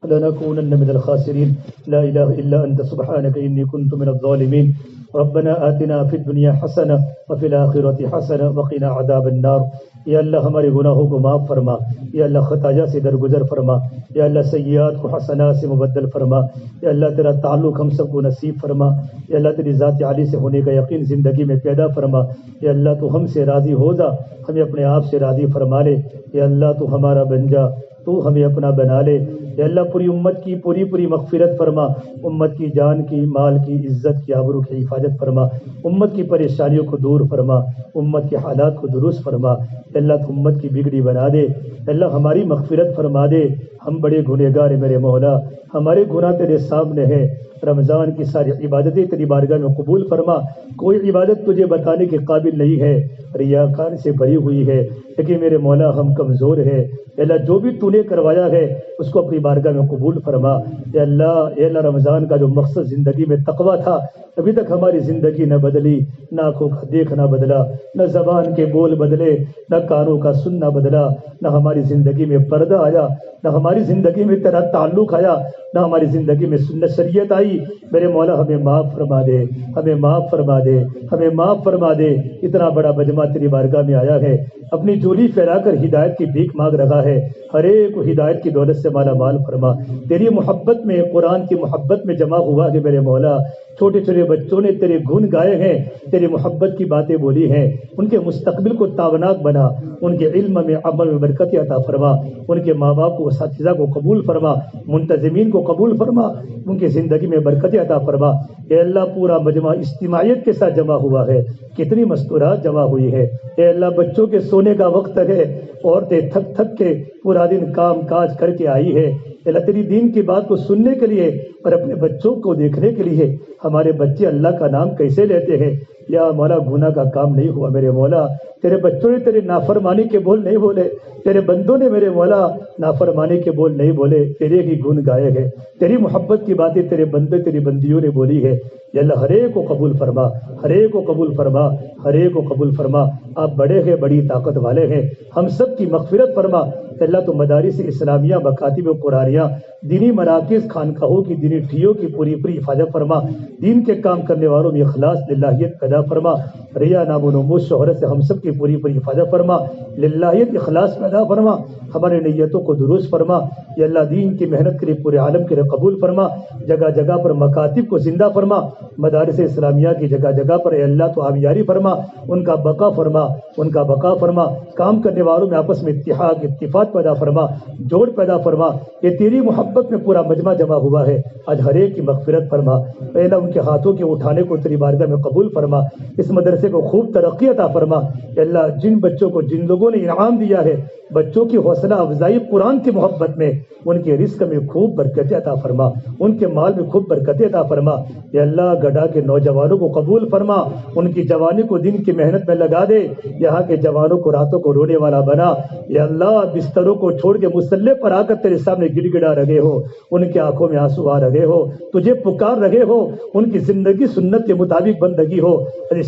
لنكونن من الخاسرين لا إله إلا أنت سبحانك إني كنت من الظالمين ربنا آتنا في الدنيا حسنة وفي الآخرة حسنة وقنا عذاب النار۔ یا اللہ ہمارے گناہوں کو معاف فرما، یا اللہ خطایا سے درگزر فرما، یا اللہ سیئات کو حسنات سے مبدل فرما، یا اللہ تیرا تعلق ہم سب کو نصیب فرما، یا اللہ تیری ذات عالی سے ہونے کا یقین زندگی میں پیدا فرما، یا اللہ تو ہم سے راضی ہو جا، ہمیں اپنے آپ سے راضی فرما لے، یا اللہ تو ہمارا بن جا، تو ہمیں اپنا بنا لے، یا اللہ پوری امت کی پوری مغفرت فرما، امت کی جان کی، مال کی، عزت کی، آبرو کی حفاظت فرما، امت کی پریشانیوں کو دور فرما، امت کے حالات کو درست فرما، اللہ تو امت کی بگڑی بنا دے، اللہ ہماری مغفرت فرما دے، ہم بڑے گنہگار ہیں میرے مولا، ہمارے گناہ تیرے سامنے ہیں۔ رمضان کی ساری عبادتیں تیری بارگاہ میں قبول فرما، کوئی عبادت تجھے بتانے کے قابل نہیں ہے، ریاکار سے بھری ہوئی ہے، لیکن میرے مولا ہم کمزور ہیں۔ اے اللہ جو بھی تو نے کروایا ہے اس کو اپنی بارگاہ میں قبول فرما۔ اے اللہ رمضان کا جو مقصد زندگی میں تقویٰ تھا، ابھی تک ہماری زندگی نہ بدلی، نہ آنکھوں کا دیکھنا بدلا، نہ زبان کے بول بدلے، نہ کانوں کا سننا بدلا، نہ ہماری زندگی میں پردہ آیا، نہ ہماری زندگی میں تیرا تعلق آیا، نہ ہماری زندگی میں سنت شریعت آئی۔ میرے مولا ہمیں معاف فرما دے، ہمیں معاف فرما دے، ہمیں معاف فرما دے۔ اتنا بڑا مجمع تیری بارگاہ میں آیا ہے، اپنی جولی پھیلا کر ہدایت کی بھیک مانگ رہا ہے، ہر ایک کو ہدایت کی دولت سے مالا مال فرما۔ تیری محبت میں، قرآن کی محبت میں جمع ہوا ہے میرے مولا، چھوٹے چھوٹے بچوں نے تیرے گن گائے ہیں، تیری محبت کی باتیں بولی ہیں، ان کے مستقبل کو تابناک بنا، ان کے علم میں عمل میں برکت عطا فرما، ان کے ماں باپ کو، اساتذہ کو قبول فرما، منتظمین کو قبول فرما، ان کی زندگی میں برکت عطا فرما۔ اے اللہ پورا مجمع اجتماعیت کے ساتھ جمع ہوا ہے، کتنی مستورات جمع ہوئی ہے۔ اے اللہ بچوں کے سونے کا وقت ہے، عورتیں تھک تھک کے پورا دن کام کاج کر کے آئی ہے، اللہ تیری دین کی بات کو سننے کے لیے اور اپنے بچوں کو دیکھنے کے لیے۔ ہمارے بچے اللہ کا نام کیسے لیتے ہیں؟ یا مولا گناہ کا کام نہیں ہوا میرے مولا، تیرے بچوں نے تیرے نافرمانی کے بول نہیں بولے، تیرے بندوں نے میرے مولا نافرمانی کے بول نہیں بولے، تیرے ہی گن گائے ہیں، تیری محبت کی باتیں تیرے بندے تیری بندیوں نے بولی ہے۔ یا اللہ ہر ایک کو قبول فرما، ہر ایک کو قبول فرما، ہر ایک کو قبول فرما۔ آپ بڑے ہیں، بڑی طاقت والے ہیں، ہم سب کی مغفرت فرما۔ اللہ تو مدارس اسلامیہ، مکاتب و قرآنیہ، دینی مراکز، خانقاہوں کی، دینی ٹھیوں کی پوری پوری حفاظت فرما، دین کے کام کرنے والوں میں اخلاص، للہیت پیدا فرما، ریا، نام و نمود، شہرت سے ہم سب کی پوری پوری حفاظت فرما، للہیت اخلاص پیدا فرما، ہمارے نیتوں کو درست فرما۔ یا اللہ دین کی محنت کے لیے پورے عالم کے لیے قبول فرما، جگہ جگہ پر مکاتب کو زندہ فرما، مدارس اسلامیہ کی جگہ جگہ پر اے اللہ تو آبیاری فرما، ان کا بقا فرما، ان کا بقا فرما، کام کرنے والوں میں آپس میں اتحاد، اتفاق پیدا فرما، جوڑ پیدا فرما۔ یہ تیری محبت میں پورا مجمع جمع ہوا ہے، آج ہر ایک کی مغفرت فرما۔ اے اللہ ان کے ہاتھوں کے اٹھانے کو تیری بارگاہ میں قبول فرما، اس مدرسے کو خوب ترقی عطا فرما۔ اے اللہ جن بچوں کو، جن لوگوں نے انعام دیا ہے، بچوں کی حوصلہ افزائی قرآن کی محبت میں، ان کے رزق میں خوب برکت عطا فرما، ان کے مال میں خوب برکت عطا فرما۔ یا اللہ گڈھا کے نوجوانوں کو قبول فرما، ان کی جوانی کو دین کی محنت میں لگا دے، یہاں کے جوانوں کو راتوں کو رونے والا بنا۔ یا اللہ بستروں کو چھوڑ کے مصلے پر آ کر تیرے سامنے گڑ گڑا رہے ہو، ان کی آنکھوں میں آنسو آ رہے ہو، تجھے پکار رہے ہو، ان کی زندگی سنت کے مطابق بندگی ہو،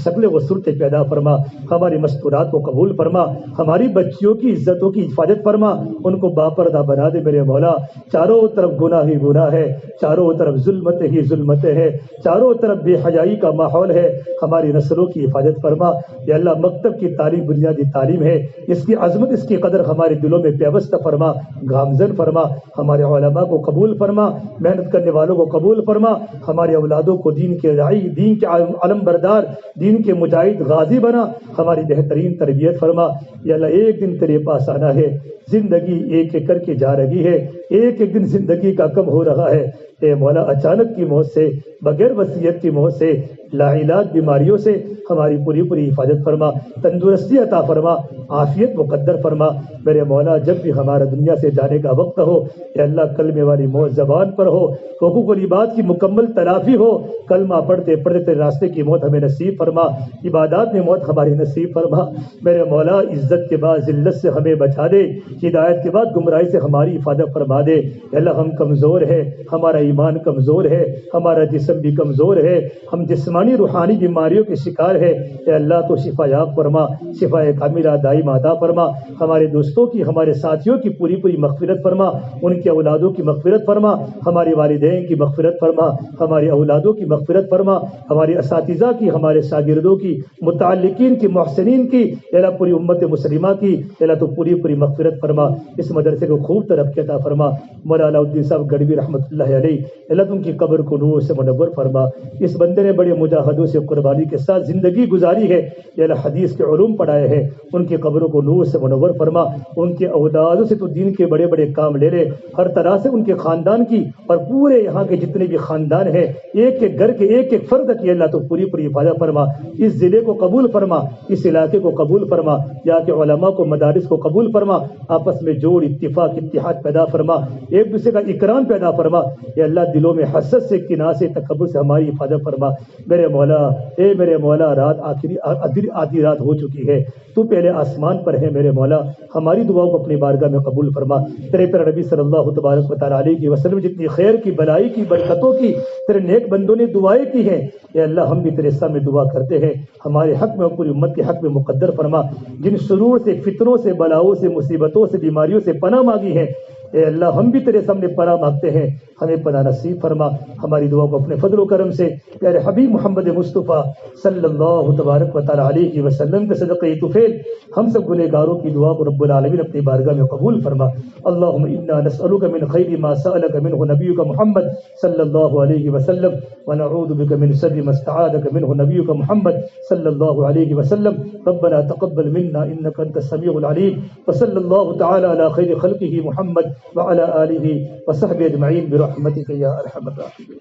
شکل و صورتیں پیدا فرما، ہماری مستورات کو قبول فرما، ہماری بچیوں کی عزتوں کی حفاظت فرما، ان کو باپردہ بنا دے میرے مولا۔ چاروں طرف گناہ ہی گناہ ہے، چاروں طرف ظلمت ہی ظلمت ہے، چاروں طرف بے حیائی کا ماحول ہے، ہماری نسلوں کی حفاظت فرما۔ یا اللہ مکتب کی تعلیم بنیادی تعلیم ہے، اس کی عظمت، اس کی قدر ہمارے دلوں میں پیوستہ فرما، گامزن فرما، ہمارے علماء کو قبول فرما، محنت کرنے والوں کو قبول فرما، ہمارے اولادوں کو دین کے راعی، دین کے علم بردار، دین کے مجاہد غازی بنا، ہماری بہترین تربیت فرما۔ یا اللہ ایک دن تیرے پاس آنا ہے، زندگی ایک ایک کر کے جا رہی ہے، ایک ایک دن زندگی کا کم ہو رہا ہے۔ اے مولا اچانک کی موت سے، بغیر وصیت کی موت سے، لا علاج بیماریوں سے ہماری پوری پوری حفاظت فرما، تندرستی عطا فرما، عافیت مقدر فرما۔ میرے مولا جب بھی ہمارا دنیا سے جانے کا وقت ہو، اے اللہ کلمے والی موت زبان پر ہو، حقوق العباد کی مکمل تلافی ہو، کلمہ پڑھتے پڑھتے تیرے راستے کی موت ہمیں نصیب فرما، عبادات میں موت ہماری نصیب فرما۔ میرے مولا عزت کے بعد ذلت سے ہمیں بچا دے، ہدایت کے بعد گمراہی سے ہماری حفاظت فرما دے۔ اے اللہ ہم کمزور ہے، ہمارا ایمان کمزور ہے، ہمارا جسم بھی کمزور ہے، ہم جسمانی روحانی بیماریوں کے شکار ہے۔ اے اللہ تو شفا یاب فرما، شفا کاملہ دائم عطا فرما، ہمارے دوستوں کی، ہمارے ساتھیوں کی پوری پوری مغفرت فرما، ان کے اولادوں کی مغفرت فرما، ہمارے والدین کی مغفرت فرما، ہمارے اولادوں کی مغفرت فرما، ہمارے اساتذہ کی، ہمارے شاگردوں کی، متعلقین کی، محسنین کی، اے اللہ پوری امت مسلمہ کی، اے اللہ تو پوری پوری مغفرت فرما، اس مدرسے کو خوب ترقی عطا فرما۔ مولانا الدین صاحب گڑھوی رحمۃ اللہ علیہ اللہ تم کی قبر کو نور سے منور فرما. اس بندے نے بڑے مجاہدوں سے قربانی کے ساتھ زندگی گزاری ہے یا اللہ حدیث کے علوم پڑھائے ہیں, ان کی قبروں کو نور سے منور فرما. ان کے اولادوں سے تو دین کے بڑے بڑے کام لے لے, ہر طرح سے ان کے خاندان کی اور پورے یہاں کے جتنے بھی خاندان ہیں, ایک ایک گھر کے ایک ایک فرد کی اللہ تو پوری پوری حفاظت فرما. اس ضلع کو قبول فرما, اس علاقے کو قبول فرما, یہاں کے علماء کو مدارس کو قبول فرما. آپس میں جوڑ اتفاق اتحاد پیدا فرما, ایک دوسرے کا اکرام پیدا فرما. یا اللہ دلوں میں حسد سے کینہ سے تکبر سے ہماری حفاظت فرما. میرے مولا, اے میرے مولا, رات آدھی رات ہو چکی ہے, تو پہلے آسمان پر ہے میرے مولا, ہماری دعاؤں کو اپنی بارگاہ میں قبول فرما. تیرے پیارے نبی صلی اللہ تبارک و تعالیٰ علیہ وسلم جتنی خیر کی, بلائی کی, برکتوں کی تیرے نیک بندوں نے دعائیں کی ہیں, اے اللہ ہم بھی تیرے سامنے دعا کرتے ہیں, ہمارے حق میں اور پوری امت کے حق میں مقدر فرما. جن شرور سے, فتنوں سے, بلاؤں سے, مصیبتوں سے, بیماریوں سے پناہ مانگی ہے, اے اللہ ہم بھی تیرے سامنے پناہ مانگتے ہیں, ہمیں پناہ نصیب فرما. ہماری دعا کو اپنے فضل و کرم سے پیارے حبیب محمد مصطفیٰ صلی اللہ تبارک و تعالیٰ علیہ وسلم کے صدقے طفیل ہم سب گنہگاروں کی دعا کو رب العالمین اپنی بارگاہ میں قبول فرما. اللہم انا نسألک من خیر ما سألک منہ نبیک محمد صلی اللہ علیہ وسلم ونعوذ بک من شر ما استعاذک منہ نبیک محمد صلی اللہ علیہ وسلم. ربنا تقبل منا انک انت السمیع العلیم, وصلی اللہ تعالی علی خیر خلقہ محمد وعلى آلہ وصحبہ اجمعین برحمتک یا ارحم الراحمین.